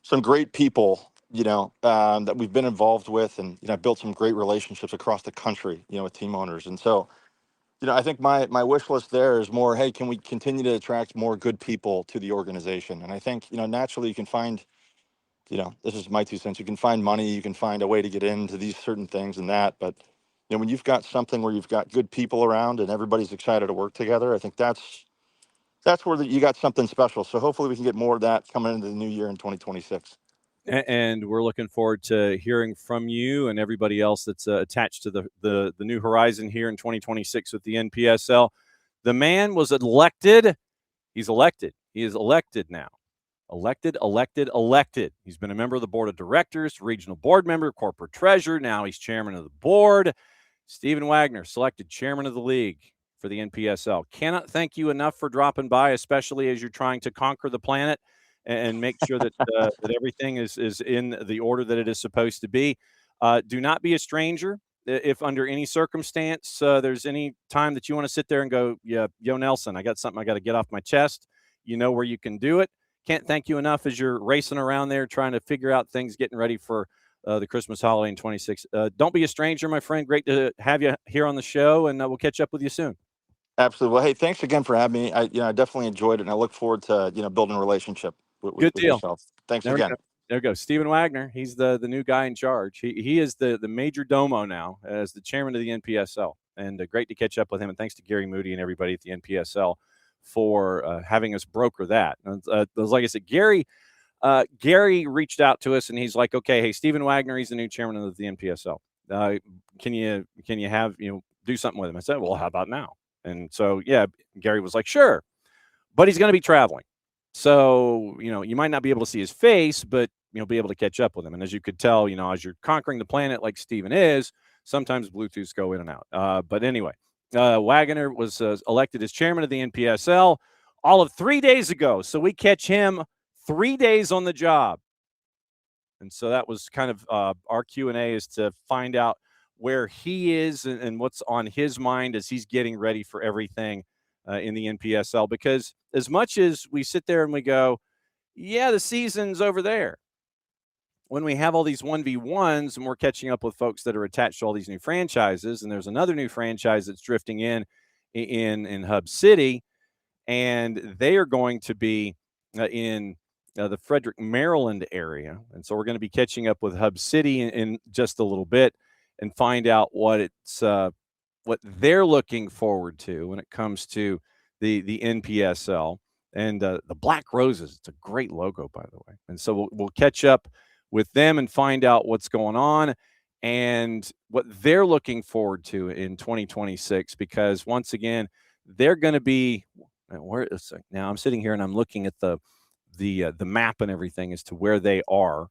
some great people, that we've been involved with, and, I've built some great relationships across the country, with team owners. And so, I think my wish list there is more, hey, can we continue to attract more good people to the organization? And I think, naturally you can find, this is my 2 cents. You can find money, you can find a way to get into these certain things and that. But, when you've got something where you've got good people around and everybody's excited to work together, I think that's where you got something special. So hopefully we can get more of that coming into the new year in 2026. And we're looking forward to hearing from you and everybody else that's attached to the new horizon here in 2026 with the NPSL. The man was elected. He's elected. He is elected now. Elected. He's been a member of the board of directors, regional board member, corporate treasurer. Now he's chairman of the board. Steven Wagoner, selected chairman of the league for the NPSL. Cannot thank you enough for dropping by, especially as you're trying to conquer the planet and make sure that that everything is in the order that it is supposed to be. Do not be a stranger. If under any circumstance there's any time that you want to sit there and go, yeah, yo, Nelson, I got something I got to get off my chest, you know where you can do it. Can't thank you enough as you're racing around there trying to figure out things, getting ready for the Christmas holiday in 26. Don't be a stranger, my friend. Great to have you here on the show, and we'll catch up with you soon. Absolutely. Well, hey, thanks again for having me. I definitely enjoyed it, and I look forward to, building a relationship with Good deal. yourself. Thanks There we again. go. There goes Steven Wagoner. He's the new guy in charge. He is the major domo now as the chairman of the NPSL. And great to catch up with him. And thanks to Gary Moody and everybody at the NPSL for having us broker that. Like I said, Gary reached out to us and he's like, okay, hey, Steven Wagoner, he's the new chairman of the NPSL. Can you have, do something with him? I said, well, how about now? And so, yeah, Gary was like, sure, but he's going to be traveling. So, you might not be able to see his face, but you'll be able to catch up with him. And as you could tell, as you're conquering the planet like Steven is, sometimes Bluetooths go in and out. But anyway, Wagoner was elected as chairman of the NPSL all of 3 days ago. So we catch him 3 days on the job. And so that was kind of our Q&A, is to find out where he is and what's on his mind as he's getting ready for everything in the NPSL. Because as much as we sit there and we go, yeah, the season's over there, when we have all these 1v1s and we're catching up with folks that are attached to all these new franchises, and there's another new franchise that's drifting in Hub City, and they are going to be in the Frederick, Maryland area. And so we're going to be catching up with Hub City in just a little bit and find out what they're looking forward to when it comes to the NPSL. And the Black Roses, it's a great logo, by the way. And so we'll catch up with them and find out what's going on and what they're looking forward to in 2026, because once again, they're going to be now I'm sitting here and I'm looking at the map and everything as to where they are.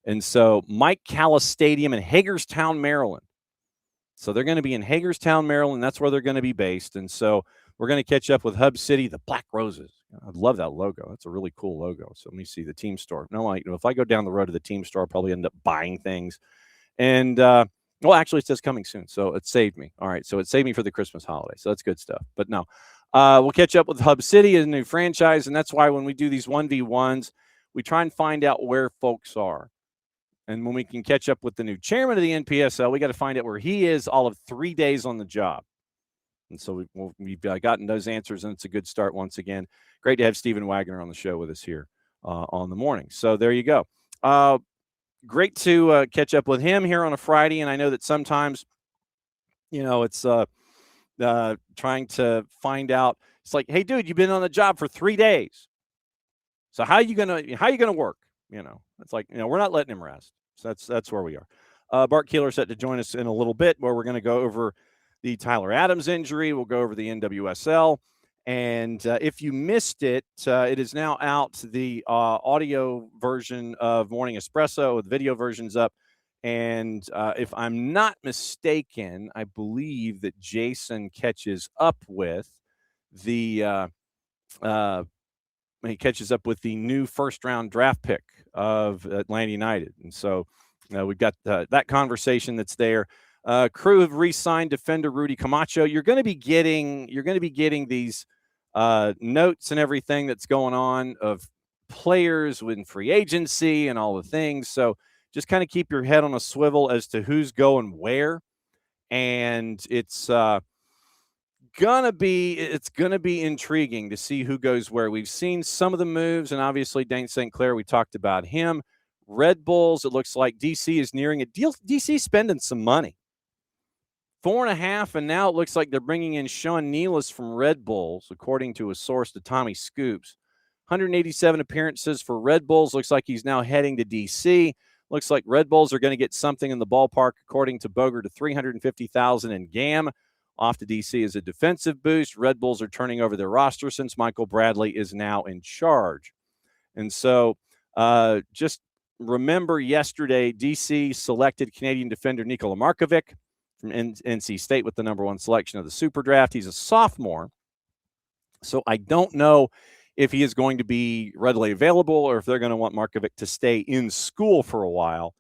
And so Mike Callis Stadium in Hagerstown, Maryland. So they're going to be in Hagerstown, Maryland. That's where they're going to be based. And so we're going to catch up with Hub City, the Black Roses. I love that logo. That's a really cool logo. So let me see the team store. No, if I go down the road to the team store, I'll probably end up buying things. And, well, actually, it says coming soon. So it saved me. All right. So it saved me for the Christmas holiday. So that's good stuff. But no, we'll catch up with Hub City, a new franchise. And that's why when we do these 1v1s, we try and find out where folks are. And when we can catch up with the new chairman of the NPSL, we got to find out where he is all of 3 days on the job. And so we've gotten those answers, and it's a good start once again. Great to have Steven Wagoner on the show with us here on the morning. So there you go. Great to catch up with him here on a Friday. And I know that sometimes, it's trying to find out. It's like, hey, dude, you've been on the job for 3 days. So how are you gonna work? It's like, we're not letting him rest. So that's where we are. Bart Keeler set to join us in a little bit, where we're going to go over the Tyler Adams injury. We'll go over the NWSL. And if you missed it, it is now out, the audio version of Morning Espresso, with video versions up. And if I'm not mistaken, I believe that Jason catches up with the new first-round draft pick of Atlanta United. And so we've got that conversation that's there. Crew have re-signed defender Rudy Camacho. You're going to be getting these notes and everything that's going on of players in free agency and all the things. So just kind of keep your head on a swivel as to who's going where. And it's gonna be intriguing to see who goes where. We've seen some of the moves, and obviously Dane St. Clair, we talked about him. Red Bulls, it looks like DC is nearing a deal. DC spending some money, 4.5, and now it looks like they're bringing in Sean Nealis from Red Bulls, according to a source to Tommy Scoops. 187 appearances for Red Bulls. Looks like he's now heading to DC. Looks like Red Bulls are going to get something in the ballpark, according to Boger, to $350,000 in GAM. Off to DC as a defensive boost. Red Bulls are turning over their roster since Michael Bradley is now in charge. And so just remember, yesterday, DC selected Canadian defender Nikola Markovic from NC State with the number 1 selection of the Super Draft. He's a sophomore, so I don't know if he is going to be readily available or if they're going to want Markovic to stay in school for a while.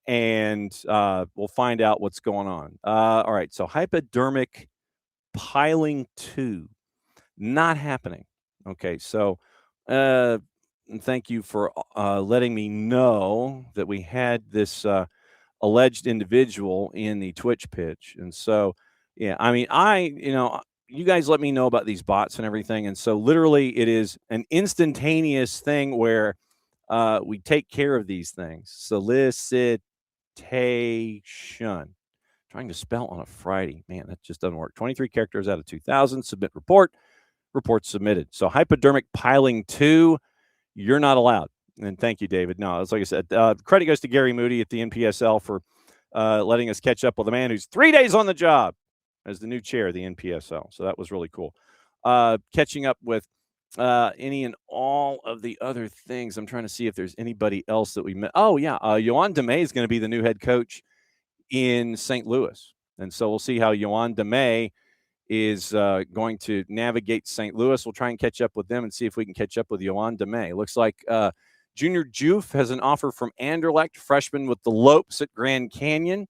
And we'll find out what's going on. All right, so hypodermic piling 2, not happening. Okay, so thank you for letting me know that we had this alleged individual in the Twitch pitch. And so, yeah, I mean, you guys let me know about these bots and everything. And so literally it is an instantaneous thing where we take care of these things. Solicitation. Trying to spell on a Friday. Man, that just doesn't work. 23 characters out of 2,000. Submit report. Report submitted. So hypodermic piling 2, you're not allowed. And thank you, David. No, it's like I said, credit goes to Gary Moody at the NPSL for letting us catch up with a man who's 3 days on the job as the new chair of the NPSL. So that was really cool. Catching up with any and all of the other things. I'm trying to see if there's anybody else that we met. Oh, yeah. Yoann Demay is going to be the new head coach in St. Louis. And so we'll see how Yoann Demay is going to navigate St. Louis. We'll try and catch up with them and see if we can catch up with Yoann Demay. Looks like Junior Joof has an offer from Anderlecht, freshman with the Lopes at Grand Canyon.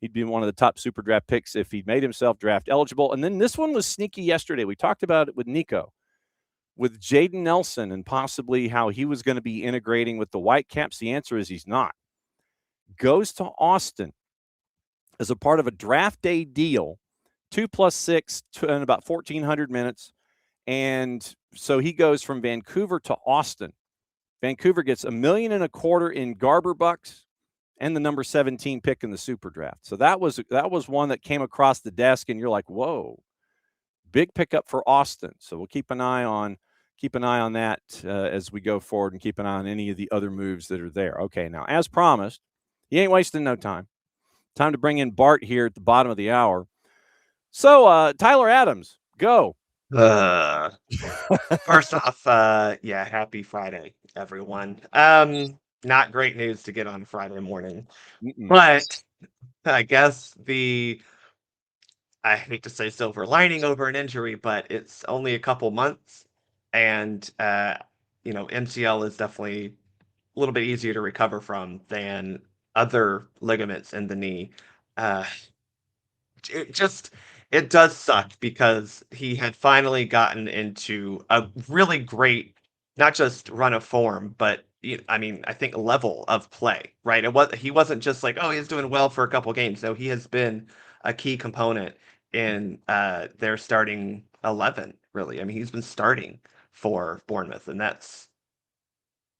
He'd be one of the top super draft picks if he'd made himself draft eligible. And then this one was sneaky yesterday. We talked about it with Nico, with Jaden Nelson and possibly how he was going to be integrating with the Whitecaps. The answer is he's not. Goes to Austin as a part of a draft day deal, 2+6 and about 1,400 minutes. And so he goes from Vancouver to Austin. Vancouver gets $1.25 million in Garber bucks and the number 17 pick in the super draft. So that was one that came across the desk and you're like, whoa, big pickup for Austin. So we'll keep an eye on that as we go forward and keep an eye on any of the other moves that are there. Okay, now as promised, he ain't wasting no time. Time to bring in Bart here at the bottom of the hour. So, Tyler Adams, go. First off, happy Friday, everyone. Not great news to get on Friday morning, but I guess I hate to say silver lining over an injury, but it's only a couple months, and MCL is definitely a little bit easier to recover from than other ligaments in the knee. It does suck because he had finally gotten into a really great, not just run of form, but I think level of play, right? He wasn't just like, oh, he's doing well for a couple games. No, he has been a key component in their starting 11, really. I mean, he's been starting for Bournemouth, and that's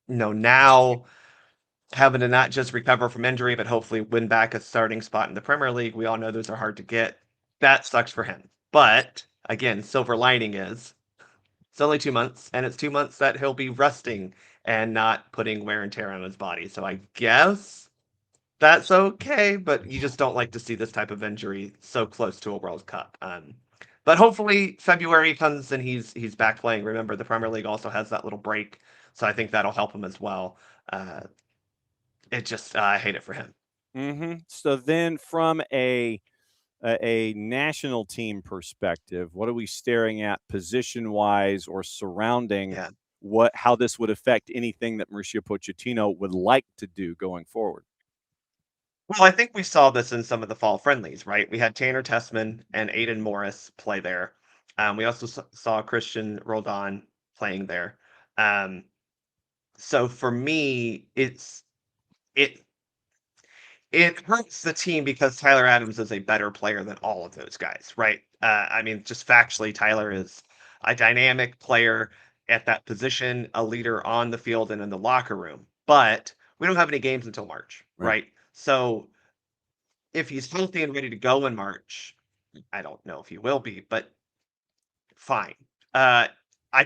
now having to not just recover from injury, but hopefully win back a starting spot in the Premier League. We all know those are hard to get. That sucks for him. But again, silver lining is it's only 2 months, and it's 2 months that he'll be resting and not putting wear and tear on his body. So I guess that's okay, but you just don't like to see this type of injury so close to a World Cup. But hopefully February comes and he's back playing. Remember, the Premier League also has that little break, so I think that'll help him as well. I hate it for him. Mm-hmm. So then from a national team perspective, what are we staring at position-wise or surrounding how this would affect anything that Mauricio Pochettino would like to do going forward? Well, I think we saw this in some of the fall friendlies, right? We had Tanner Tessman and Aiden Morris play there. We also saw Christian Roldan playing there. So for me, it hurts the team because Tyler Adams is a better player than all of those guys, right? Just factually, Tyler is a dynamic player at that position, a leader on the field and in the locker room. But we don't have any games until March, right? So if he's healthy and ready to go in March, I don't know if he will be, but fine. I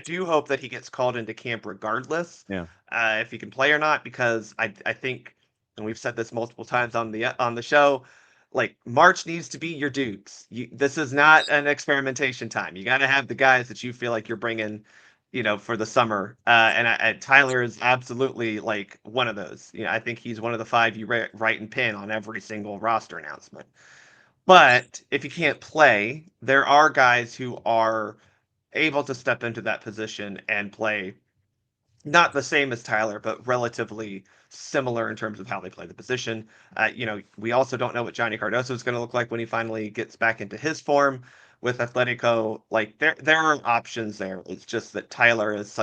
do hope that he gets called into camp regardless, if he can play or not, because I think, and we've said this multiple times on the show, like March needs to be your dudes. This is not an experimentation time. You got to have the guys that you feel like you're bringing, for the summer. And Tyler is absolutely like one of those. I think he's one of the 5 you write and pin on every single roster announcement. But if you can't play, there are guys who are able to step into that position and play not the same as Tyler, but relatively similar in terms of how they play the position. We also don't know what Johnny Cardoso is going to look like when he finally gets back into his form with Atletico. Like there are options there. It's just that Tyler is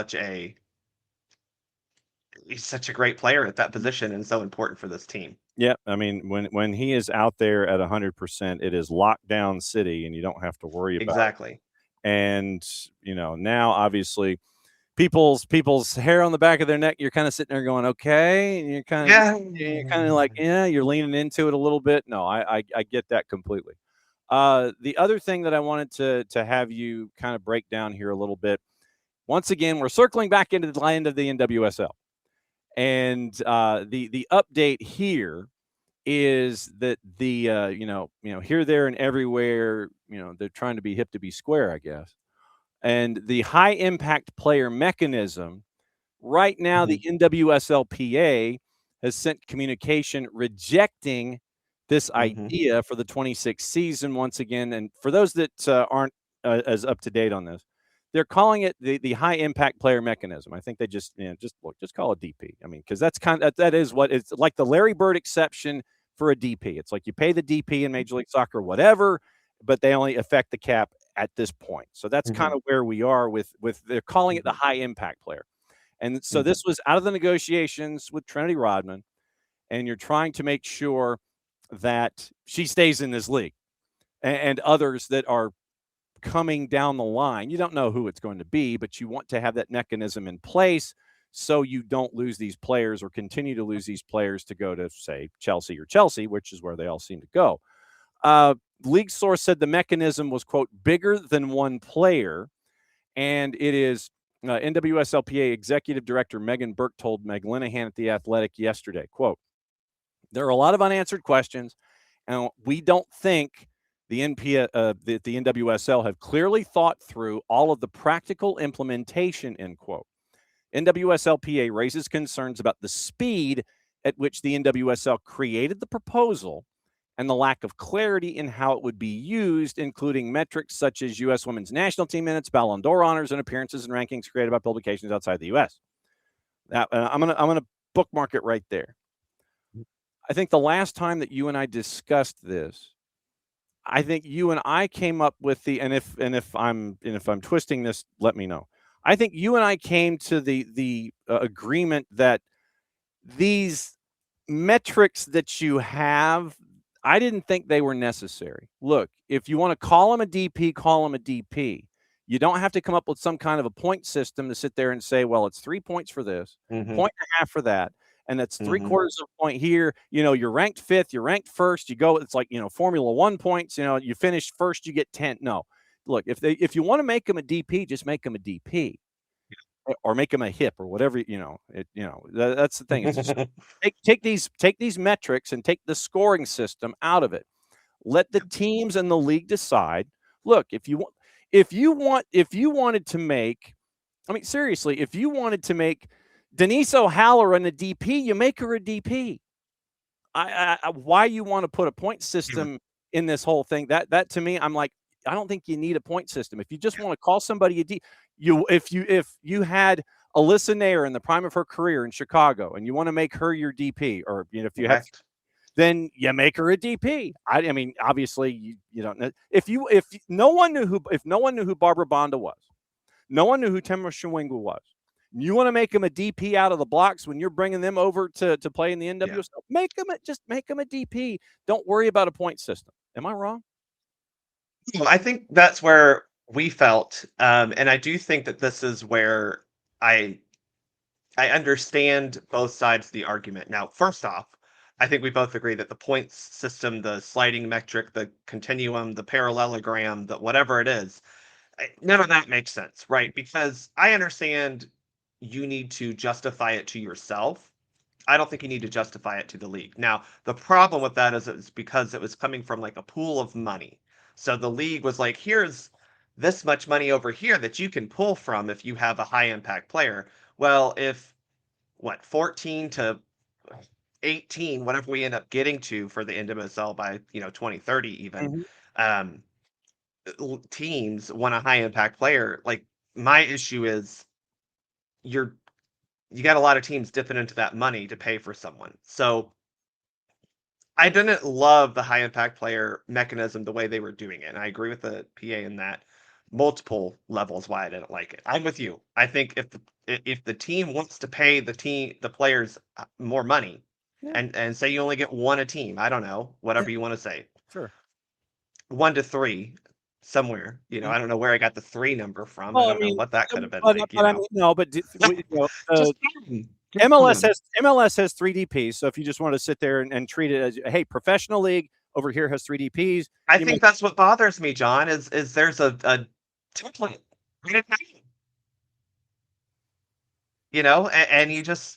he's such a great player at that position and so important for this team. Yeah, I mean, when he is out there at 100%, it is lockdown city, and you don't have to worry about it. Exactly. And now obviously people's hair on the back of their neck. You're kind of sitting there going, okay, and you're kind of like, yeah, you're leaning into it a little bit. No, I get that completely. The other thing that I wanted to have you kind of break down here a little bit. Once again, we're circling back into the land of the NWSL, and the update here is that the here, there, and everywhere, they're trying to be hip to be square, I guess. And the high impact player mechanism right now, the NWSLPA has sent communication rejecting this idea for the 26 season once again. And for those that aren't as up to date on this, they're calling it the high impact player mechanism. I think they just call it DP. I mean, because that's that is what it's like, the Larry Bird exception for a DP. It's like you pay the DP in Major League Soccer, whatever, but they only affect the cap at this point. So that's kind of where we are with they're calling it the high impact player. And so this was out of the negotiations with Trinity Rodman, and you're trying to make sure that she stays in this league, and others that are coming down the line. You don't know who it's going to be, but you want to have that mechanism in place so you don't lose these players or continue to lose these players to go to, say, Chelsea, which is where they all seem to go. League source said the mechanism was, quote, bigger than one player, and it is NWSLPA Executive Director Megan Burke told Meg Linehan at The Athletic yesterday, quote, there are a lot of unanswered questions, and we don't think the NWSL have clearly thought through all of the practical implementation, end quote. NWSLPA raises concerns about the speed at which the NWSL created the proposal and the lack of clarity in how it would be used, including metrics such as U.S. women's national team minutes, Ballon d'Or honors, and appearances and rankings created by publications outside the U.S. That, I'm gonna bookmark it right there. I think the last time that you and I discussed this, I think you and I came up with and if I'm twisting this, let me know. I think you and I came to the agreement that these metrics that you have, I didn't think they were necessary. Look, if you want to call them a DP, call them a DP. You don't have to come up with some kind of a point system to sit there and say, well, it's 3 points for this, point and a half for that, and that's 3/4 of a point here. You're ranked 5th, you're ranked 1st. You go, it's like, Formula 1 points. You finish 1st, you get 10. No, look, if you want to make them a DP, just make them a DP, or make them a hip, or whatever. That's the thing. It's just take these metrics and take the scoring system out of it. Let the teams and the league decide. Look, if you wanted to make, I mean, seriously, if you wanted to make Denise O'Halloran a DP, you make her a DP. Why you want to put a point system in this whole thing? That to me, I'm like, I don't think you need a point system. If you just want to call somebody a D, if you had Alyssa Nair in the prime of her career in Chicago, and you want to make her your DP, or if you have, then you make her a DP. I mean, obviously you don't know. If no one knew who Barbara Bonda was, no one knew who Temra Shawingu was. You want to make them a DP out of the blocks when you're bringing them over to play in the NWSL? Make them a DP. Don't worry about a point system. Am I wrong? I think that's where we felt, and I do think that this is where I understand both sides of the argument. Now, first off, I think we both agree that the points system, the sliding metric, the continuum, the parallelogram, the whatever it is, none of that makes sense, right? Because I understand you need to justify it to yourself. I don't think you need to justify it to the league. Now, the problem with that is it's because it was coming from like a pool of money. So the league was like, here's this much money over here that you can pull from if you have a high impact player. Well, if 14 to 18, whatever we end up getting to for the NWSL by 2030 even, teams want a high impact player. Like, my issue is you got a lot of teams dipping into that money to pay for someone. So I didn't love the high impact player mechanism the way they were doing it. And I agree with the PA in that multiple levels why I didn't like it. I'm with you. I think if the team wants to pay the players more money, and say you only get one a team, I don't know, whatever you want to say. Sure. 1 to 3. somewhere. Mm-hmm. I don't know where I got the 3 number from. Well, I don't know what that could have been but, like. but I mean, no, but Just MLS has 3 DPs. So if you just want to sit there and treat it as, hey, professional league over here has 3 DPs. I think that's what bothers me, John, is there's a template. And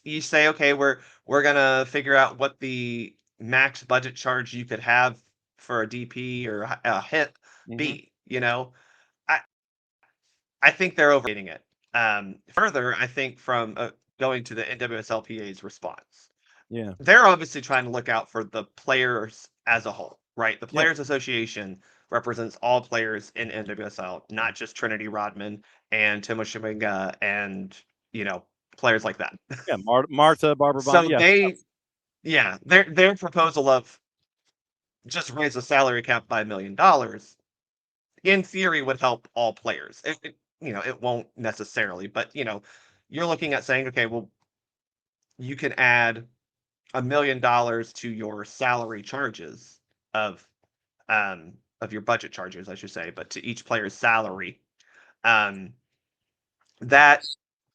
you say, okay, we're gonna figure out what the max budget charge you could have for a DP or a hit be. I think they're overrating it. Further, I think from going to the NWSLPA's response, they're obviously trying to look out for the players as a whole, right? The Players Association represents all players in NWSL, not just Trinity Rodman and Timo Shiminga and players like that. Yeah, Martha, Barbara So Bond. their proposal of just raise the salary cap by $1 million, in theory, would help all players. It won't necessarily, but you're looking at saying, okay, well, you can add $1 million to your salary charges of your budget charges, I should say, but to each player's salary. That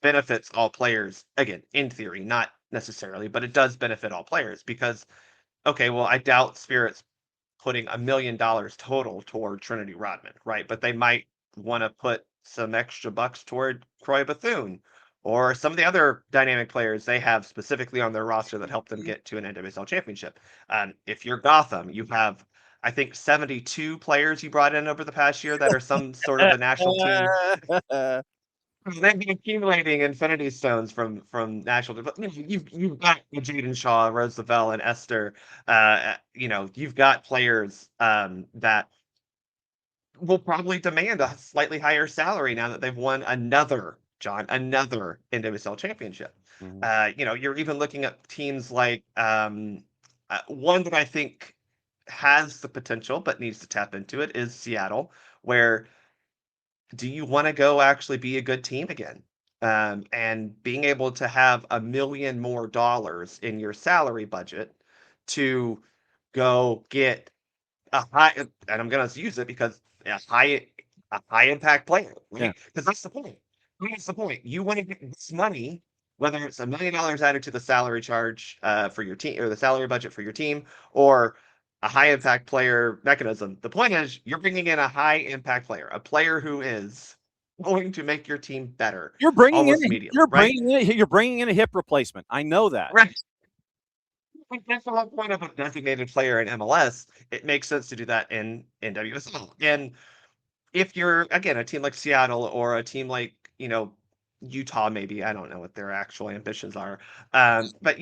benefits all players, again, in theory, not necessarily, but it does benefit all players because, okay, well, I doubt Spirit's putting $1 million total toward Trinity Rodman, right? But they might want to put some extra bucks toward Croy Bethune or some of the other dynamic players they have specifically on their roster that help them get to an NWSL championship. If you're Gotham, you have, I think, 72 players you brought in over the past year that are some sort of a national team. They've been accumulating Infinity Stones from national. You've got Jaden Shaw, Rose Lavelle, and Esther. You've got players that will probably demand a slightly higher salary now that they've won another NWSL championship. You're even looking at teams like one that I think has the potential but needs to tap into it is Seattle, where do you want to go actually be a good team again? And being able to have $1 million more in your salary budget to go get a high, and I'm going to use it because a high impact player, right? Because that's the point. That's the point. You want to get this money, whether it's $1 million added to the salary charge for your team or the salary budget for your team, or a high impact player mechanism. The point is you're bringing in a high impact player, a player who is going to make your team better. You're bringing in a hip replacement. I know that. Right. That's the whole point of a designated player in MLS. It makes sense to do that in NWSL. And if you're, again, a team like Seattle or a team like, Utah, maybe, I don't know what their actual ambitions are. But,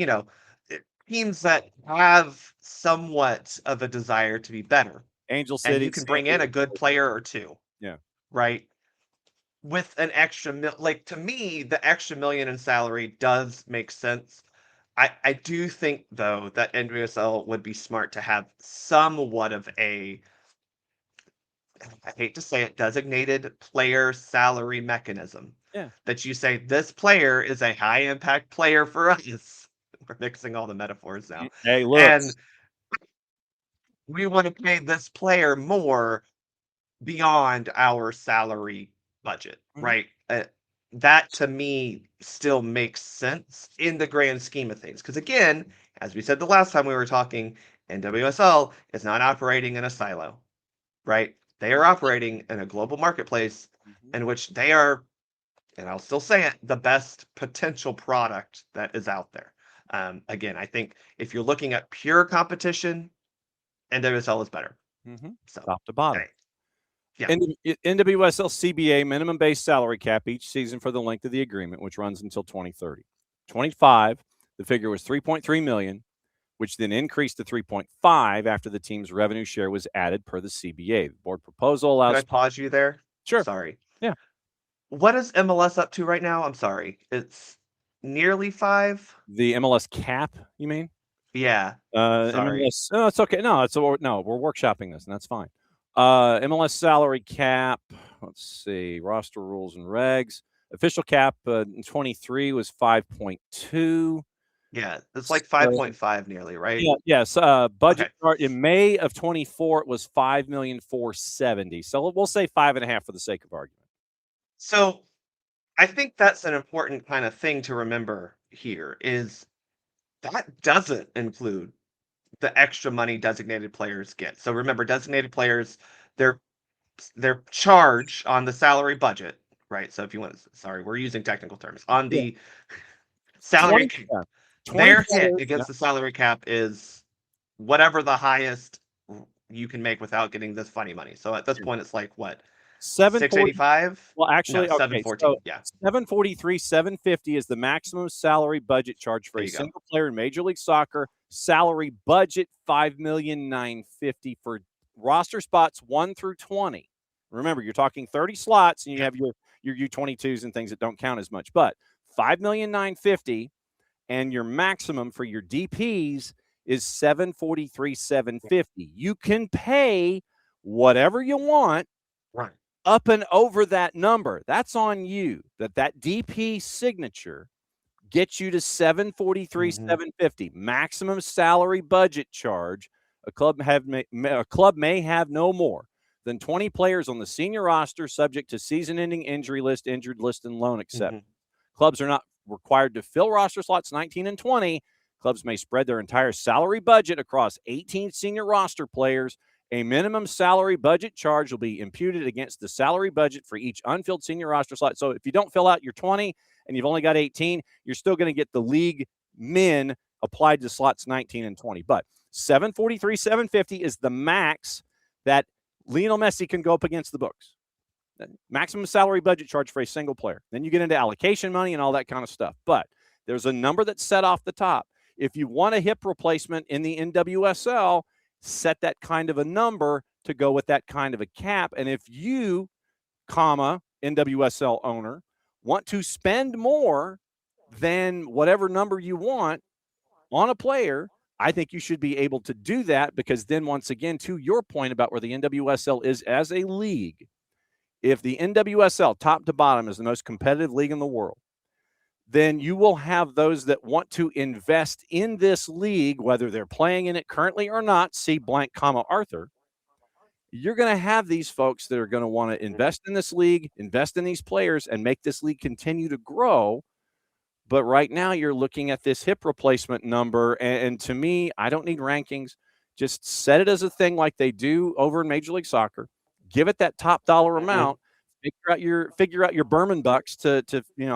teams that have somewhat of a desire to be better. Angel City. And you can bring in a good player or two. Yeah. Right. With an extra, to me, the extra $1 million in salary does make sense. I do think, though, that NWSL would be smart to have somewhat of a, I hate to say it, designated player salary mechanism. Yeah. That you say, this player is a high impact player for us. We're mixing all the metaphors now. Hey, look. And we want to pay this player more beyond our salary budget, right? That to me still makes sense in the grand scheme of things. Because again, as we said the last time we were talking, NWSL is not operating in a silo, right? They are operating in a global marketplace in which they are, and I'll still say it, the best potential product that is out there. Again, I think if you're looking at pure competition, NWSL is better. So, top to bottom. Yeah. NWSL CBA minimum base salary cap each season for the length of the agreement, which runs until 2030. 25, the figure was $3.3 million, which then increased to 3.5 after the team's revenue share was added per the CBA. The board proposal allows. Can I pause you there? Sure. Sorry. Yeah. What is MLS up to right now? I'm sorry. It's nearly 5. The MLS cap, you mean? Yeah. Sorry. MLS, no, it's okay. No, we're workshopping this, and that's fine. MLS salary cap. Let's see. Roster rules and regs. Official cap in 23 was 5.2. Yeah, it's like 5.5 nearly, right? Yeah, yes. Budget chart in May of 24, it was 5,470,000. So we'll say 5.5 for the sake of argument. So I think that's an important kind of thing to remember here is that doesn't include the extra money designated players get. So remember, designated players, their charge on the salary budget, right? So if you want, sorry, we're using technical terms on the salary. 20 Their hit players, against the salary cap is whatever the highest you can make without getting this funny money. So at this point, it's like what? 685? Well, actually, no, okay, 714. so Yeah. 743, 750 is the maximum salary budget charge for a single player in Major League Soccer. Salary budget 5,950,000 for roster spots 1 through 20. Remember, you're talking 30 slots, and you have your U22s and things that don't count as much. But 5,950,000, and your maximum for your DPs is 743, 750. You can pay whatever you want, right, up and over that number. That's on you. That DP signature gets you to 743, 750 maximum salary budget charge. A club may have no more than 20 players on the senior roster, subject to season-ending injury list, injured list, and loan acceptance. Clubs are not required to fill roster slots 19 and 20. Clubs may spread their entire salary budget across 18 senior roster players. A minimum salary budget charge will be imputed against the salary budget for each unfilled senior roster slot. So if you don't fill out your 20 and you've only got 18, you're still going to get the league min applied to slots 19 and 20. But 743, 750 is the max that Lionel Messi can go up against the books. Maximum salary budget charge for a single player. Then you get into allocation money and all that kind of stuff. But there's a number that's set off the top. If you want a hip replacement in the NWSL, set that kind of a number to go with that kind of a cap. And if you, NWSL owner, want to spend more than whatever number you want on a player, I think you should be able to do that, because then once again, to your point about where the NWSL is as a league, if the NWSL top to bottom is the most competitive league in the world, then you will have those that want to invest in this league, whether they're playing in it currently or not, see blank, Arthur. You're going to have these folks that are going to want to invest in this league, invest in these players, and make this league continue to grow. But right now you're looking at this hip replacement number. And to me, I don't need rankings. Just set it as a thing like they do over in Major League Soccer. Give it that top dollar amount. Figure out your Berman bucks to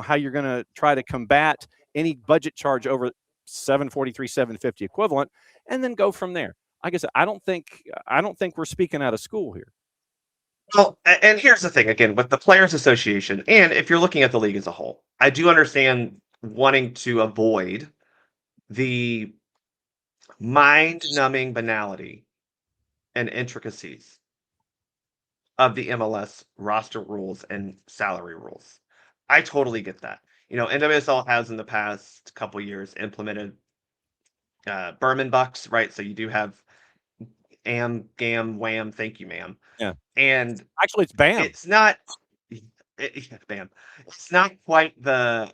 how you're going to try to combat any budget charge over 743, 750 equivalent, and then go from there. Like I said, I don't think we're speaking out of school here. Well, and here's the thing again with the Players Association, and if you're looking at the league as a whole, I do understand wanting to avoid the mind-numbing banality and intricacies of the MLS roster rules and salary rules. I totally get that. NWSL has in the past couple years implemented Berman bucks, right? So you do have am, gam, wham, thank you, ma'am. Yeah. And actually, it's bam. It's not bam. It's not quite the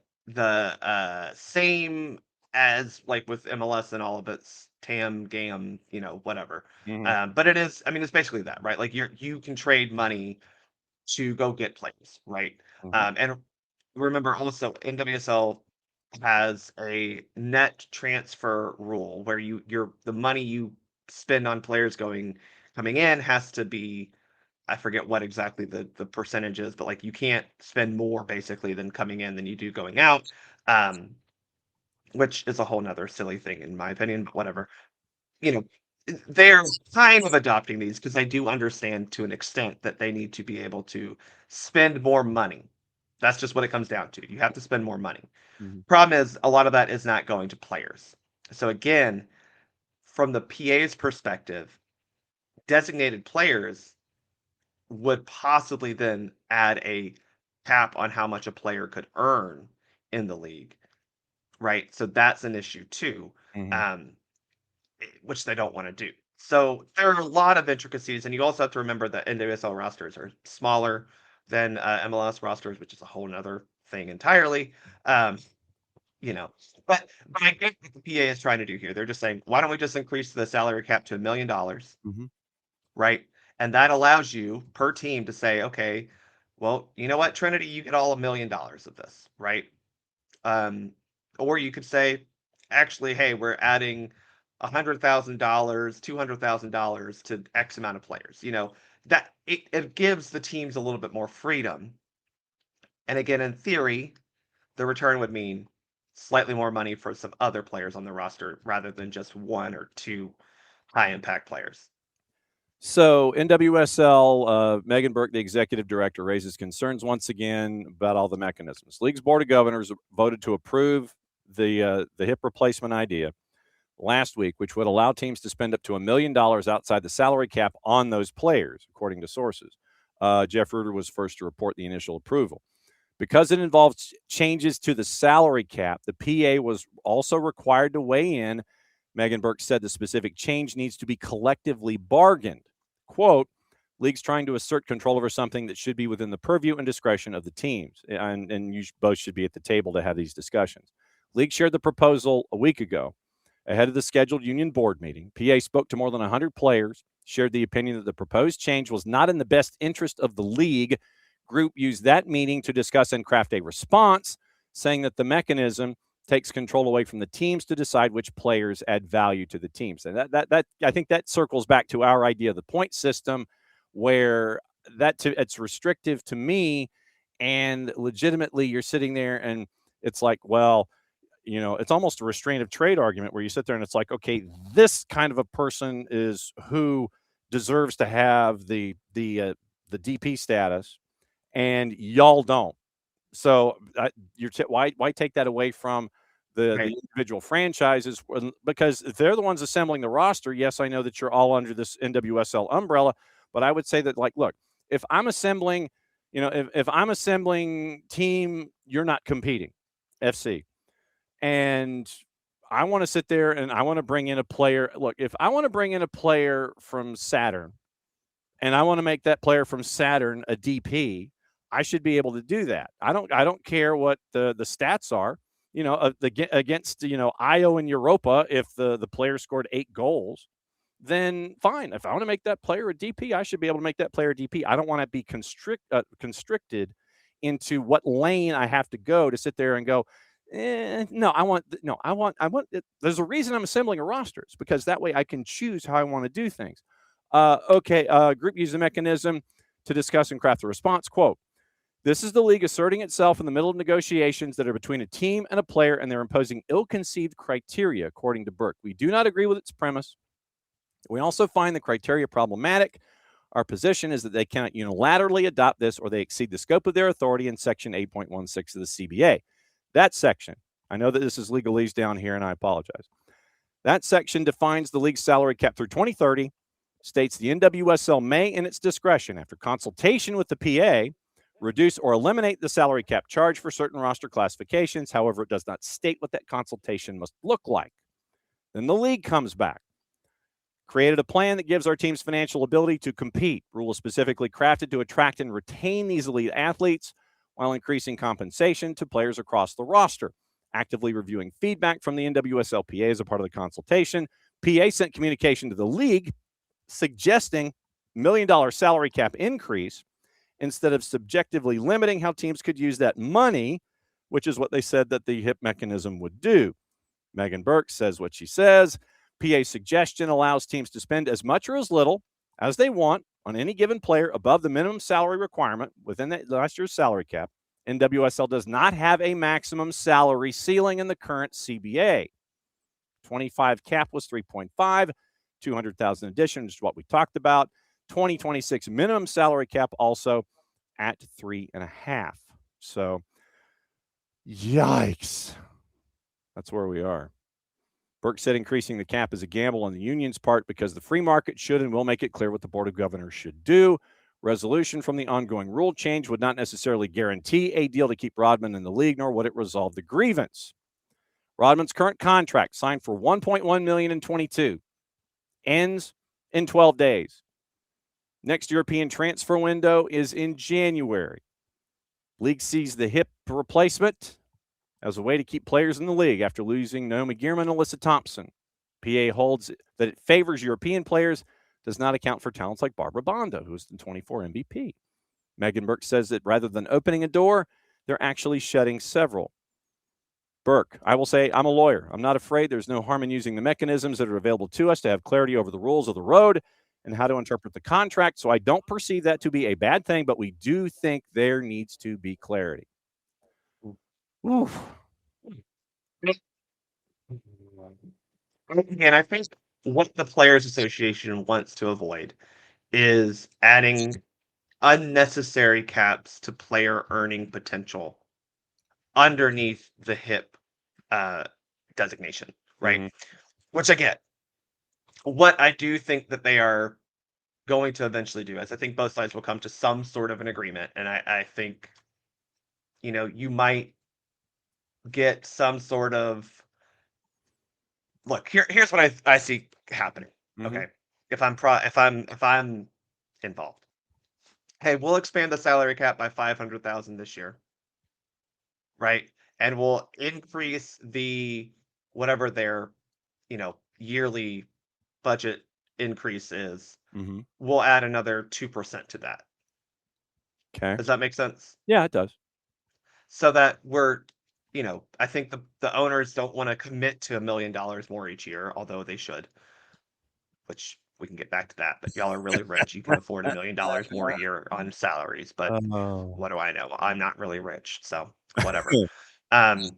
same as like with MLS and all of its tam, gam, whatever. But it is, it's basically that, right? Like you can trade money to go get players, right? And remember also NWSL has a net transfer rule where the money you spend on players coming in has to be, I forget what exactly the percentage is, but like you can't spend more basically than coming in than you do going out, which is a whole nother silly thing in my opinion, but whatever. They're kind of adopting these because I do understand to an extent that they need to be able to spend more money. That's just what it comes down to. You have to spend more money. Problem is, a lot of that is not going to players. So again, from the PA's perspective, designated players would possibly then add a cap on how much a player could earn in the league, right? So that's an issue too, which they don't want to do. So there are a lot of intricacies, and you also have to remember that NWSL rosters are smaller than MLS rosters, which is a whole nother thing entirely. But I get what the PA is trying to do here. They're just saying, why don't we just increase the salary cap to $1 million, right? And that allows you per team to say, okay, well, you know what, Trinity, you get all $1 million of this, right? Or you could say, actually, hey, we're adding $100,000, $200,000 to X amount of players. That it gives the teams a little bit more freedom. And again, in theory, the return would mean slightly more money for some other players on the roster rather than just one or two high impact players. So NWSL, Megan Burke, the executive director, raises concerns once again about all the mechanisms. League's board of governors voted to approve the hip replacement idea last week, which would allow teams to spend up to $1 million outside the salary cap on those players, according to sources. Jeff Reuter was first to report the initial approval. Because it involves changes to the salary cap, the PA was also required to weigh in. Megan Burke said the specific change needs to be collectively bargained. Quote, league's trying to assert control over something that should be within the purview and discretion of the teams. And you both should be at the table to have these discussions. League shared the proposal a week ago ahead of the scheduled union board meeting. PA spoke to more than 100 players, shared the opinion that the proposed change was not in the best interest of the league. Group used that meeting to discuss and craft a response, saying that the mechanism takes control away from the teams to decide which players add value to the teams. And that I think that circles back to our idea of the point system, where it's restrictive to me, and legitimately you're sitting there and it's like, well, it's almost a restraint of trade argument where you sit there and it's like, okay, this kind of a person is who deserves to have the DP status, and y'all don't. So why take that away from the individual franchises? Because they're the ones assembling the roster. Yes, I know that you're all under this NWSL umbrella, but I would say that, like, look, if I'm assembling, if I'm assembling team, you're not competing, FC, and I want to sit there and I want to bring in a player. Look, if I want to bring in a player from Saturn, and I want to make that player from Saturn a DP, I should be able to do that. I don't care what the stats are, against, Io and Europa. If the player scored 8 goals, then fine. If I want to make that player a DP, I should be able to make that player a DP. I don't want to be constricted into what lane I have to go to sit there and go, I want. There's a reason I'm assembling a roster. It's because that way I can choose how I want to do things. Group used the mechanism to discuss and craft the response. Quote, this is the league asserting itself in the middle of negotiations that are between a team and a player, and they're imposing ill-conceived criteria, according to Burke. We do not agree with its premise. We also find the criteria problematic. Our position is that they cannot unilaterally adopt this, or they exceed the scope of their authority in Section 8.16 of the CBA. That section, I know that this is legalese down here, and I apologize. That section defines the league's salary cap through 2030, states the NWSL may, in its discretion, after consultation with the PA, reduce or eliminate the salary cap charge for certain roster classifications. However, it does not state what that consultation must look like. Then the league comes back, created a plan that gives our teams financial ability to compete. Rule is specifically crafted to attract and retain these elite athletes while increasing compensation to players across the roster. Actively reviewing feedback from the NWSL PA as a part of the consultation. PA sent communication to the league suggesting $1 million salary cap increase instead of subjectively limiting how teams could use that money, which is what they said that the HIP mechanism would do. Megan Burke says what she says. PA's suggestion allows teams to spend as much or as little as they want on any given player above the minimum salary requirement within that last year's salary cap. NWSL does not have a maximum salary ceiling in the current CBA. 25 cap was 3.5, 200,000 addition, which is what we talked about. 2026 minimum salary cap also at 3.5. So, yikes. That's where we are. Burke said increasing the cap is a gamble on the union's part because the free market should and will make it clear what the Board of Governors should do. Resolution from the ongoing rule change would not necessarily guarantee a deal to keep Rodman in the league, nor would it resolve the grievance. Rodman's current contract, signed for $1.1 million in 22, ends in 12 days. Next European transfer window is in January. League sees the hip replacement as a way to keep players in the league after losing Naomi Gearman and Alyssa Thompson. PA holds that it favors European players, does not account for talents like Barbara Bondo, who was the 24 MVP. Megan Burke says that rather than opening a door, they're actually shutting several. Burke, I will say I'm a lawyer. I'm not afraid. There's no harm in using the mechanisms that are available to us to have clarity over the rules of the road and how to interpret the contract. So I don't perceive that to be a bad thing, but we do think there needs to be clarity. Oof. And I think what the Players Association wants to avoid is adding unnecessary caps to player earning potential underneath the HIP designation, right? Which I get. What I do think that they are going to eventually do is I think both sides will come to some sort of an agreement. And I think, you might get some sort of look, here's what I see happening. Okay. If I'm involved. Hey, we'll expand the salary cap by 500,000 this year. Right? And we'll increase the whatever their, yearly budget increase is. We'll add another 2% to that. Okay. Does that make sense? Yeah, it does. So that we're, I think the owners don't want to commit to $1 million more each year, although they should, which we can get back to that. But y'all are really rich. You can afford $1 million more a year on salaries. But what do I know? I'm not really rich. So whatever. And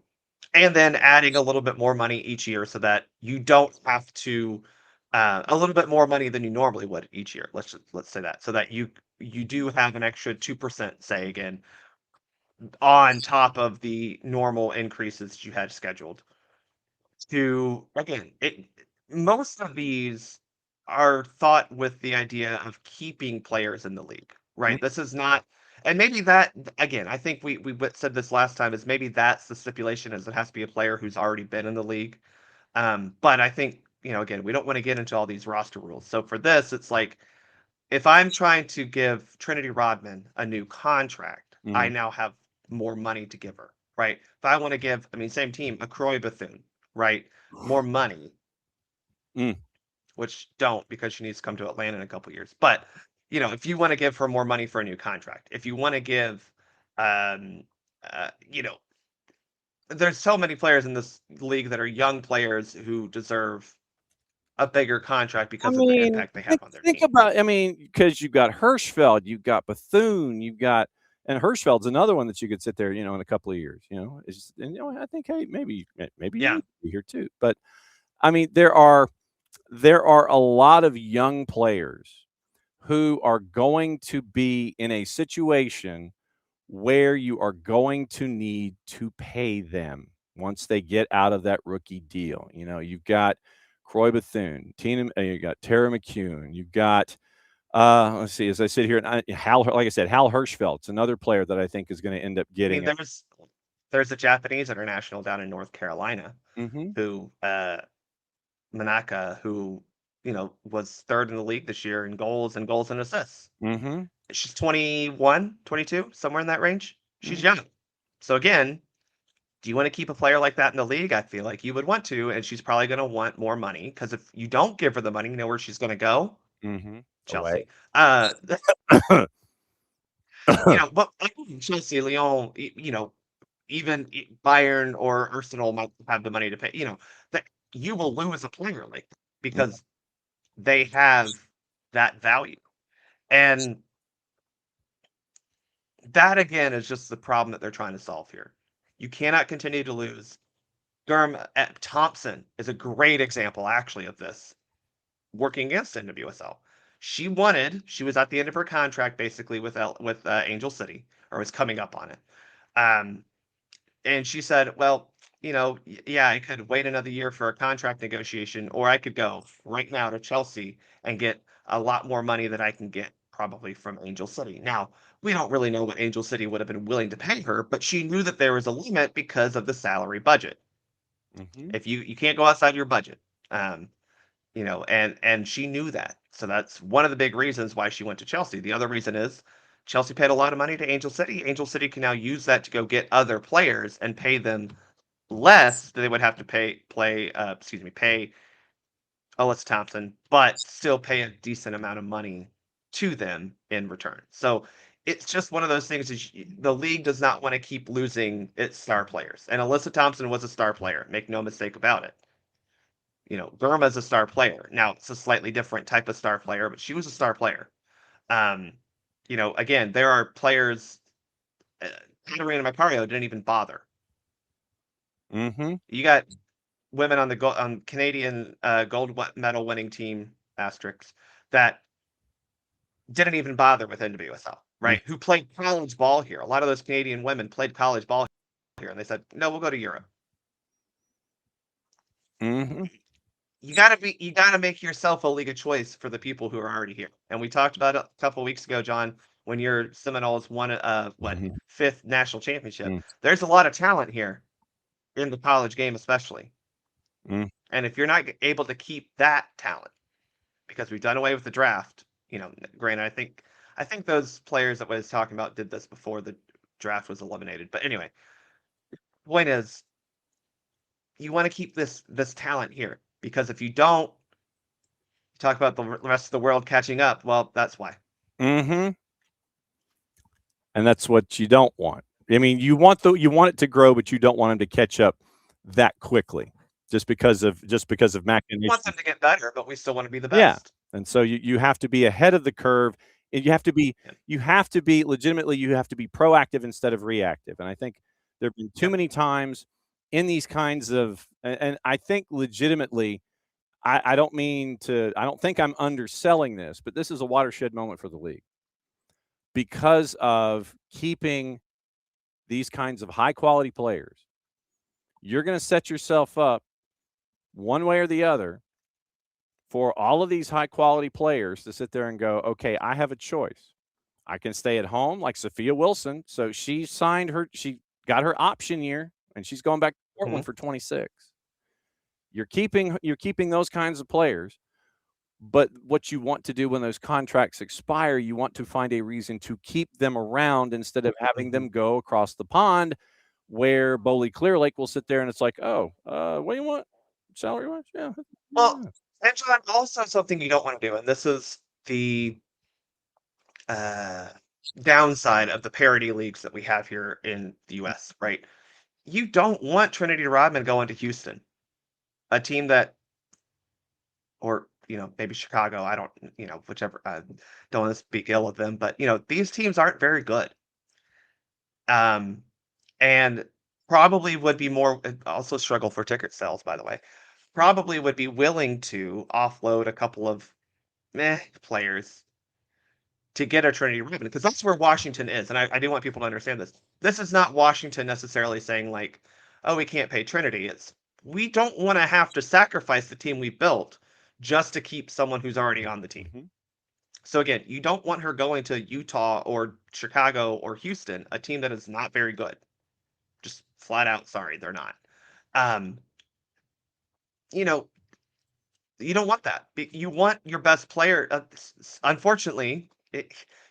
then adding a little bit more money each year so that you don't have to a little bit more money than you normally would each year. Let's say that, so that you do have an extra 2%, say again, on top of the normal increases you had scheduled. To again, most of these are thought with the idea of keeping players in the league, right? This is not. And maybe that, again, I think we said this last time, is maybe that's the stipulation, is it has to be a player who's already been in the league. But I think, again, we don't want to get into all these roster rules. So for this, it's like, if I'm trying to give Trinity Rodman a new contract, I now have more money to give her, right? If I want to give, same team, a Croy Bethune, right? More money, which don't, because she needs to come to Atlanta in a couple years. But if you want to give her more money for a new contract, if you want to give, there's so many players in this league that are young players who deserve a bigger contract because of the impact they have on their team. Think about, because you've got Hirschfeld, you've got Bethune, and Hirschfeld's another one that you could sit there, in a couple of years, I think, hey, maybe you need to be here too. But there are a lot of young players who are going to be in a situation where you are going to need to pay them once they get out of that rookie deal. You've got Croy Bethune, you got Tara McCune, you've got let's see, as I sit here, Hal Hirschfeld's another player that I think is going to end up getting. There's a Japanese international down in North Carolina who Manaka, who was third in the league this year in goals and assists. She's 21, 22, somewhere in that range. She's young. So again, do you want to keep a player like that in the league? I feel like you would want to, and she's probably going to want more money, because if you don't give her the money, you know where she's going to go? Chelsea. But Chelsea, Lyon, even Bayern or Arsenal might have the money to pay. That you will lose a player like that because they have that value. And that, again, is just the problem that they're trying to solve here. You cannot continue to lose. Thompson is a great example, actually, of this, working against NWSL. She was at the end of her contract, basically, with Angel City, or was coming up on it. And she said, well, I could wait another year for a contract negotiation, or I could go right now to Chelsea and get a lot more money than I can get probably from Angel City. Now, we don't really know what Angel City would have been willing to pay her, but she knew that there was a limit because of the salary budget. If you can't go outside your budget, and she knew that. So that's one of the big reasons why she went to Chelsea. The other reason is Chelsea paid a lot of money to Angel City. Angel City can now use that to go get other players and pay them less, they would have to pay Alyssa Thompson, but still pay a decent amount of money to them in return. So it's just one of those things. The league does not want to keep losing its star players, and Alyssa Thompson was a star player. Make no mistake about it. Burma's a star player. Now it's a slightly different type of star player, but she was a star player. Again, there are players. Katarina Macario didn't even bother. Mm-hmm. You got women on the Canadian gold medal winning team asterisks that didn't even bother with NWSL, right? Who played college ball here. A lot of those Canadian women played college ball here, and they said, "No, we'll go to Europe." Mm-hmm. You gotta make yourself a league of choice for the people who are already here. And we talked about it a couple of weeks ago, John, when your Seminoles won fifth national championship. There's a lot of talent here in the college game, especially. And if you're not able to keep that talent, because we've done away with the draft, granted, I think those players that I was talking about did this before the draft was eliminated. But anyway, the point is, you want to keep this talent here, because if you don't, talk about the rest of the world catching up. Well, that's why. Mm-hmm. And that's what you don't want. I mean, you want it to grow, but you don't want them to catch up that quickly, just because of machinations. We want them to get better, but we still want to be the best. Yeah, and so you have to be ahead of the curve. And you have to be legitimately. You have to be proactive instead of reactive. And I think there have been too many times in these kinds of, and I think legitimately, I don't think I'm underselling this, but this is a watershed moment for the league because of keeping these kinds of high quality players. You're going to set yourself up one way or the other for all of these high quality players to sit there and go, okay, I have a choice. I can stay at home like Sophia Wilson. So she got her option year and she's going back to Portland for 26. You're keeping those kinds of players, but what you want to do when those contracts expire, you want to find a reason to keep them around instead of having them go across the pond, where Bowley Clear Lake will sit there and it's like, what do you want salary wise? Yeah. Well, and John, also something you don't want to do, and this is the downside of the parity leagues that we have here in the U.S. Right? You don't want Trinity Rodman going to Houston, a team that, or maybe Chicago. I don't, whichever. Don't want to speak ill of them, but these teams aren't very good. And probably would be more, also struggle for ticket sales, by the way. Probably would be willing to offload a couple of players to get a Trinity Rodman, because that's where Washington is. And I do want people to understand this. This is not Washington necessarily saying like, oh, we can't pay Trinity. It's, we don't want to have to sacrifice the team we built just to keep someone who's already on the team. So again, you don't want her going to Utah or Chicago or Houston, a team that is not very good. Just flat out, sorry, they're not. You don't want that. You want your best player. Unfortunately,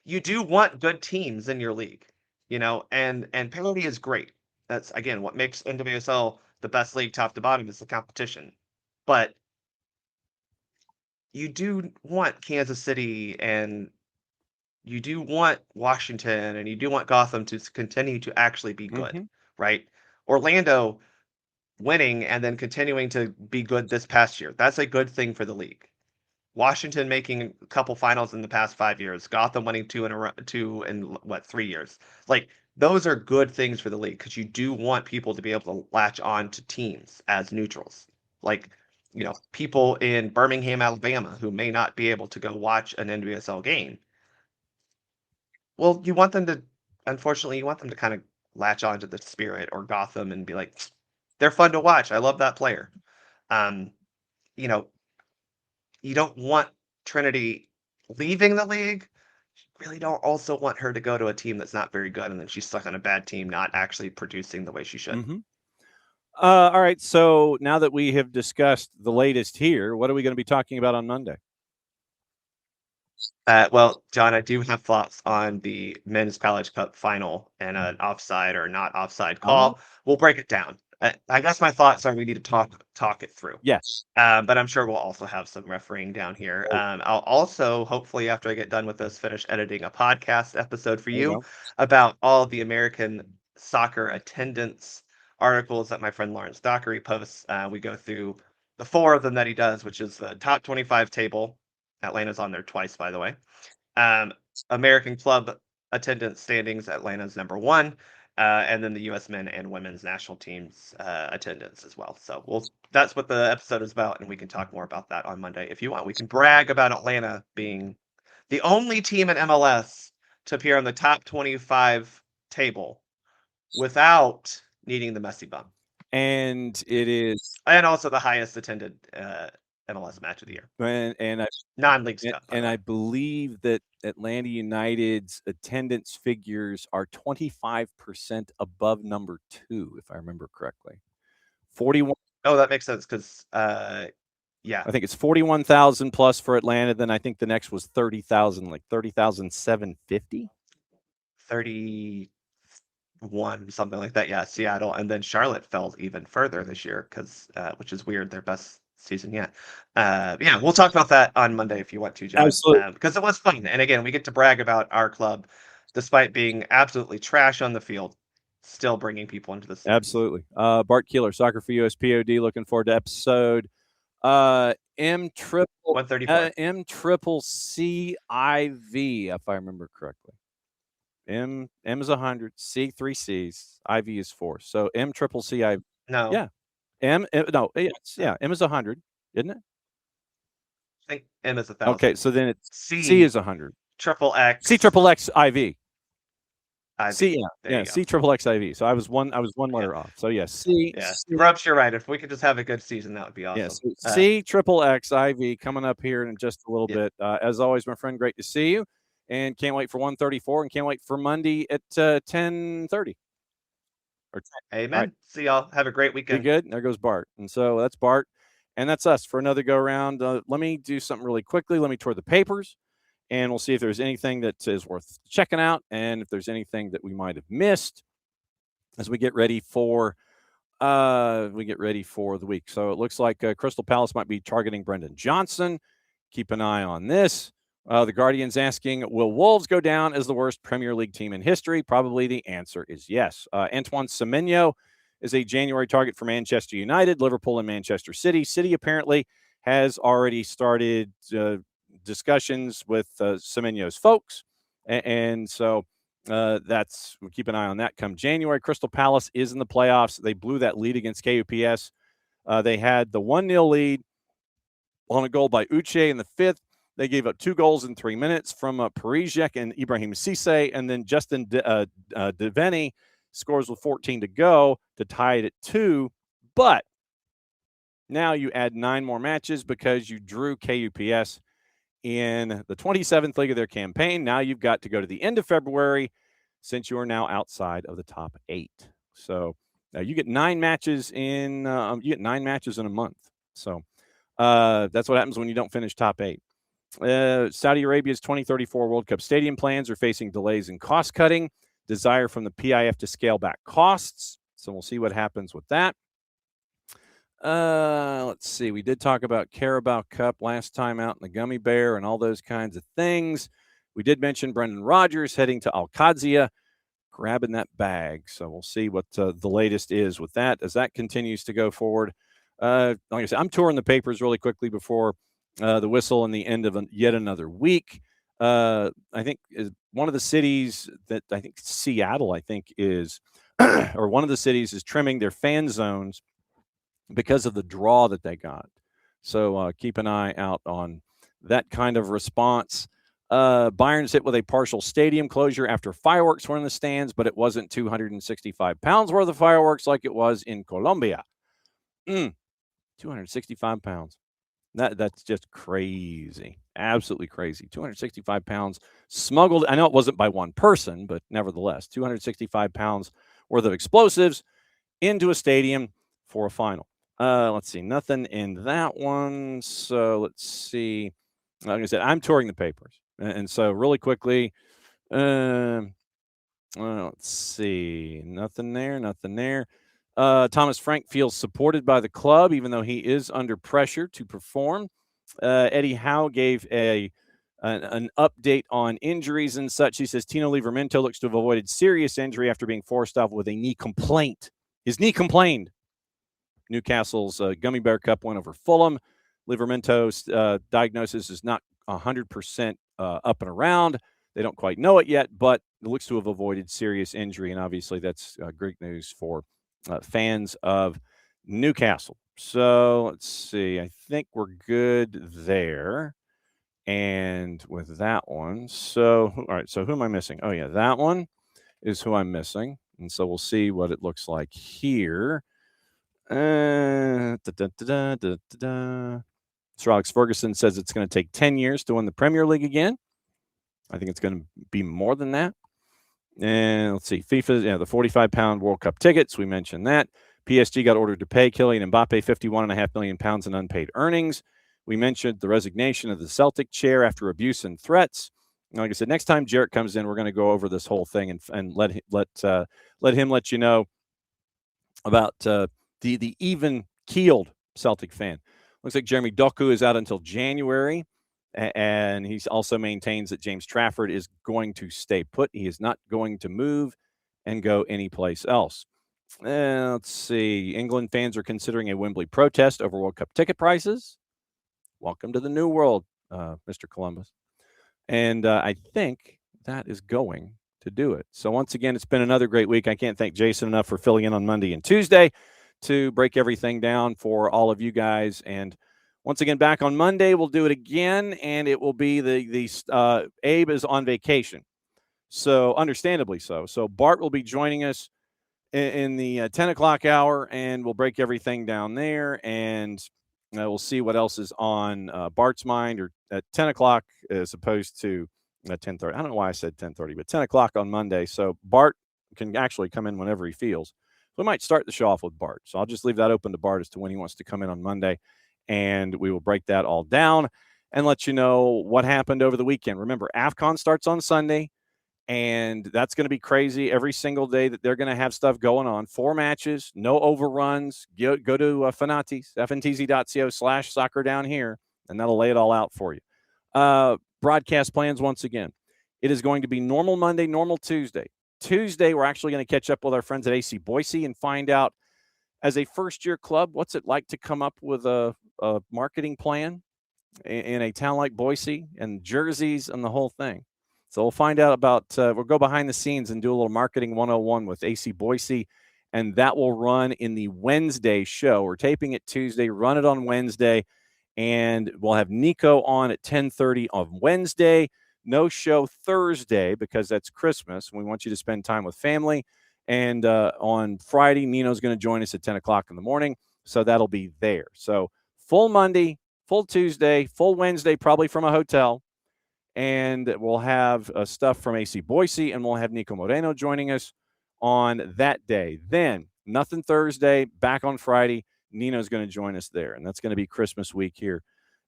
you do want good teams in your league, and parity is great. That's, again, what makes NWSL the best league top to bottom, is the competition. But you do want Kansas City, and you do want Washington, and you do want Gotham to continue to actually be good, right? Orlando winning and then continuing to be good this past year. That's a good thing for the league. Washington making a couple finals in the past 5 years. Gotham winning 2 in 3 years. Like, those are good things for the league, because you do want people to be able to latch on to teams as neutrals. Like, people in Birmingham, Alabama, who may not be able to go watch an NWSL game. Well, unfortunately, you want them to kind of latch on to the Spirit or Gotham and be like, they're fun to watch. I love that player. You don't want Trinity leaving the league. You really don't also want her to go to a team that's not very good, and then she's stuck on a bad team, not actually producing the way she should. All right. So now that we have discussed the latest here, what are we going to be talking about on Monday? Well, John, I do have thoughts on the Men's College Cup final and an offside or not offside call. We'll break it down. I guess my thoughts are we need to talk it through. Yes. But I'm sure we'll also have some refereeing down here. I'll also, hopefully, after I get done with this, finish editing a podcast episode for There you you go. about all the American soccer attendance articles that my friend Lawrence Dockery posts. We go through the 4 of them that he does, which is the top 25 table. Atlanta's on there twice, by the way. American club attendance standings, Atlanta's number 1. And then the U.S. men and women's national teams attendance as well. So that's what the episode is about, and we can talk more about that on Monday if you want. We can brag about Atlanta being the only team in MLS to appear on the top 25 table without needing the Messi bump. And it is, and also the highest attended MLS match of the year. And non-league stuff. And I believe that Atlanta United's attendance figures are 25% above number 2, if I remember correctly. 41. Oh, that makes sense because, yeah. I think it's 41,000 plus for Atlanta. Then I think the next was 30,000, like 30,750. 31, something like that. Yeah, Seattle. And then Charlotte fell even further this year because, which is weird, their best season yet. Yeah, we'll talk about that on Monday if you want to, John. Absolutely. Because it was fun. And again, we get to brag about our club, despite being absolutely trash on the field, still bringing people into the city. Absolutely. Bart Keeler, SoccerForUSPod, looking forward to episode MCCCIV, if I remember correctly. M is 100, C 3 C's, IV is 4. So MCCCIV. No. Yeah. M is 100, isn't it? I think M is 1,000. Okay, so then it's C is 100. Triple X. C triple X IV. C, yeah, C triple X IV. So I was one letter off. So yeah, C. Yeah, Grubs, you're right. If we could just have a good season, that would be awesome. Yes, C triple X IV coming up here in just a little bit. As always, my friend, great to see you, and can't wait for 1:34, and can't wait for Monday at 10:30. Amen. Right. See y'all. Have a great weekend. Be good. There goes Bart, and so that's Bart, and that's us for another go round. Let me do something really quickly. Let me tour the papers. And we'll see if there's anything that is worth checking out, and if there's anything that we might have missed as we get ready for the week. So it looks like Crystal Palace might be targeting Brendan Johnson. Keep an eye on this. The Guardian's asking, will Wolves go down as the worst Premier League team in history? Probably the answer is yes. Antoine Semenyo is a January target for Manchester United, Liverpool, and Manchester City. City apparently has already started discussions with Semenyo's folks, and so we'll keep an eye on that come January. Crystal Palace is in the playoffs. They blew that lead against KUPS. They had the 1-0 lead on a goal by Uche in the 5th. They gave up 2 goals in 3 minutes from Parizek and Ibrahim Cisse, and then Justin Devaney scores with 14 to go to tie it at 2. But now you add 9 more matches because you drew KUPS in the 27th leg of their campaign. Now you've got to go to the end of February since you are now outside of the top 8. So you get 9 matches in a month. So that's what happens when you don't finish top 8. Saudi Arabia's 2034 World Cup stadium plans are facing delays in cost cutting, desire from the PIF to scale back costs. So we'll see what happens with that. Let's see. We did talk about Carabao Cup last time out in the Gummy Bear and all those kinds of things. We did mention Brendan Rodgers heading to Al-Qadsiya, grabbing that bag. So we'll see what the latest is with that as that continues to go forward. Like I said, I'm touring the papers really quickly before the whistle and the end of yet another week. I think one of the cities that I think Seattle, is, or one of the cities is trimming their fan zones because of the draw that they got. So keep an eye out on that kind of response. Bayern's hit with a partial stadium closure after fireworks were in the stands, but it wasn't 265 pounds worth of fireworks like it was in Colombia. 265 pounds. That's just crazy. Absolutely crazy. 265 pounds smuggled. I know it wasn't by one person, but nevertheless, 265 pounds worth of explosives into a stadium for a final. Let's see. Nothing in that one. So let's see. Like I said, I'm touring the papers. And so really quickly, let's see. Nothing there. Thomas Frank feels supported by the club, even though he is under pressure to perform. Eddie Howe gave an update on injuries and such. He says Tino Livramento looks to have avoided serious injury after being forced off with a knee complaint. His knee complained. Newcastle's Gummy Bear Cup win over Fulham. Livermento's diagnosis is not 100% up and around. They don't quite know it yet, but it looks to have avoided serious injury, and obviously that's great news for fans of Newcastle. So let's see. I think we're good there. And with that one, so all right. So who am I missing? Oh yeah, that one is who I'm missing, and so we'll see what it looks like here. Sir Alex Ferguson says it's going to take 10 years to win the Premier League again. I think it's going to be more than that. And let's see, FIFA, the 45-pound World Cup tickets. We mentioned that. PSG got ordered to pay Kylian Mbappe £51.5 million in unpaid earnings. We mentioned the resignation of the Celtic chair after abuse and threats. Like I said, next time Jarrett comes in, we're going to go over this whole thing and let him let you know about the even-keeled Celtic fan. Looks like Jeremy Doku is out until January, and he also maintains that James Trafford is going to stay put. He is not going to move and go anyplace else. Let's see. England fans are considering a Wembley protest over World Cup ticket prices. Welcome to the new world, Mr. Columbus. And I think that is going to do it. So once again, it's been another great week. I can't thank Jason enough for filling in on Monday and Tuesday to break everything down for all of you guys. And once again, back on Monday, we'll do it again, and it will be the Abe is on vacation. So understandably so. So Bart will be joining us in the 10 o'clock hour, and we'll break everything down there, and we'll see what else is on Bart's mind, or at 10 o'clock as opposed to 10:30. I don't know why I said 10:30, but 10 o'clock on Monday. So Bart can actually come in whenever he feels. We might start the show off with Bart. So I'll just leave that open to Bart as to when he wants to come in on Monday, and we will break that all down and let you know what happened over the weekend. Remember, AFCON starts on Sunday, and that's going to be crazy every single day that they're going to have stuff going on. 4 matches, no overruns. Go to Fanatis, fntz.co/soccer down here, and that'll lay it all out for you. Broadcast plans once again. It is going to be normal Monday, normal Tuesday. Tuesday, we're actually going to catch up with our friends at AC Boise and find out, as a first-year club, what's it like to come up with a marketing plan in a town like Boise, and jerseys and the whole thing. So we'll find out about, we'll go behind the scenes and do a little marketing 101 with AC Boise, and that will run in the Wednesday show. We're taping it Tuesday, run it on Wednesday, and we'll have Nico on at 10:30 on Wednesday. No show Thursday because that's Christmas. We want you to spend time with family. And on Friday, Nino's going to join us at 10 o'clock in the morning, so that'll be there. So full Monday, full Tuesday, full Wednesday, probably from a hotel. And we'll have stuff from AC Boise, and we'll have Nico Moreno joining us on that day. Then, nothing Thursday, back on Friday. Nino's going to join us there, and that's going to be Christmas week here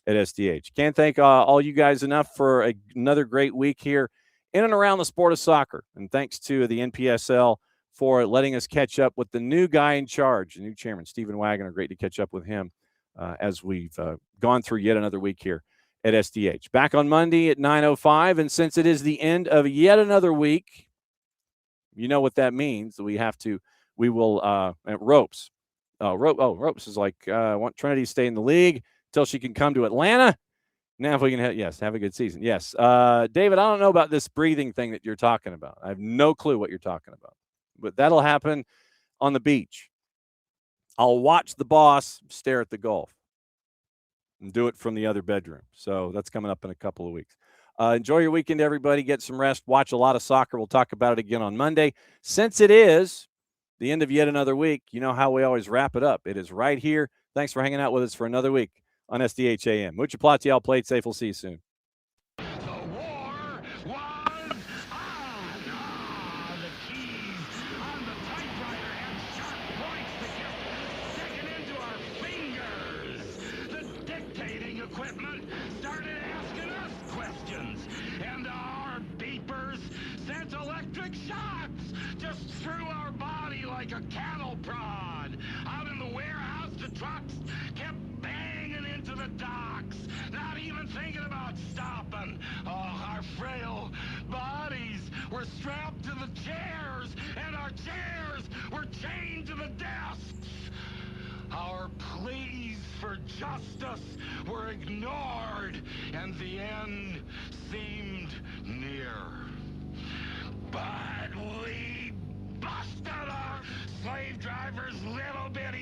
at SDH. Can't thank all you guys enough for another great week here in and around the sport of soccer. And thanks to the NPSL for letting us catch up with the new guy in charge, the new chairman, Steven Wagoner. Great to catch up with him as we've gone through yet another week here at SDH. Back on Monday at 9:05, and since it is the end of yet another week, you know what that means. We will ropes. Ropes is like, I want Trinity to stay in the league until she can come to Atlanta. Now if we can have a good season. Yes. David, I don't know about this breathing thing that you're talking about. I have no clue what you're talking about. But that'll happen on the beach. I'll watch the boss stare at the golf and do it from the other bedroom. So that's coming up in a couple of weeks. Enjoy your weekend, everybody. Get some rest. Watch a lot of soccer. We'll talk about it again on Monday. Since it is the end of yet another week, you know how we always wrap it up. It is right here. Thanks for hanging out with us for another week on SDH AM. Mucha Platiel, play it safe. We'll see you soon. Equipment started asking us questions, and our beepers sent electric shocks just through our body like a cattle prod. trucks kept banging into the docks, not even thinking about stopping. Oh, our frail bodies were strapped to the chairs, and our chairs were chained to the desks. Our pleas for justice were ignored, and the end seemed near. But we busted our slave drivers' little bit